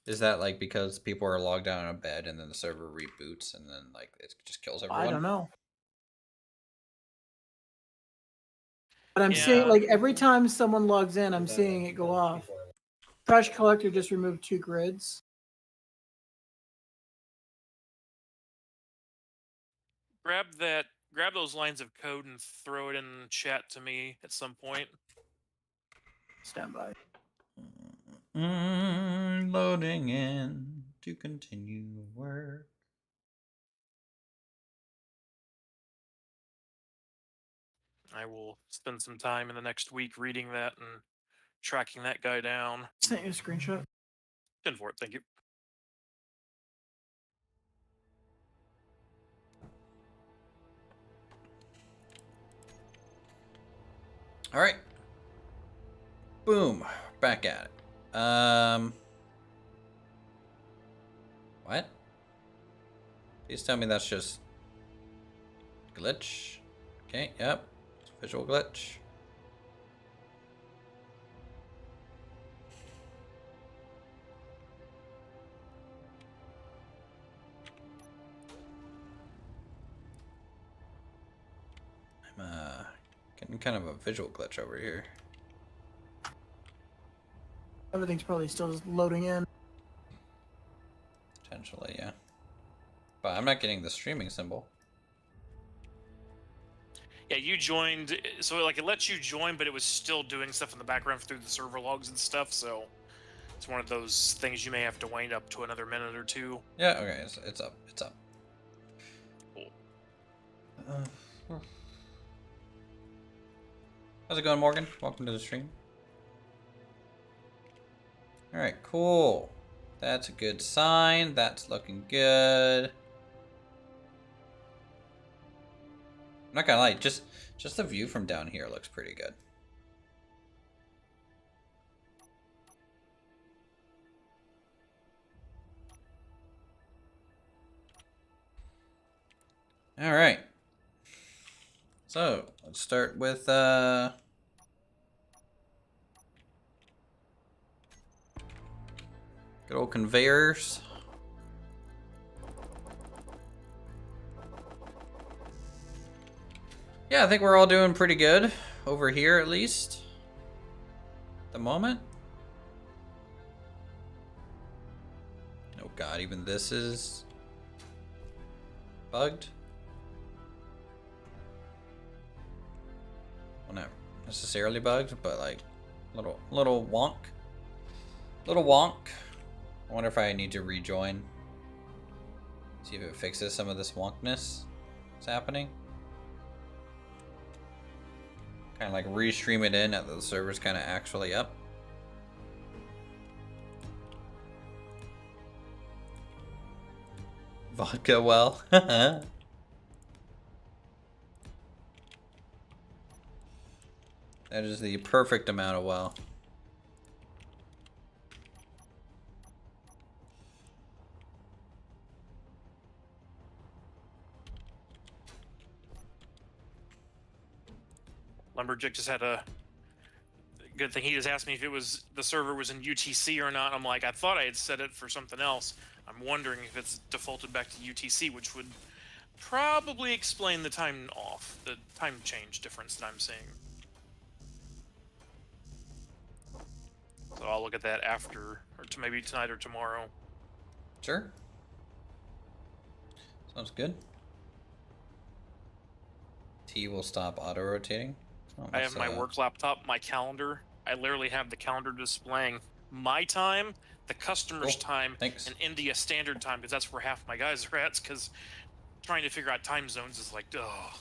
Is that like because people are logged out in a bed and then the server reboots and then like it just kills everyone? I don't know. But I'm seeing, like, every time someone logs in, I'm seeing it go off. Trash collector just removed 2 grids. Grab those lines of code and throw it in chat to me at some point. Stand by. Loading in to continue work. I will spend some time in the next week reading that and tracking that guy down. Sent you a screenshot. 10 for it, thank you. All right. Boom. Back at it. What? Please tell me that's just glitch. Okay, yep. Visual glitch. I'm getting kind of a visual glitch over here. Everything's probably still just loading in. Potentially, yeah. But I'm not getting the streaming symbol. Yeah, you joined, so like it lets you join, but it was still doing stuff in the background through the server logs and stuff, so it's one of those things you may have to wind up to another minute or two. Yeah, okay, it's up. It's up. Cool. How's it going, Morgan? Welcome to the stream. Alright, cool. That's a good sign. That's looking good. I'm not gonna lie, just the view from down here looks pretty good. Alright. So let's start with good old conveyors. Yeah, I think we're all doing pretty good over here, at least at the moment. Oh god, even this is bugged. Well, not necessarily bugged, but like little wonk. Little wonk. I wonder if I need to rejoin. See if it fixes some of this wonkness that's happening. Kind of like restream it in at the server's kind of actually up. Vodka well. That is the perfect amount of well. Lumberjack just had a good thing. He just asked me if it was the server was in UTC or not. I'm like, I thought I had set it for something else. I'm wondering if it's defaulted back to UTC, which would probably explain the time off, the time change difference that I'm seeing. So I'll look at that after, or to maybe tonight or tomorrow. Sure. Sounds good. T will stop auto-rotating. Oh, I have my work laptop, my calendar. I literally have the calendar displaying my time, the customer's time, Thanks. and India Standard Time, because that's where half my guys are at, because trying to figure out time zones is like, ugh.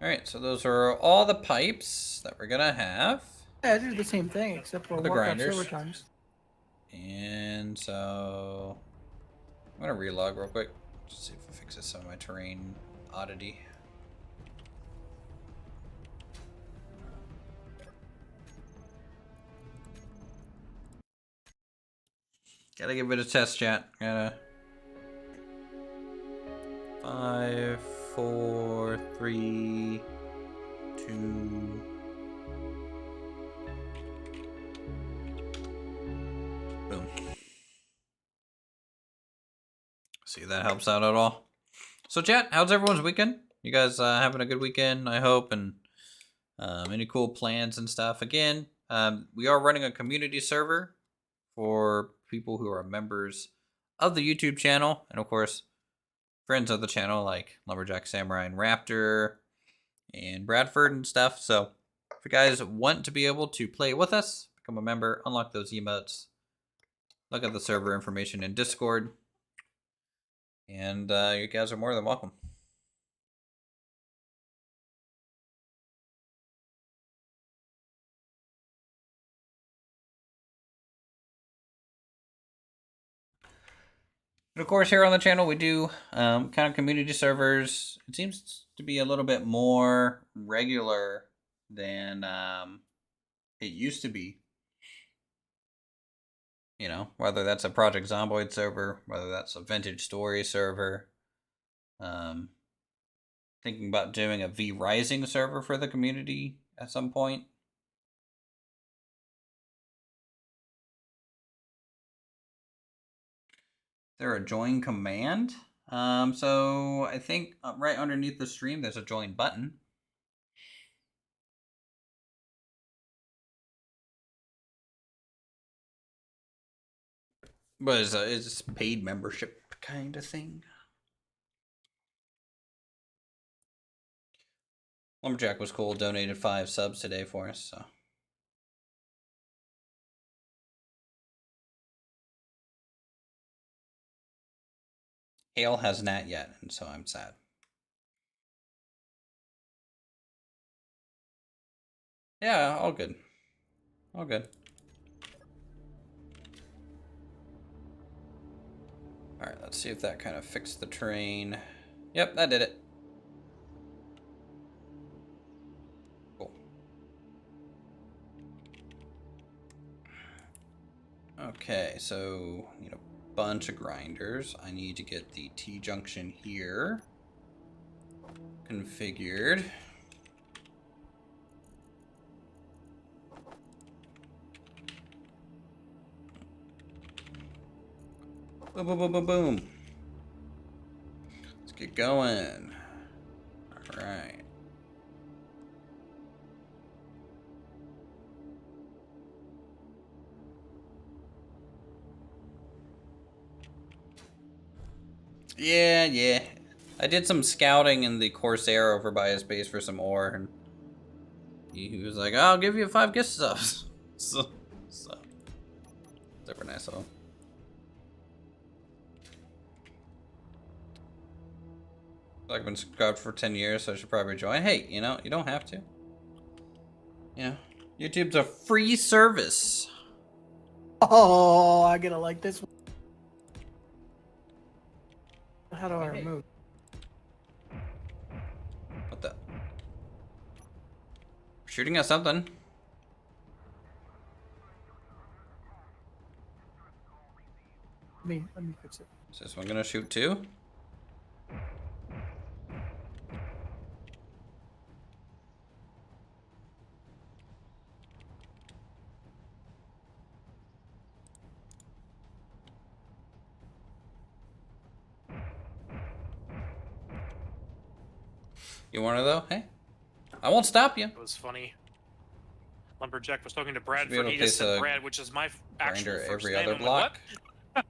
Alright, so those are all the pipes that we're gonna have. Yeah, I did the same thing except for The walk out grinders. server times. And so I'm gonna relog real quick. Just see if it fixes some of my terrain oddity. Gotta give it a test, chat. Gotta 5, 4, 3, 2. Boom. See if that helps out at all. So, chat, how's everyone's weekend? You guys having a good weekend, I hope, and any cool plans and stuff? Again, we are running a community server for people who are members of the YouTube channel, and of course, friends of the channel like Lumberjack Samurai and Raptor and Bradford and stuff. So if you guys want to be able to play with us, become a member, unlock those emotes, look at the server information in Discord, and you guys are more than welcome. And of course, here on the channel, we do kind of community servers. It seems to be a little bit more regular than it used to be. You know, whether that's a Project Zomboid server, whether that's a Vintage Story server. Thinking about doing a V Rising server for the community at some point. There a join command? So I think right underneath the stream there's a join button. But it's a paid membership kind of thing. Lumberjack was cool, donated 5 subs today for us, so. Hale has not yet, and so I'm sad. Yeah, all good. All good. Alright, let's see if that kind of fixed the terrain. Yep, that did it. Cool. Okay, so need a bunch of grinders. I need to get the T-junction here. configured. Boom, boom, boom, boom, boom. Let's get going. All right. Yeah. I did some scouting in the Corsair over by his base for some ore, and he was like, "I'll give you 5 gift subs." so super nice of him. I've been subscribed for 10 years, so I should probably join. Hey, you know, you don't have to. You know, YouTube's a free service. Oh, I gotta like this one. How do I remove? What the? Shooting at something. Let me fix it. Is this one gonna shoot too? You want to though? Hey, I won't stop you. It was funny. Lumberjack was talking to Brad be able for to he just place said a Brad, which is my actual Grinder first every name. other I'm like, block.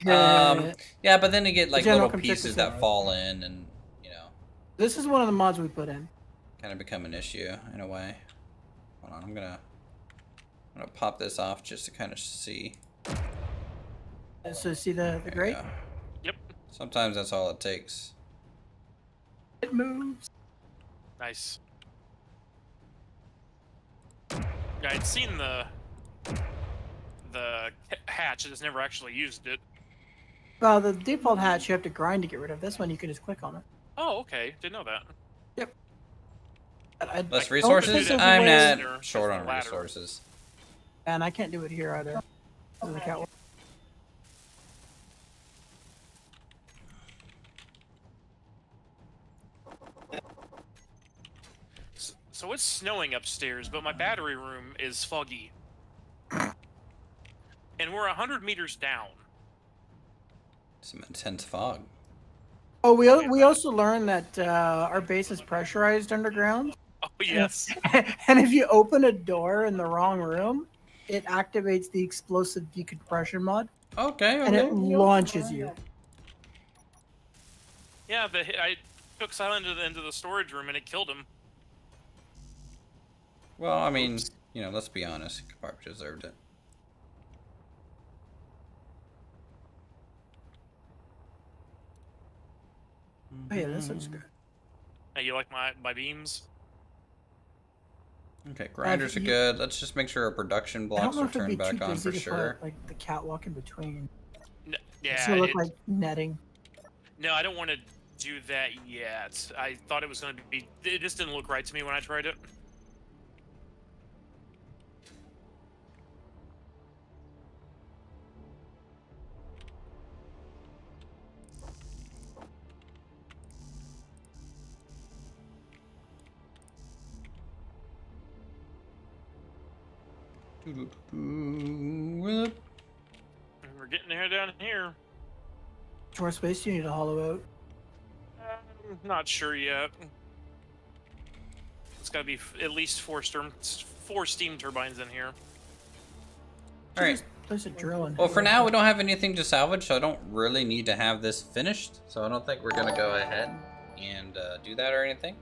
Yeah. Yeah, but then you get like General, little come check pieces this that out. fall in, and you know, This is one of the mods we put in. kind of become an issue in a way. Hold on, I'm gonna pop this off just to kind of see. So see the There you grate? go. Yep. Sometimes that's all it takes. It moves. Nice. Yeah, I'd seen the hatch. I just never actually used it. Well, the default hatch you have to grind to get rid of. This one you can just click on it. Oh, okay. Didn't know that. Yep. I Less don't resources? think there's a I'm way- not short on ladder. resources. And I can't do it here either. This is the catwalk. So it's snowing upstairs, but my battery room is foggy. And we're 100 meters down. Some intense fog. Oh, we also learned that our base is pressurized underground. Oh, yes. And if you open a door in the wrong room, it activates the explosive decompression mod, Okay. and it launches you. Yeah, I took Silent into the storage room and it killed him. Well, I mean, Oops. you know, let's be honest. He probably deserved it. Oh, yeah, this looks good. Hey, you like my beams? Okay, grinders are you- good. Let's just make sure our production I don't blocks know are if it'd turned be too back on busy for to sure. put like the catwalk in between. Yeah, It's gonna look it- like netting. no, I don't want to do that yet. I thought it was going to be... It just didn't look right to me when I tried it. Whoop. We're getting there down here. How much space do you need to hollow out? Not sure yet. It's got to be at least four steam turbines in here. All right. Just place a drill in. Well, for now, we don't have anything to salvage, so I don't really need to have this finished. So I don't think we're gonna go ahead and do that or anything.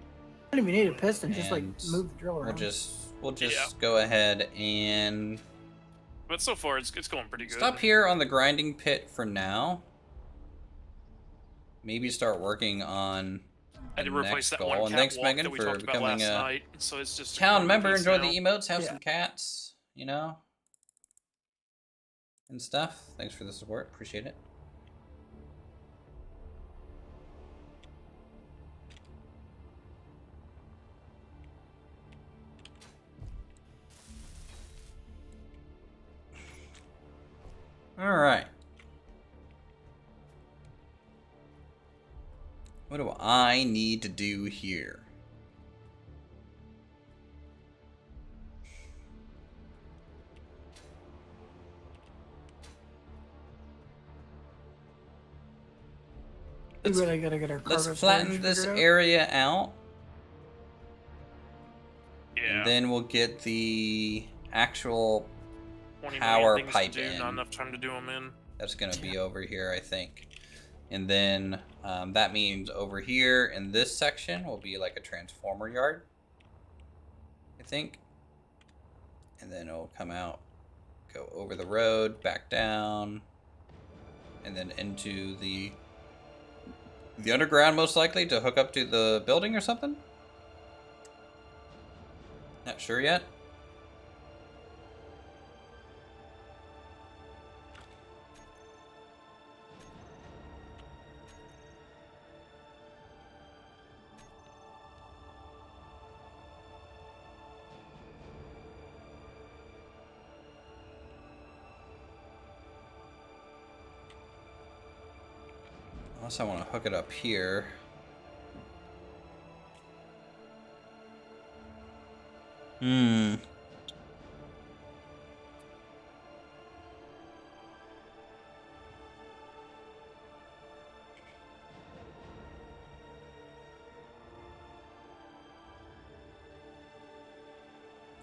I don't even need a piston. Just like And move the drill around. We'll just Yeah. go ahead and But so far, it's going pretty good. stop here on the grinding pit for now. Maybe start working on I had to the replace next that goal. one And thanks, catwalk Megan, that we for talked about becoming last a night. So it's just town one member. piece Enjoy now. the emotes. Have Yeah. some cats, you know, and stuff. Thanks for the support. Appreciate it. All right. What do I need to do here? We Let's, really gotta get our let's cargo flatten storage this figured out. area out. Yeah. And then we'll get the actual 20 power million things pipe to do, in. not enough time to do them in. That's going to be over here, I think. And then that means over here in this section will be like a transformer yard, I think. And then it'll come out, go over the road, back down, and then into the underground, most likely, to hook up to the building or something. Not sure yet. Unless I want to hook it up here.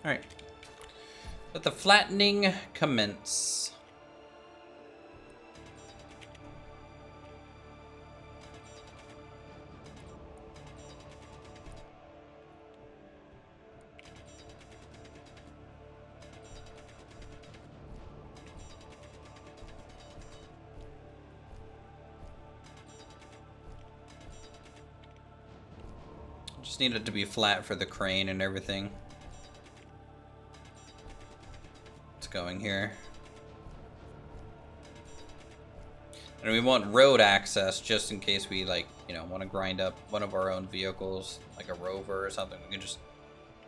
Alright. Let the flattening commence. Just need it to be flat for the crane and everything. It's going here. And we want road access just in case we, like, you know, want to grind up one of our own vehicles, like a rover or something. We can just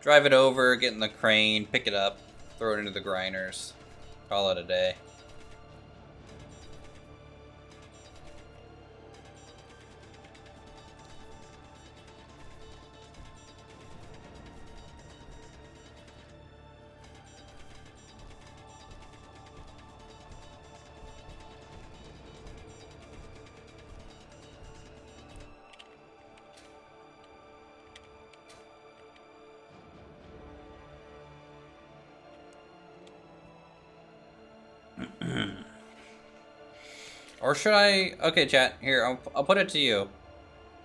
drive it over, get in the crane, pick it up, throw it into the grinders, call it a day. Or should I... Okay, chat. Here, I'll put it to you.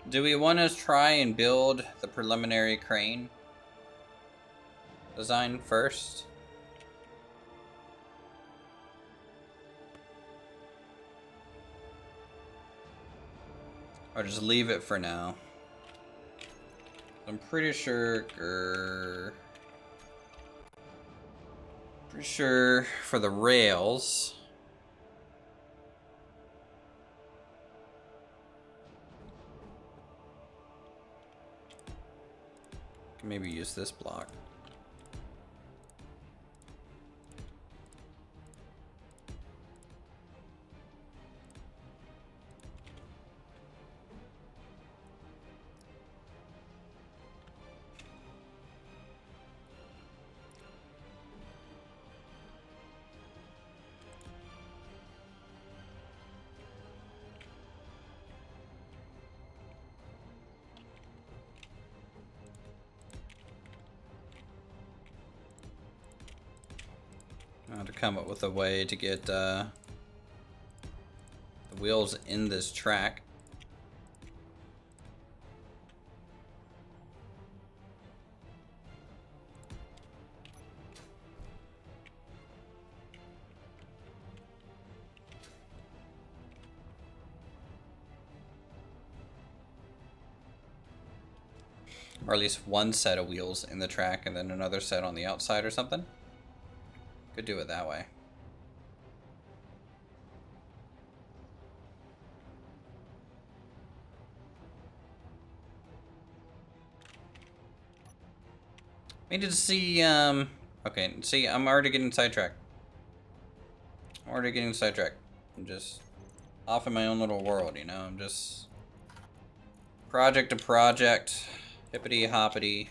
Do we want to try and build the preliminary crane design first? Or just leave it for now? I'm pretty sure... Pretty sure for the rails... Maybe use this block. To come up with a way to get the wheels in this track. Or at least one set of wheels in the track and then another set on the outside or something. Could do it that way. We need to see, okay, see, I'm already getting sidetracked. I'm just off in my own little world, you know? I'm just project to project, hippity hoppity.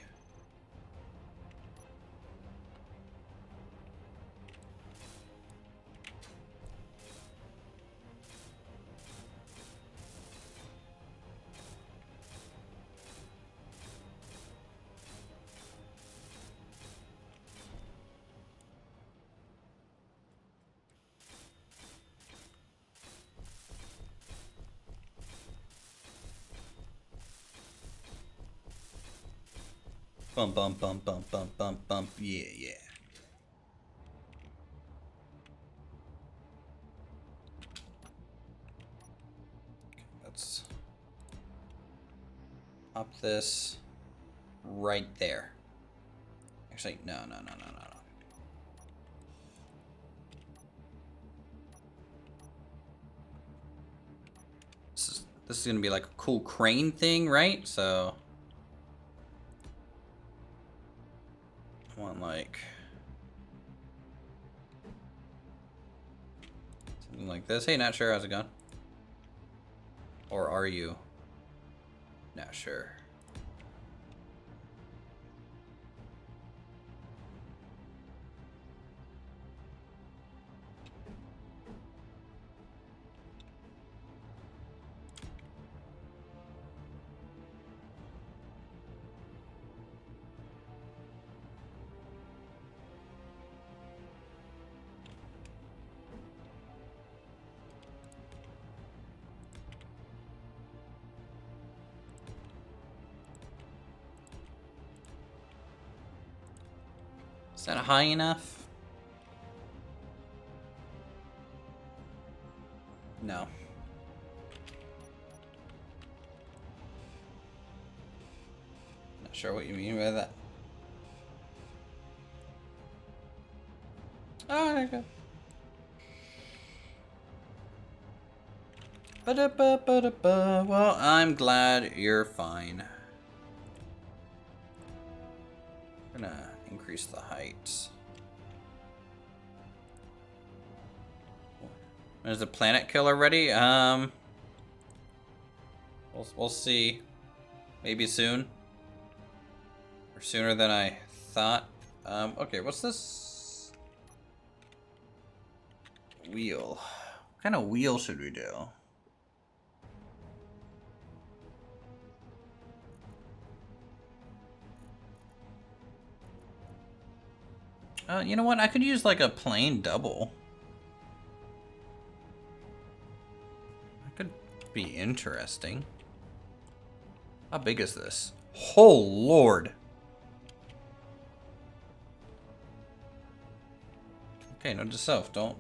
Bump, bump, bump, bump, bump, bump, bump. Yeah, yeah. Let's pop this right there. Actually, no. This is gonna be like a cool crane thing, right? So I want like something like this. Hey, not sure. How's it going? Or are you? Not sure. Is that high enough? No. Not sure what you mean by that. Oh, there you go. Ba-da-ba-ba-da-ba. Well, I'm glad you're fine. I'm gonna increase the height. Is the planet killer ready? We'll see. Maybe soon. Or sooner than I thought. Okay, what's this? Wheel. What kind of wheel should we do? You know what? I could use like a plain double. That could be interesting. How big is this? Oh, Lord. Okay, note to self. Don't,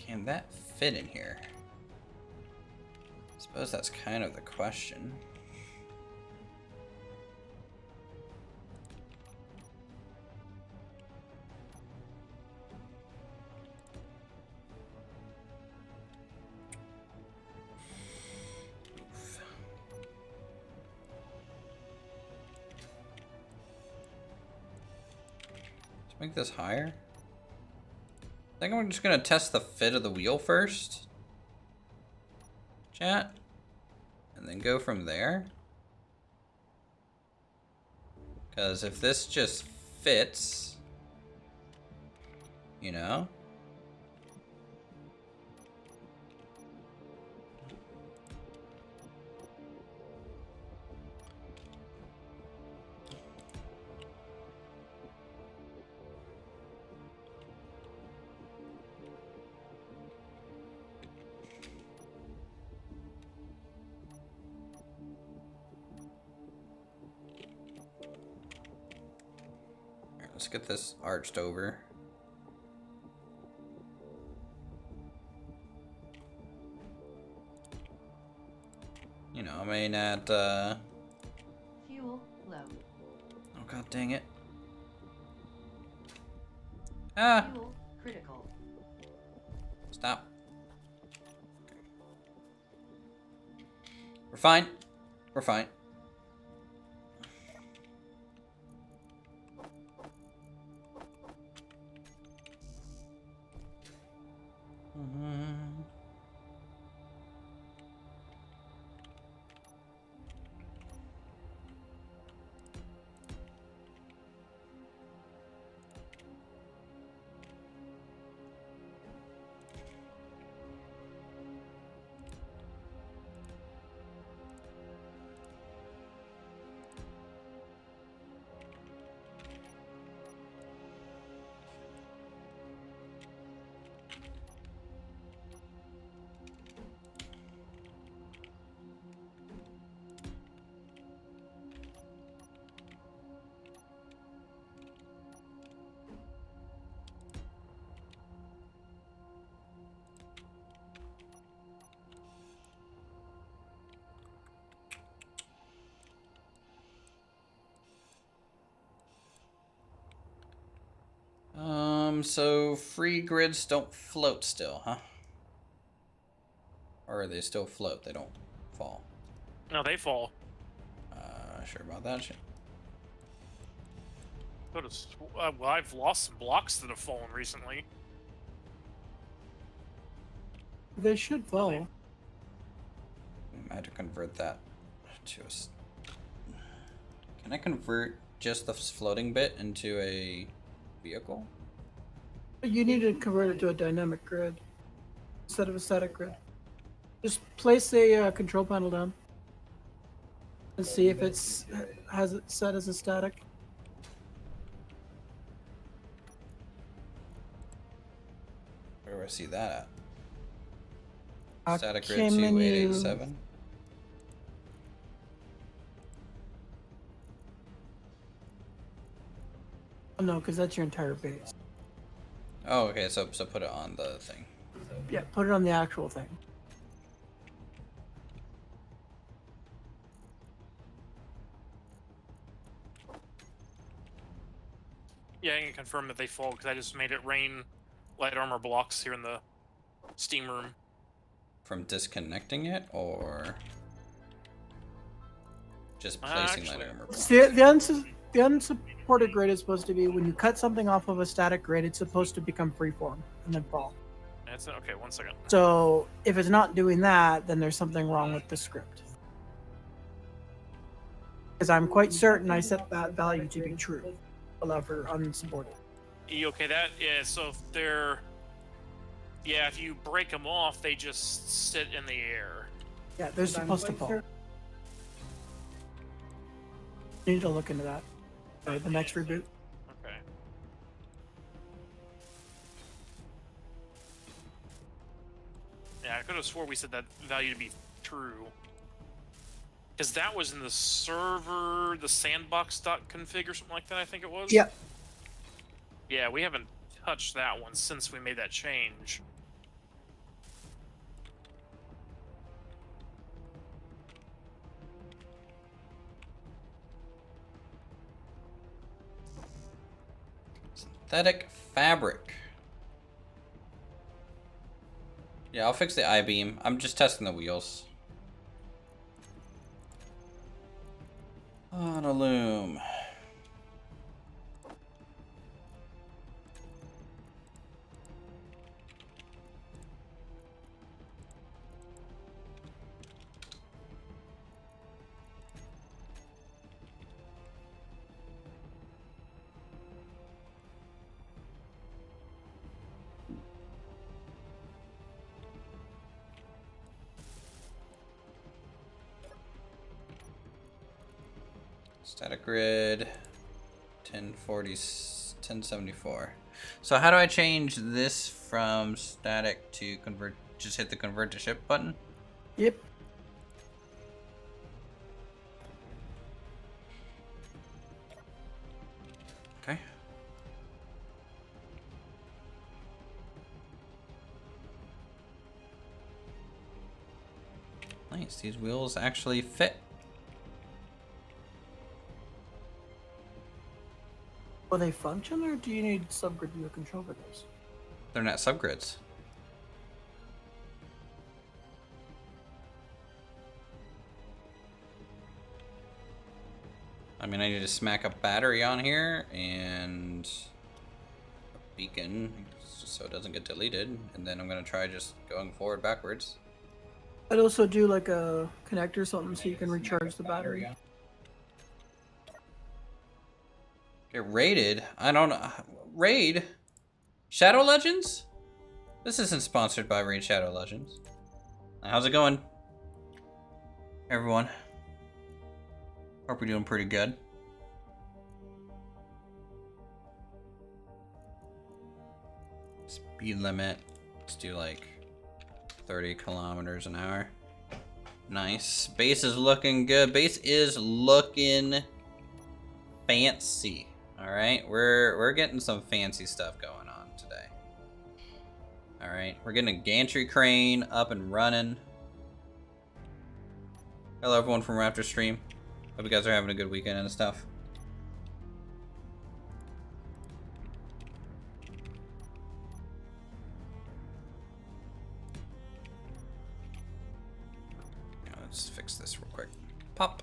Can that fit in here? I suppose that's kind of the question. Oof. Let's make this higher. I think I'm just gonna test the fit of the wheel first. Chat. And then go from there. Because if this just fits, you know. Let's get this arched over. You know, I mean at Fuel low. oh god dang it. Ah! Fuel critical. Stop. We're fine. We're fine. So free grids don't float still, huh? Or they still float, they don't fall. No, they fall. Sure about that shit. Well, I've lost some blocks that have fallen recently. They should fall. I had to convert that to Can I convert just the floating bit into a vehicle? You need to convert it to a dynamic grid instead of a static grid. Just place a control panel down and see if has it set as a static. Where do I see that Uh, Static grid can menu- 2887. Oh, no, because that's your entire base. Oh, okay. So put it on the thing. Yeah, put it on the actual thing. Yeah, I can confirm that they fall because I just made it rain light armor blocks here in the steam room. From disconnecting it, or just placing light Actually- armor? The unsupported grid is supposed to be when you cut something off of a static grid, it's supposed to become freeform and then fall. That's okay. 1 second. So if it's not doing that, then there's something wrong with the script. Because I'm quite certain I set that value to be true. Allow for unsupported. Okay, so if they're... Yeah, if you break them off, they just sit in the air. Yeah, they're supposed to fall. You need to look into that. The next reboot. Okay. Yeah, I could have swore we said that value to be true. Because that was in the server, the sandbox.config or something like that, I think it was? Yep. Yeah, we haven't touched that one since we made that change. Synthetic fabric. Yeah, I'll fix the I-beam. I'm just testing the wheels. Autoloom. Static grid 1074. So how do I change this from static to convert? Just hit the convert to ship button? Yep. Okay. Nice, these wheels actually fit. Will they function, or do you need subgrid view control for those? They're not subgrids. I mean, I need to smack a battery on here and a beacon so it doesn't get deleted, and then I'm gonna try just going forward backwards. I'd also do like a connector or something so you can recharge the battery. Get raided? I don't know. Raid? Shadow Legends? This isn't sponsored by Raid Shadow Legends. How's it going, everyone? Hope we're doing pretty good. Speed limit. Let's do like 30 kilometers an hour. Nice. Base is looking good. Base is looking fancy. All right, we're getting some fancy stuff going on today. All right, we're getting a gantry crane up and running. Hello, everyone from Raptor Stream. Hope you guys are having a good weekend and stuff. let's fix this real quick. Pop.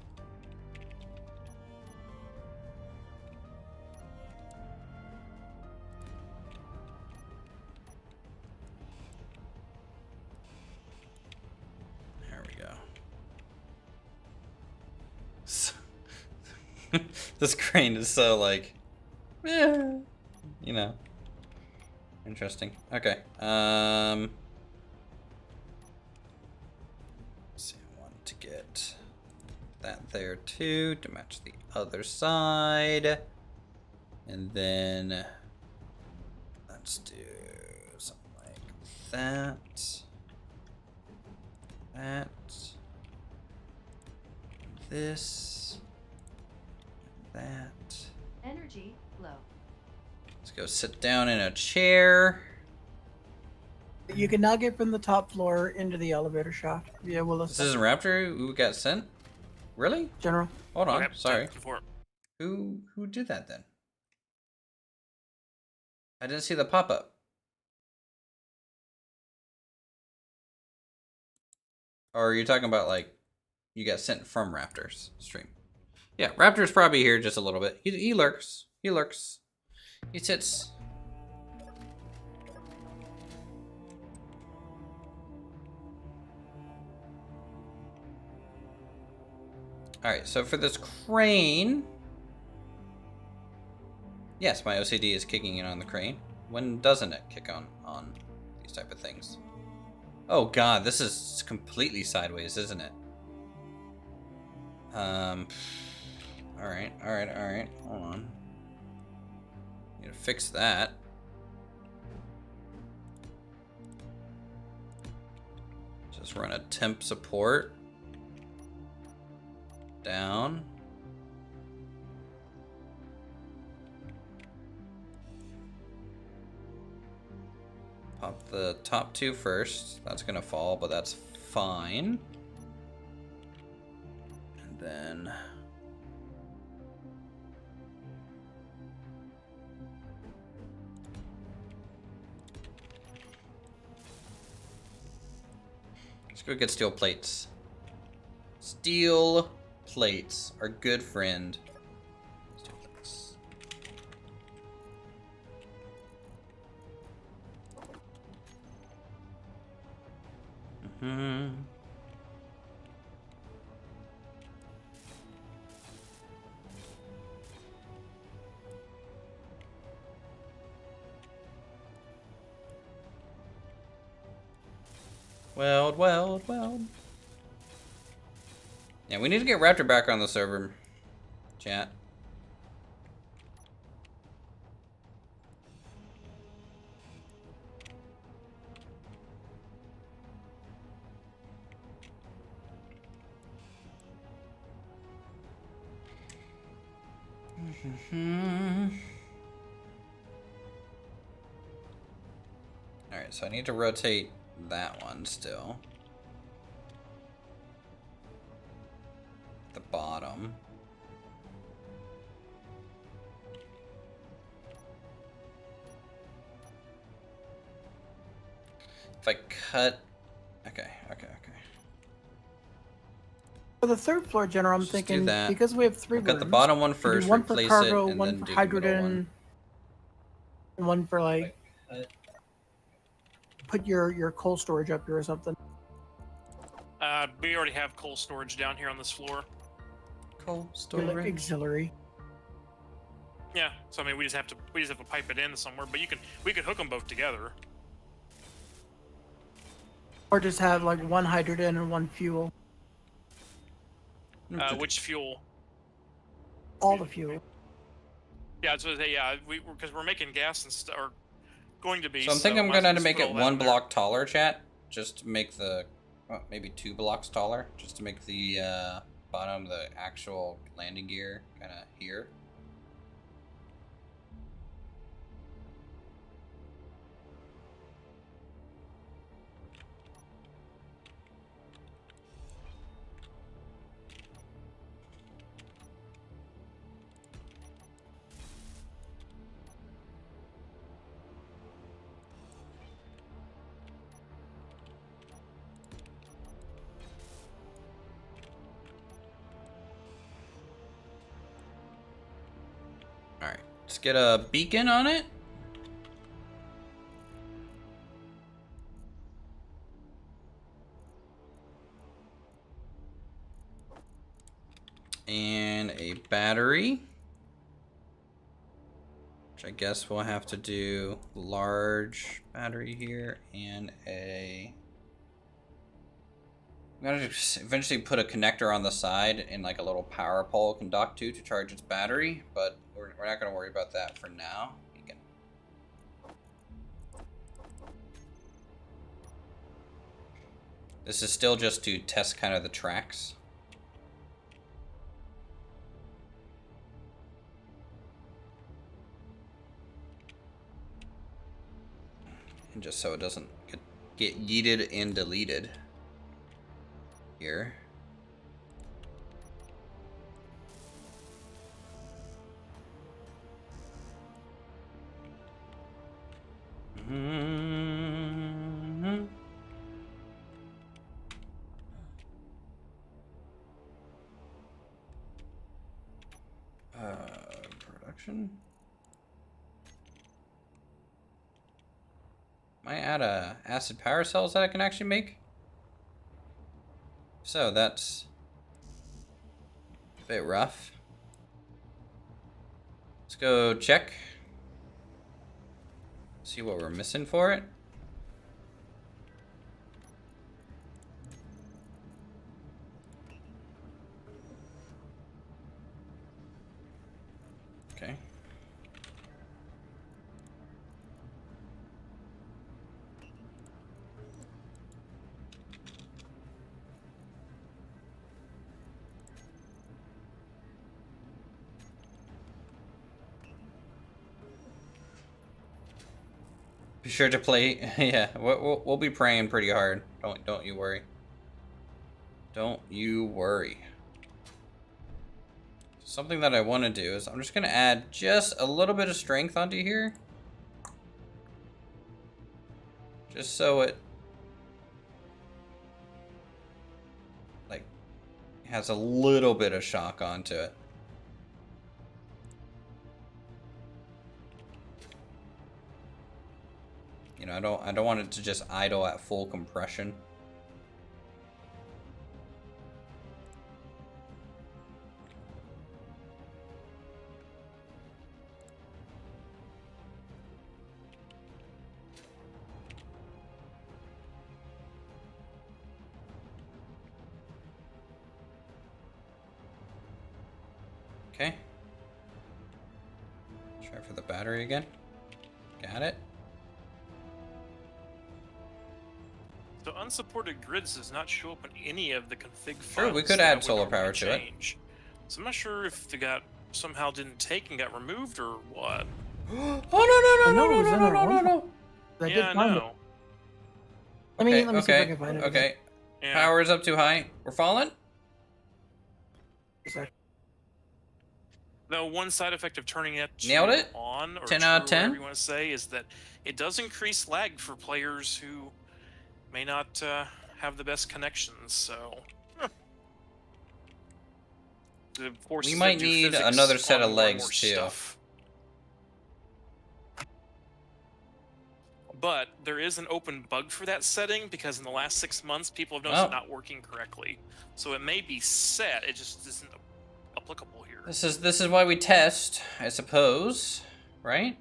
There we go. This crane is so like, you know, interesting. Okay. Let's see, I want to get that there too to match the other side, and then let's do something like that. That. This. That. Energy low. Let's go sit down in a chair. You can now get from the top floor into the elevator shaft via Willis. This isn't Raptor who got sent? Really? General. Hold on, Okay, sorry. 10-4. Who did that then? I didn't see the pop-up. Or are you talking about like you got sent from Raptor's stream? Yeah, Raptor's probably here just a little bit. He lurks. He lurks. He sits. Alright, so for this crane... Yes, my OCD is kicking in on the crane. When doesn't it kick on these type of things? Oh god, this is completely sideways, isn't it? Alright. Hold on. Need to fix that. Just run a temp support. Down. Pop the top two first. That's gonna fall, but that's fine. And then... let's go get steel plates. Steel plates, our good friend. Steel plates. Weld. Yeah, we need to get Raptor back on the server, chat. Alright, so I need to rotate that one still. The bottom. If I cut... Okay. For the third floor, General, I'm Just do thinking, that. because we have three Cut the rooms, bottom one we do first, one for replace cargo, it, and one then for do the middle hydrogen, one. and one for, like, put your coal storage up here or something. We already have coal storage down here on this floor. Coal Or, like, storage. auxiliary. Yeah, so I mean, we just have to pipe it in somewhere. But we could hook them both together. Or just have, like, one hydrogen and one fuel. Which fuel? All the fuel. Yeah, so yeah, because we're making gas and stuff, or going to be. So I'm thinking I'm might as gonna well make put it all that one in there. block taller, chat. Just to make the... maybe 2 blocks taller. Just to make the bottom, the actual landing gear kind of here. Let's get a beacon on it. And a battery. Which I guess we'll have to do large battery here and a... I'm gonna eventually put a connector on the side and like a little power pole it can dock to charge its battery, but we're not gonna worry about that for now. Beacon. This is still just to test kind of the tracks. And just so it doesn't get yeeted and deleted here. Mm-hmm. Production. Might add a acid power cells that I can actually make. So that's a bit rough. Let's go check. See what we're missing for it. Okay. Be sure to play. Yeah, we'll be praying pretty hard. Don't you worry. Don't you worry. Something that I want to do is I'm just gonna add just a little bit of strength onto here, just so it like has a little bit of shock onto it. You know, I don't want it to just idle at full compression. Okay. Try for the battery again. Got it. So unsupported grids does not show up in any of the config files. Sure, we could that add would solar normally power to it. change. So I'm not sure if they got somehow didn't take and got removed or what. Oh no No, it was in there no at one no! I Yeah, did I find it. know. Let me see if I can find it. Okay. Yeah. Power is up too high. We're falling. Again. Though one side effect of turning it Nailed it. on or 10 true, out of 10. whatever you want to say, is that it does increase lag for players who may not have the best connections. So it forces We them might to do need physics another set on of more and legs, more too. stuff. But there is an open bug for that setting because in the last 6 months, people have noticed it not working correctly. So it may be set, it just isn't applicable here. This is why we test, I suppose, right?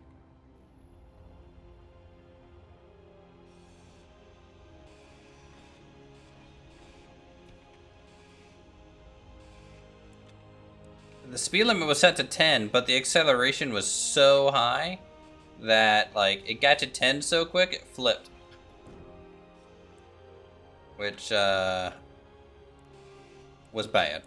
The speed limit was set to 10, but the acceleration was so high that like it got to 10 so quick it flipped. Which was bad.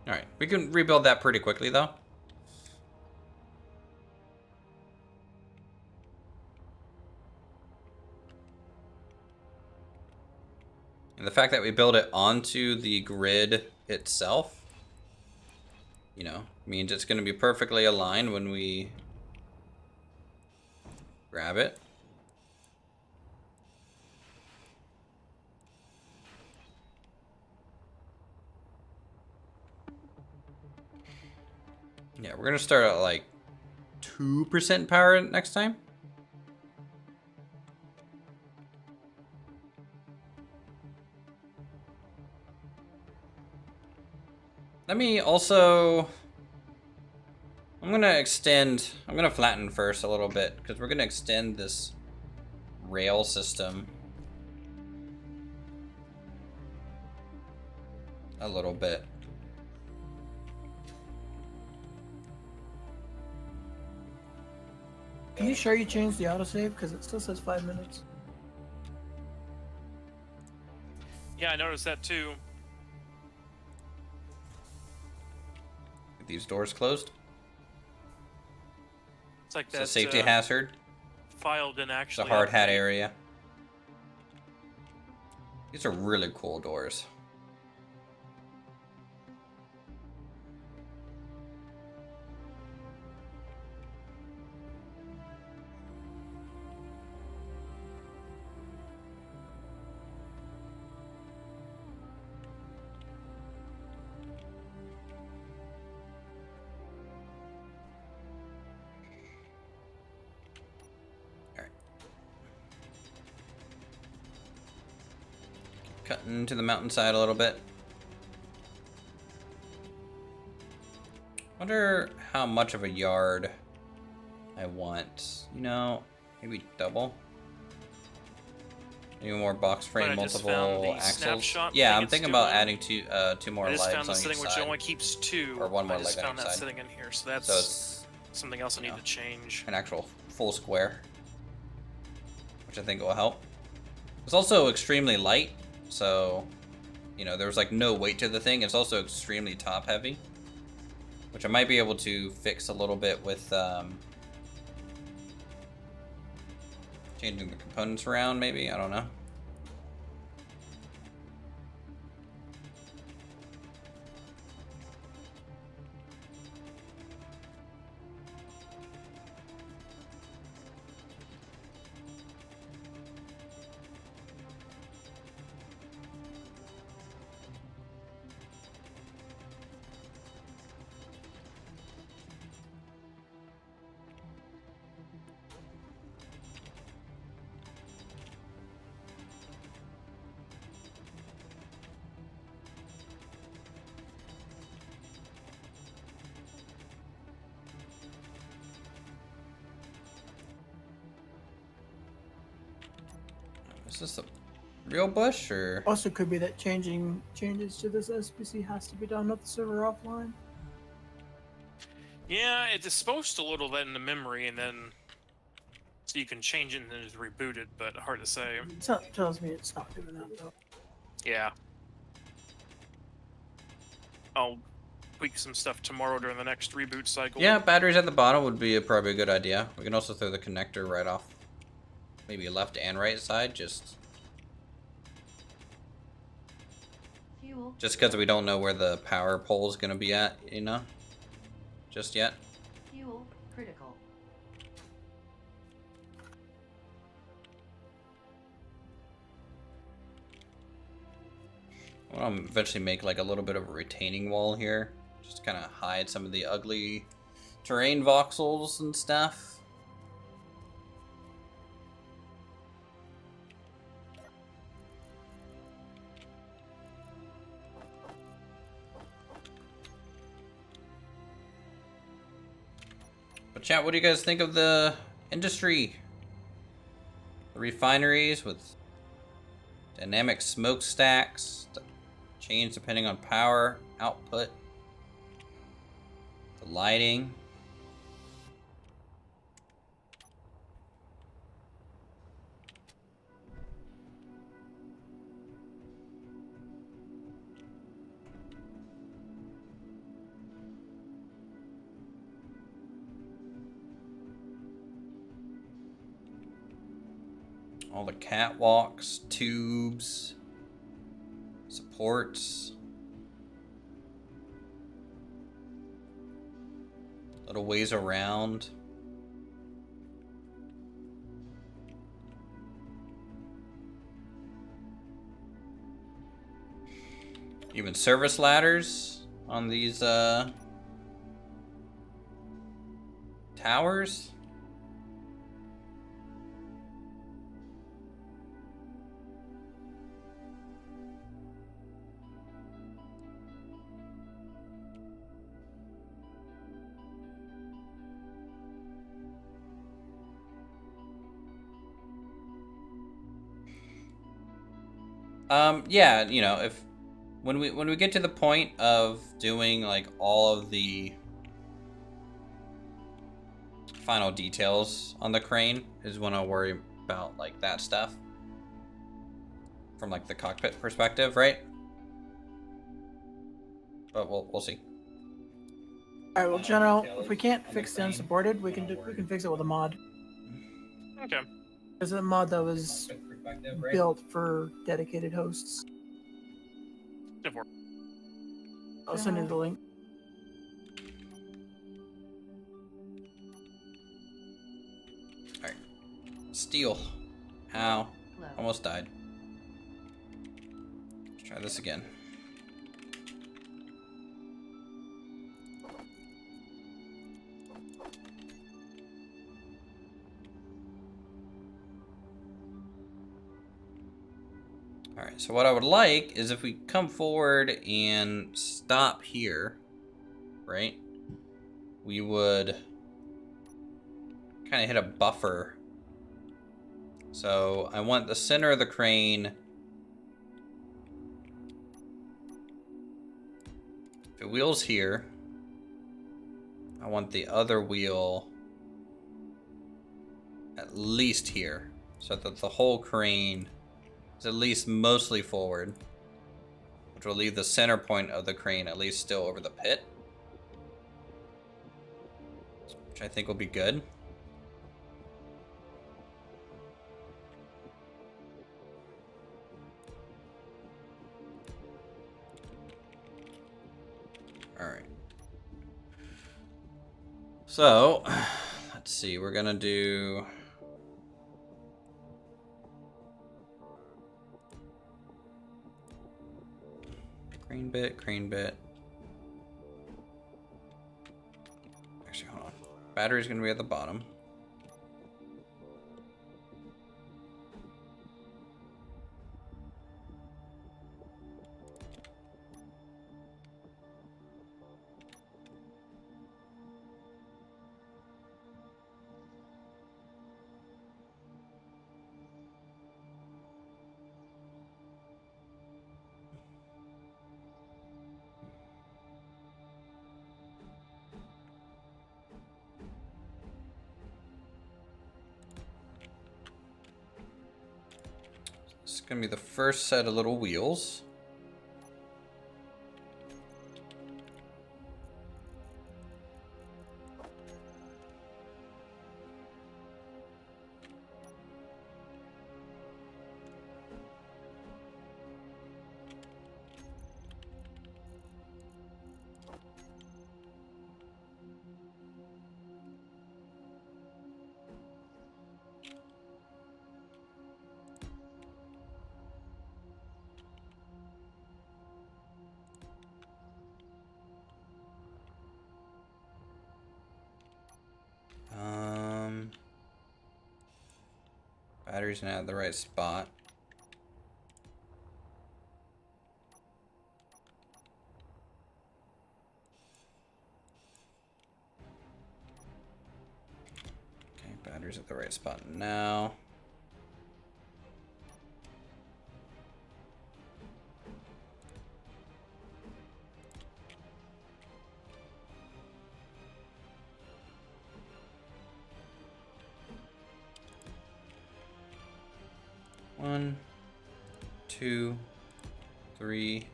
Alright, we can rebuild that pretty quickly though. And the fact that we build it onto the grid itself you know, means it's going to be perfectly aligned when we grab it. Yeah, we're going to start at like 2% power next time. Let me also... I'm going to flatten first a little bit, because we're going to extend this rail system a little bit. Are you sure you changed the autosave? Because it still says 5 minutes. Yeah, I noticed that too. Get these doors closed. It's like It's a that safety hazard. file didn't It's a actually hard hat update. area. These are really cool doors. Cutting to the mountainside a little bit. Wonder how much of a yard I want. You know, maybe double. Maybe more box frame, But I just found multiple the axles. snapshot Yeah, thing I'm it's thinking about doing. adding two more I legs just found on this each setting which side. only keeps 2. Or one more I just leg on found each that side. setting in here, so that's So it's something else I need know. to change. an actual full square, which I think will help. It's also extremely light, so you know there's like no weight to the thing. It's also extremely top heavy, which I might be able to fix a little bit with changing the components around. Maybe, I don't know. Is this a real bush or? Also, could be that changes to this SPC has to be done with the server offline. Yeah, it's supposed to load all that into memory and then so you can change it and then it's rebooted, but hard to say. Tells me it's not doing that though. Yeah. I'll tweak some stuff tomorrow during the next reboot cycle. Yeah, batteries at the bottom would be probably a good idea. We can also throw the connector right off, maybe left and right side, just Fuel. because we don't know where the power pole is gonna be at, you know, just yet. Fuel critical. I'll eventually make like a little bit of a retaining wall here, just to kind of hide some of the ugly terrain voxels and stuff. But chat, what do you guys think of the industry? The refineries with dynamic smokestacks, change depending on power, output, the lighting. All the catwalks, tubes, supports. Little ways around. Even service ladders on these towers. Yeah, you know, if when we get to the point of doing like all of the final details on the crane is when I'll worry about like that stuff from like the cockpit perspective, right? But we'll see. All right. Well, General, if we can't fix the unsupported, we can fix it with a mod. Okay. There's a mod that was built for dedicated hosts. I'll send you the link. Alright. Steel. Ow. Low. Almost died. Let's try this again. Alright, so what I would like is if we come forward and stop here, right? We would kind of hit a buffer. So I want the center of the crane. If the wheel's here, I want the other wheel at least here, so that the whole crane is at least mostly forward, which will leave the center point of the crane at least still over the pit, which I think will be good. Alright. So, let's see, we're gonna do... crane bit. Actually, hold on. Battery's gonna be at the bottom. This is gonna be the first set of little wheels. Battery's not at the right spot. Okay, battery's at the right spot now. One, two, three,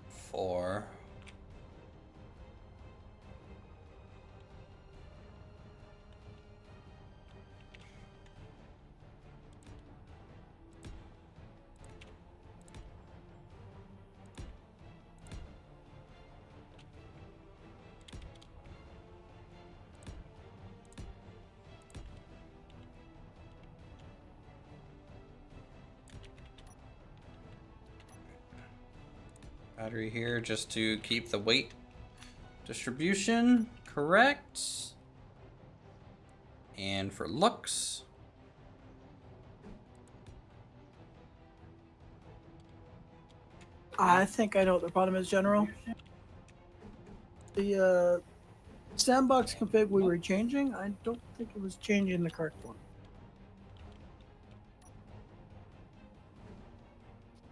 four. Battery here just to keep the weight distribution correct. And for lux. I think I know what the problem is, General. The sandbox config we were changing, I don't think it was changing the correct one.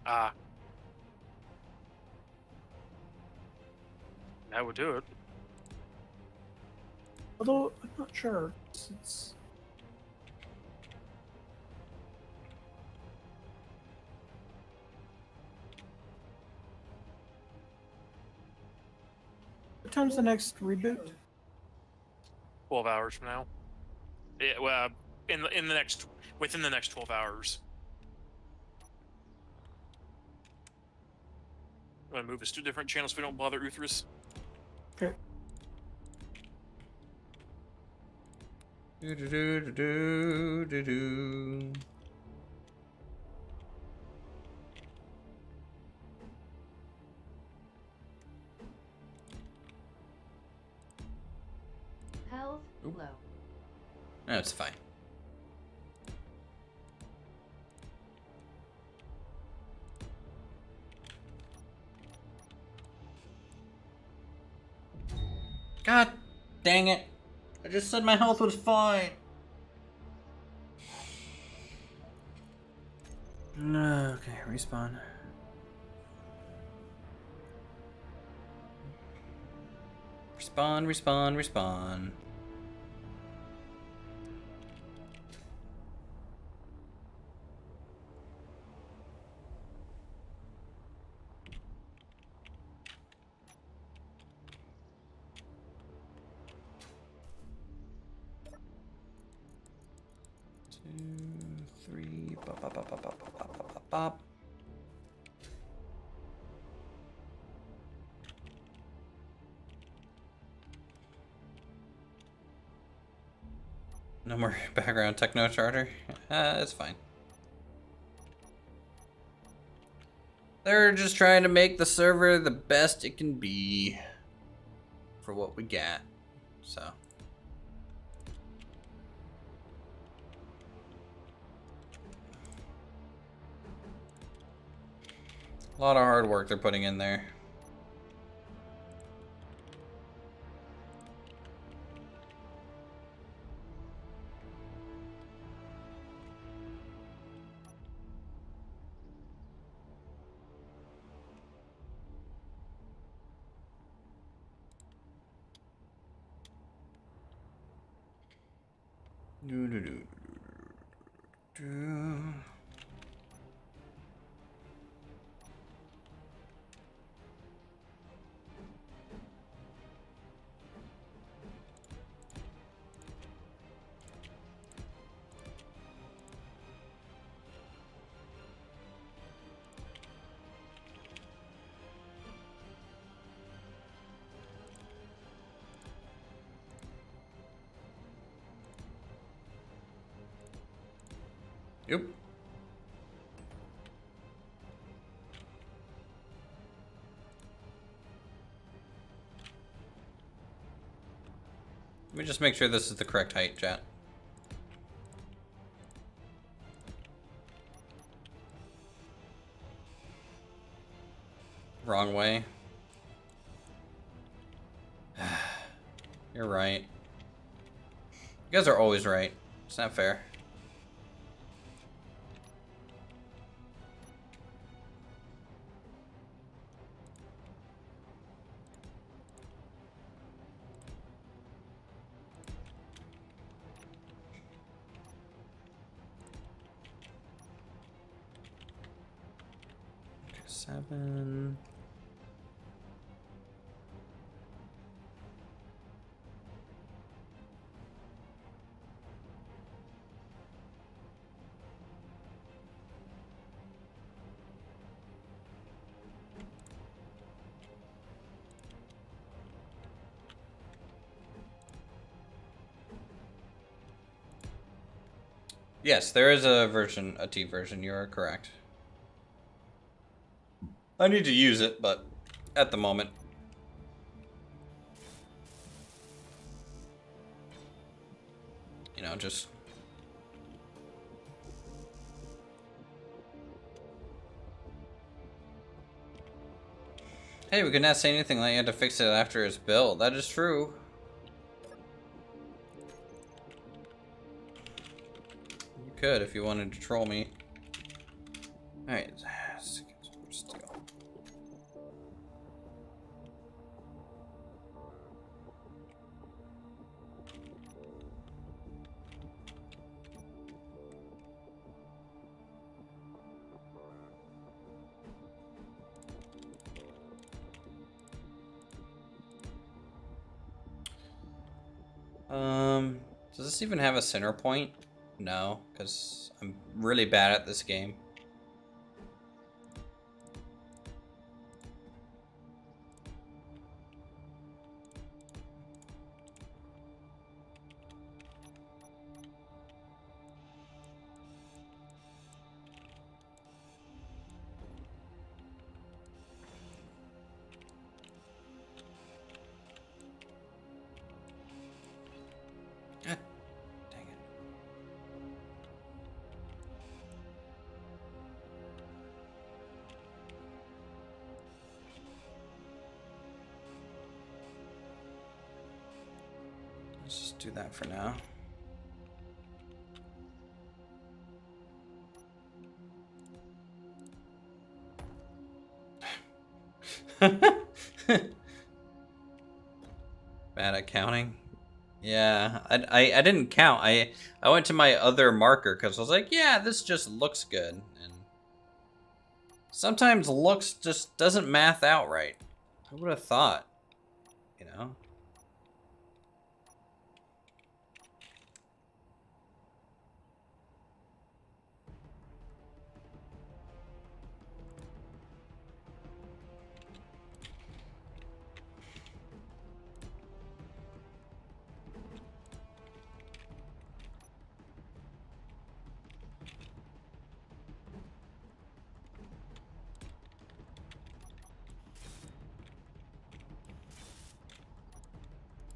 Ah. That would do it. Although, I'm not sure. It's... What time's the next reboot? 12 hours from now. Yeah, well, within the next 12 hours. I'm gonna move this to different channels so we don't bother Uthris. Okay. Do do do do do do. Health Oop. low. No, it's fine. God dang it. I just said my health was fine. No, okay, respawn. Respawn. Two, three, bop, bop, bop, bop, bop, bop, bop, bop, bop. No more background techno charter. It's fine. They're just trying to make the server the best it can be for what we got. So. A lot of hard work they're putting in there. Do, do, do, do, do. Yep. Let me just make sure this is the correct height, chat. Wrong way. You're right. You guys are always right. It's not fair. Seven. Yes, there is a version, a T version. You are correct. I need to use it, but at the moment. You know, just... Hey, we could not say anything like you had to fix it after it's built. That is true. You could if you wanted to troll me. Alright, let's get some more steel. Does this even have a center point? No, because I'm really bad at this game. God dang it. Let's just do that for now. Bad at counting. Yeah, I didn't count. I went to my other marker because I was like, yeah, this just looks good. And sometimes looks just doesn't math out right. I would have thought, you know.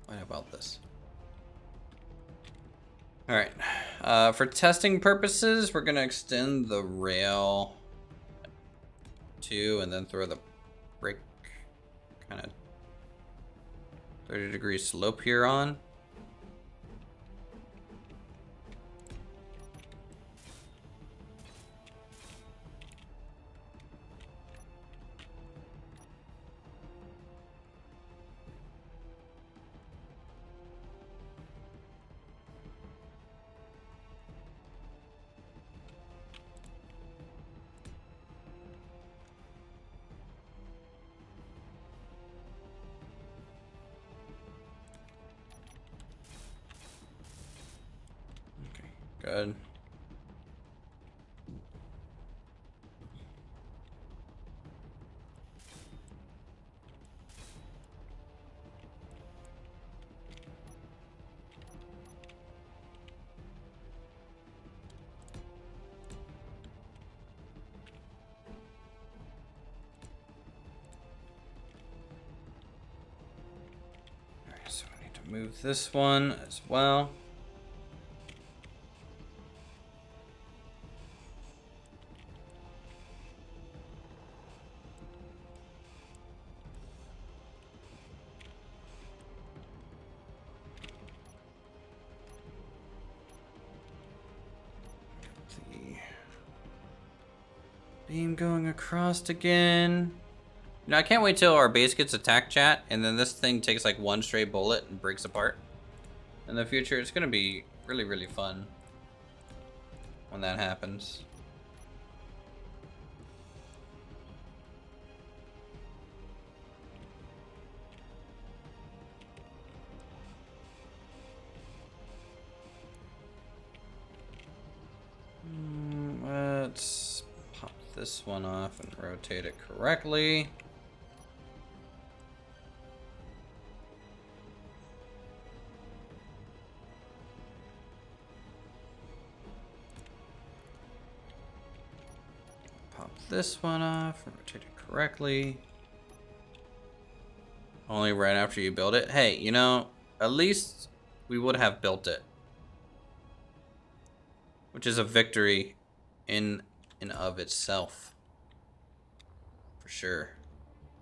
What about this? All right. For testing purposes, we're gonna extend the rail 2 and then throw the brick kind of 30-degree slope here on. Good. Alright, so we need to move this one as well. Beam going across again. You know, I can't wait till our base gets attack, chat, and then this thing takes like one straight bullet and breaks apart. In the future, it's gonna be really, really fun when that happens. Let's pop this one off and rotate it correctly. Pop this one off and rotate it correctly. Only right after you build it. Hey, you know, at least we would have built it. Which is a victory in and of itself. For sure.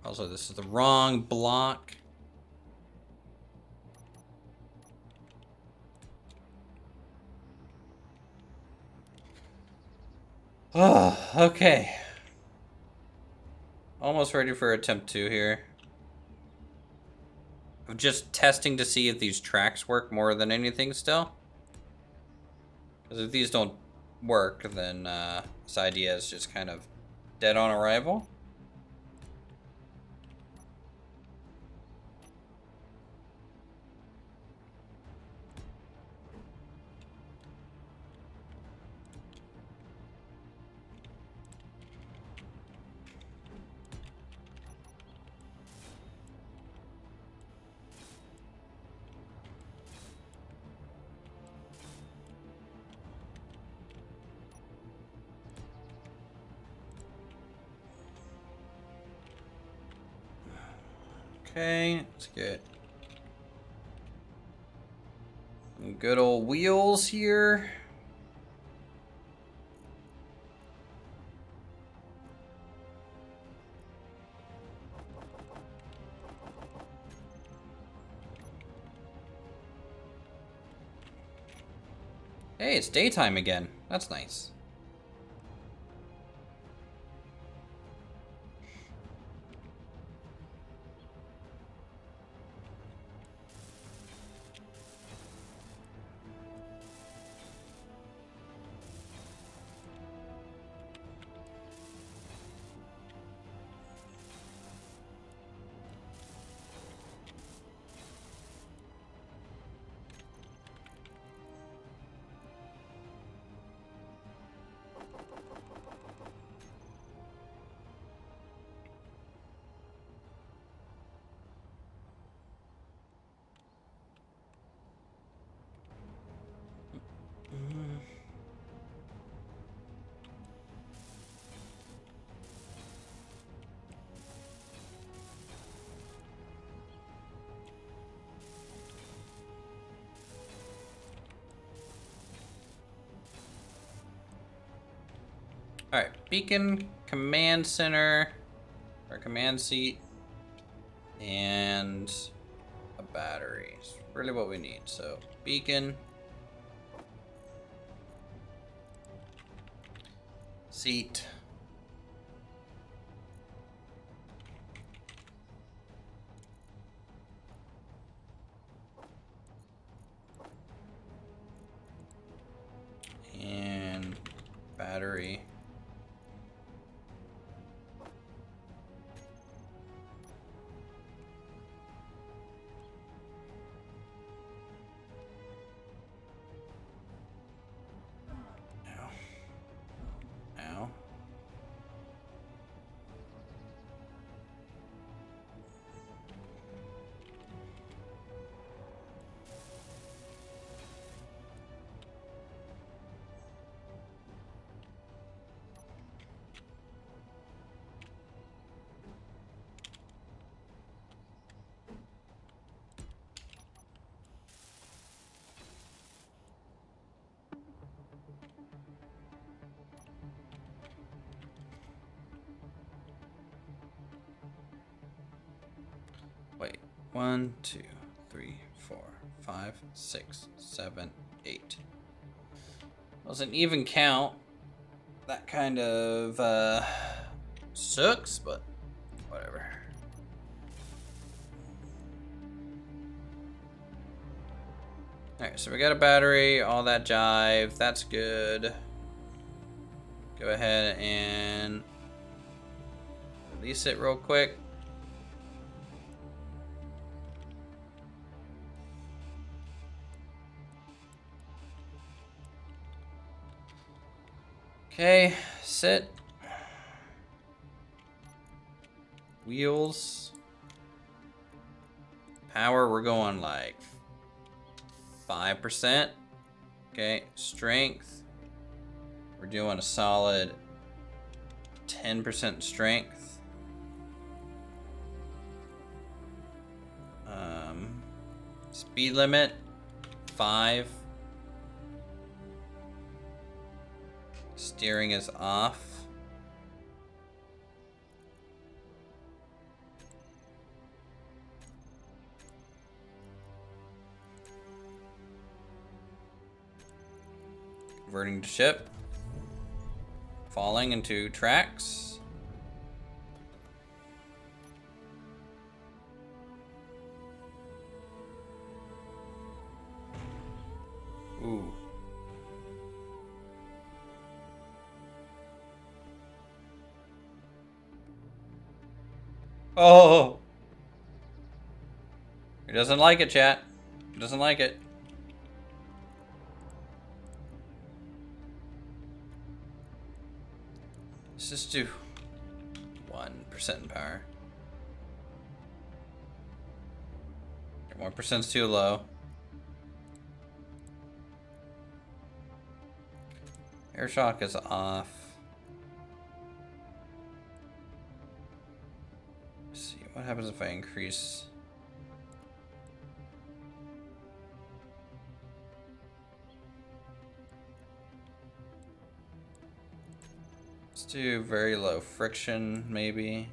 Also, this is the wrong block. Oh, okay. Almost ready for attempt 2 here. I'm just testing to see if these tracks work more than anything still. Because if these don't work, then this idea is just kind of dead on arrival. Okay, let's get some good old wheels here. Hey, it's daytime again. That's nice. Alright, beacon, command center, or command seat, and a battery. It's really what we need. So, beacon, seat, and battery. Ow. Wait, 1, 2, 3, 4, 5, 6, 7, 8. Doesn't even count. That kind of sucks, but whatever. Alright, so we got a battery, all that jive, that's good. Go ahead and release it real quick. Okay, sit. Wheels. Power, we're going like 5%. Okay, strength. We're doing a solid 10% strength. Speed limit 5. Steering is off. Converting to ship. Falling into tracks. Ooh. Oh! He doesn't like it, chat. He doesn't like it. Let's just do 1% in power. 1%'s too low. Air shock is off. Let's see, what happens if I increase? Let's do very low friction, maybe.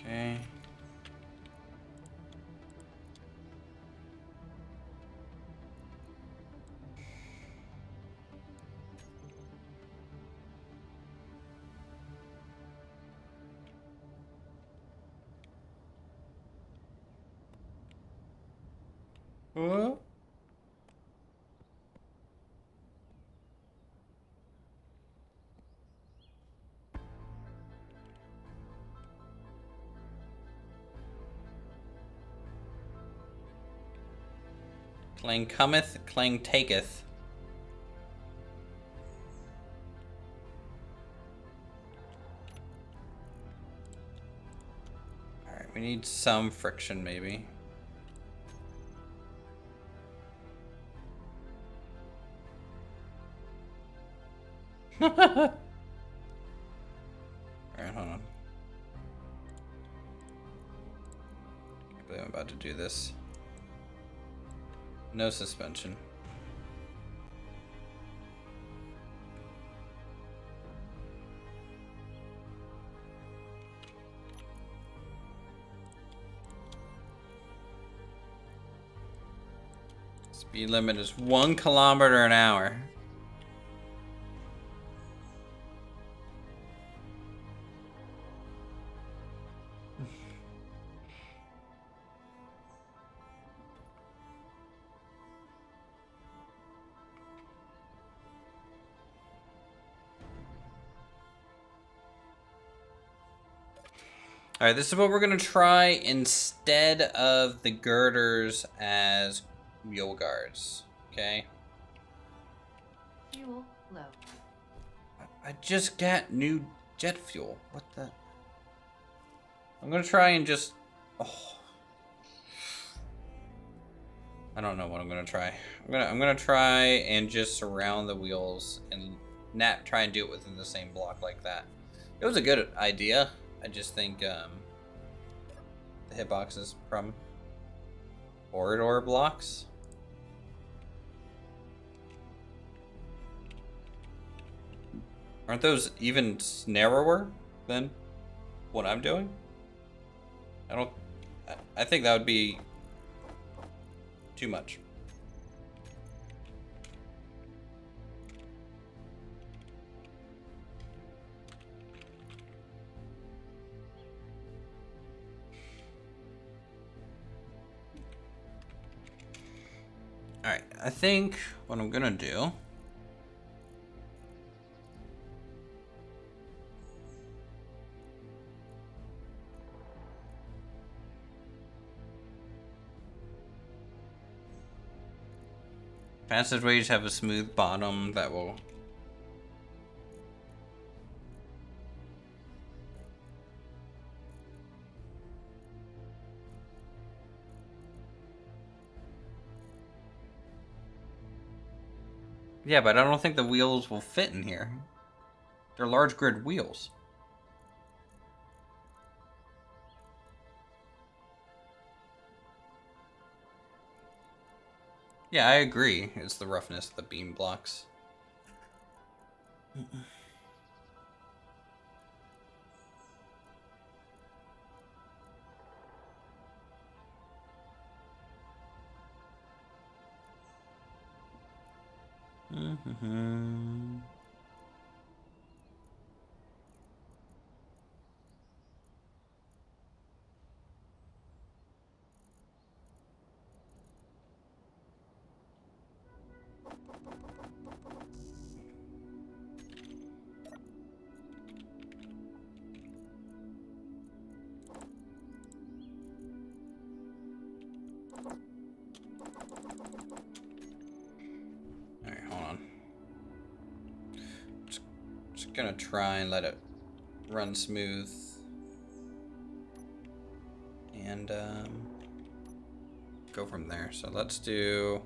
Okay. What? Clang cometh, clang taketh. Alright, we need some friction maybe. Alright, hold on. Can't believe I'm about to do this. No suspension. Speed limit is 1 kilometer an hour. Alright, this is what we're going to try instead of the girders as wheel guards. Okay? Fuel low. I just got new jet fuel. What the? I'm going to try and just... Oh. I don't know what I'm going to try. I'm going to try and just surround the wheels and not try and do it within the same block like that. It was a good idea. I just think the hitboxes from corridor blocks. Aren't those even narrower than what I'm doing? I think that would be too much. Alright, I think what I'm gonna do passageways have a smooth bottom that will Yeah, but I don't think the wheels will fit in here. They're large grid wheels. Yeah, I agree. It's the roughness of the beam blocks. Alright, hold on. Just gonna try and let it run smooth. And go from there. So let's do...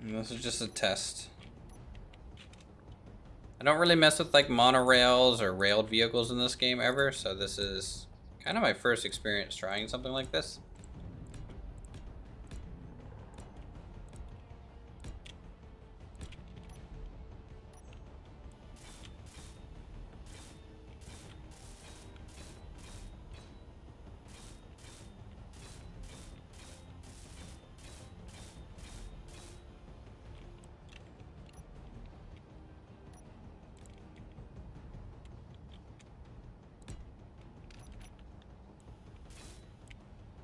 And this is just a test. I don't really mess with like monorails or railed vehicles in this game ever, so this is kind of my first experience trying something like this.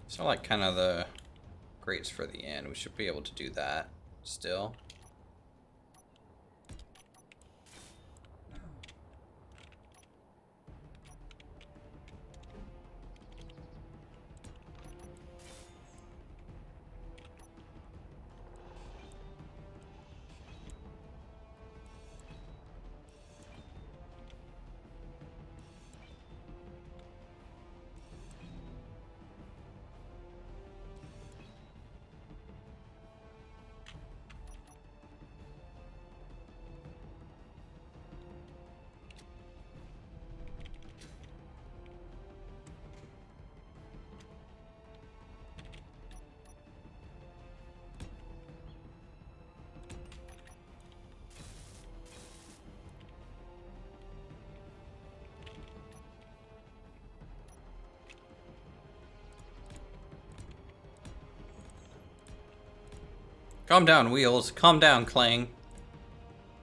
So like kind of the grates for the end. We should be able to do that still. Calm down, Wheels. Calm down, Clang.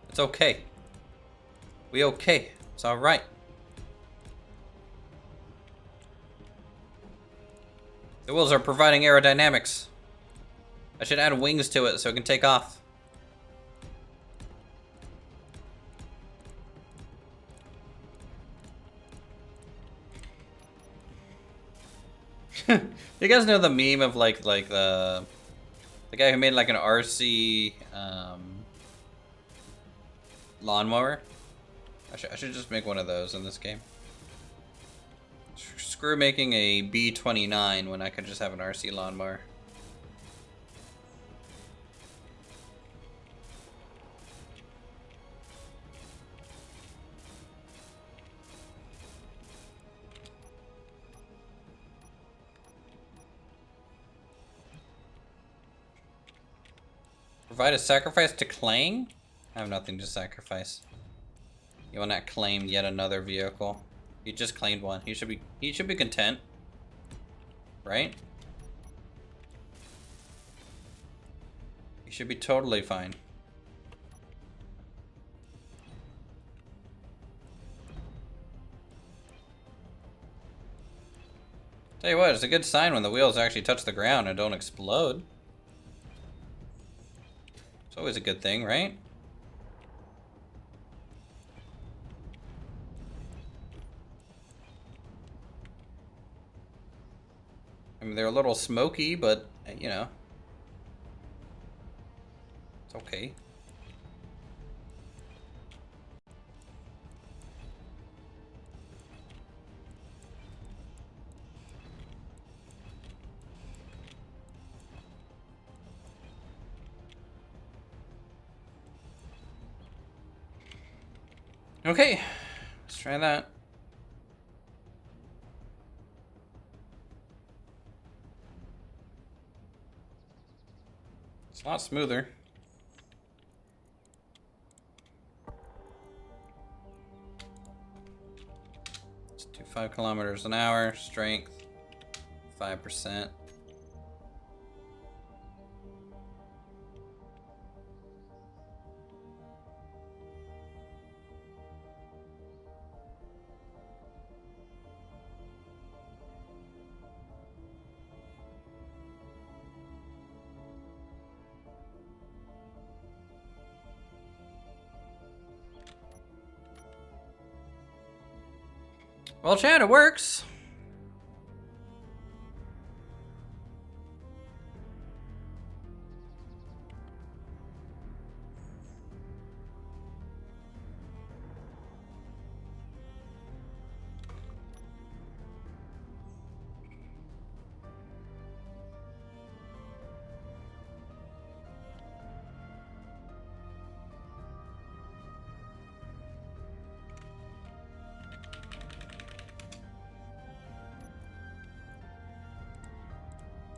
It's okay. We okay. It's alright. The wheels are providing aerodynamics. I should add wings to it so it can take off. You guys know the meme of like the guy who made like an RC lawnmower? I should just make one of those in this game. Screw making a B29 when I could just have an RC lawnmower. Provide a sacrifice to Clang? I have nothing to sacrifice. You want not claimed yet another vehicle. He just claimed one. He should be content. Right? He should be totally fine. Tell you what, it's a good sign when the wheels actually touch the ground and don't explode. It's always a good thing, right? I mean, they're a little smoky, but, you know, it's okay. Okay, let's try that. It's a lot smoother. Let's do 5 kilometers an hour, strength, 5%. Well, Chad, it works.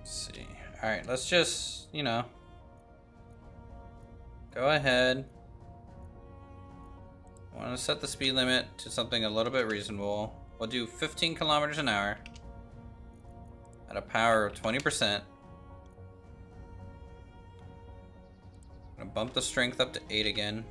Let's see. All right, let's just, you know, go ahead. I want to set the speed limit to something a little bit reasonable. We'll do 15 kilometers an hour at a power of 20%. I'm gonna bump the strength up to 8 again.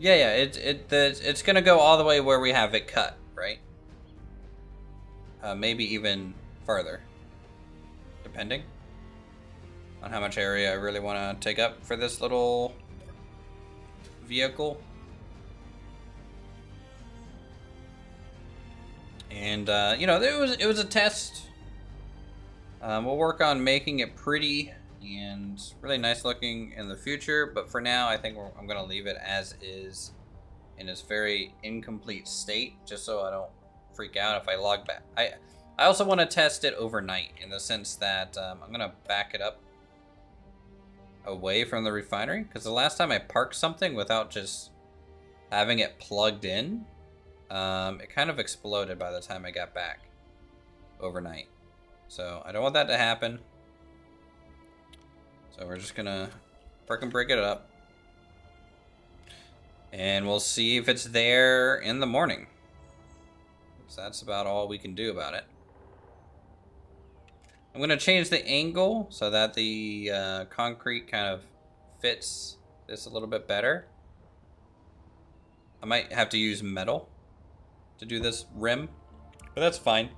Yeah, it's gonna go all the way where we have it cut, right? Maybe even further, depending on how much area I really want to take up for this little vehicle. And you know, it was a test. We'll work on making it pretty and really nice looking in the future, but for now I think I'm gonna leave it as is in its very incomplete state, just so I don't freak out if I log back. I also want to test it overnight, in the sense that I'm gonna back it up away from the refinery, because the last time I parked something without just having it plugged in, it kind of exploded by the time I got back overnight. So I don't want that to happen. So we're just gonna frickin' break it up. And we'll see if it's there in the morning. So that's about all we can do about it. I'm gonna change the angle so that the concrete kind of fits this a little bit better. I might have to use metal to do this rim, but that's fine.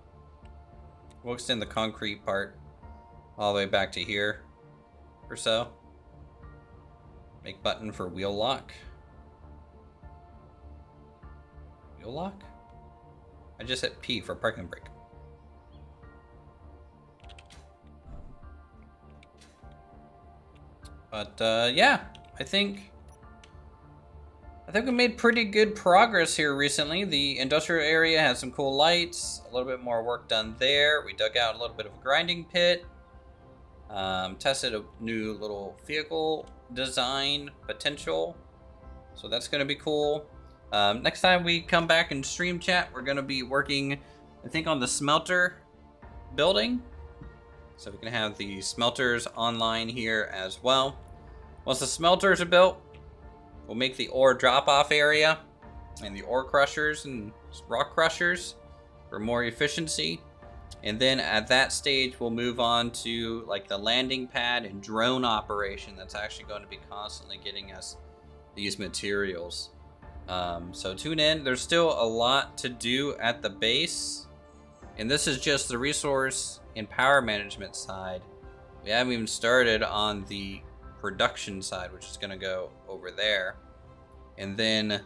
We'll extend the concrete part all the way back to here or so. Make button for wheel lock. Wheel lock? I just hit P for parking brake. But yeah, I think we made pretty good progress here recently. The industrial area has some cool lights, a little bit more work done there. We dug out a little bit of a grinding pit. Tested a new little vehicle design potential, so that's going to be cool. Next time we come back and stream chat, we're going to be working, I think, on the smelter building, so we can have the smelters online here as well. Once the smelters are built, we'll make the ore drop-off area and the ore crushers and rock crushers for more efficiency. And then at that stage, we'll move on to like the landing pad and drone operation. That's actually going to be constantly getting us these materials. So tune in. There's still a lot to do at the base. And this is just the resource and power management side. We haven't even started on the production side, which is going to go over there. And then,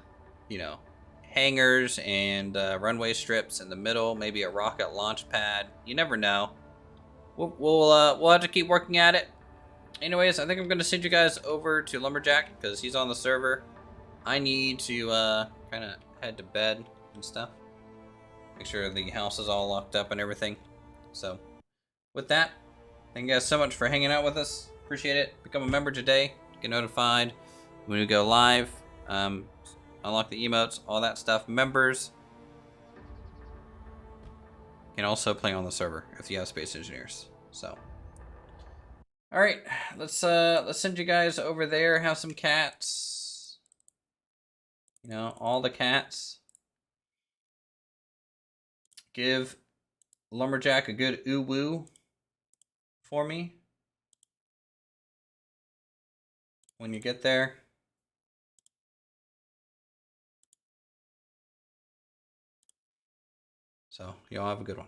you know, hangars and runway strips in the middle, maybe a rocket launch pad. You never know. We'll have to keep working at it. Anyways, I think I'm gonna send you guys over to Lumberjack because he's on the server. I need to kind of head to bed and stuff. Make sure the house is all locked up and everything. So, with that, thank you guys so much for hanging out with us. Appreciate it. Become a member today. Get notified when we go live. Unlock the emotes, all that stuff. Members can also play on the server if you have space engineers. So, all right, let's send you guys over there. Have some cats. You know, all the cats. Give Lumberjack a good ooh woo for me when you get there. So, y'all have a good one.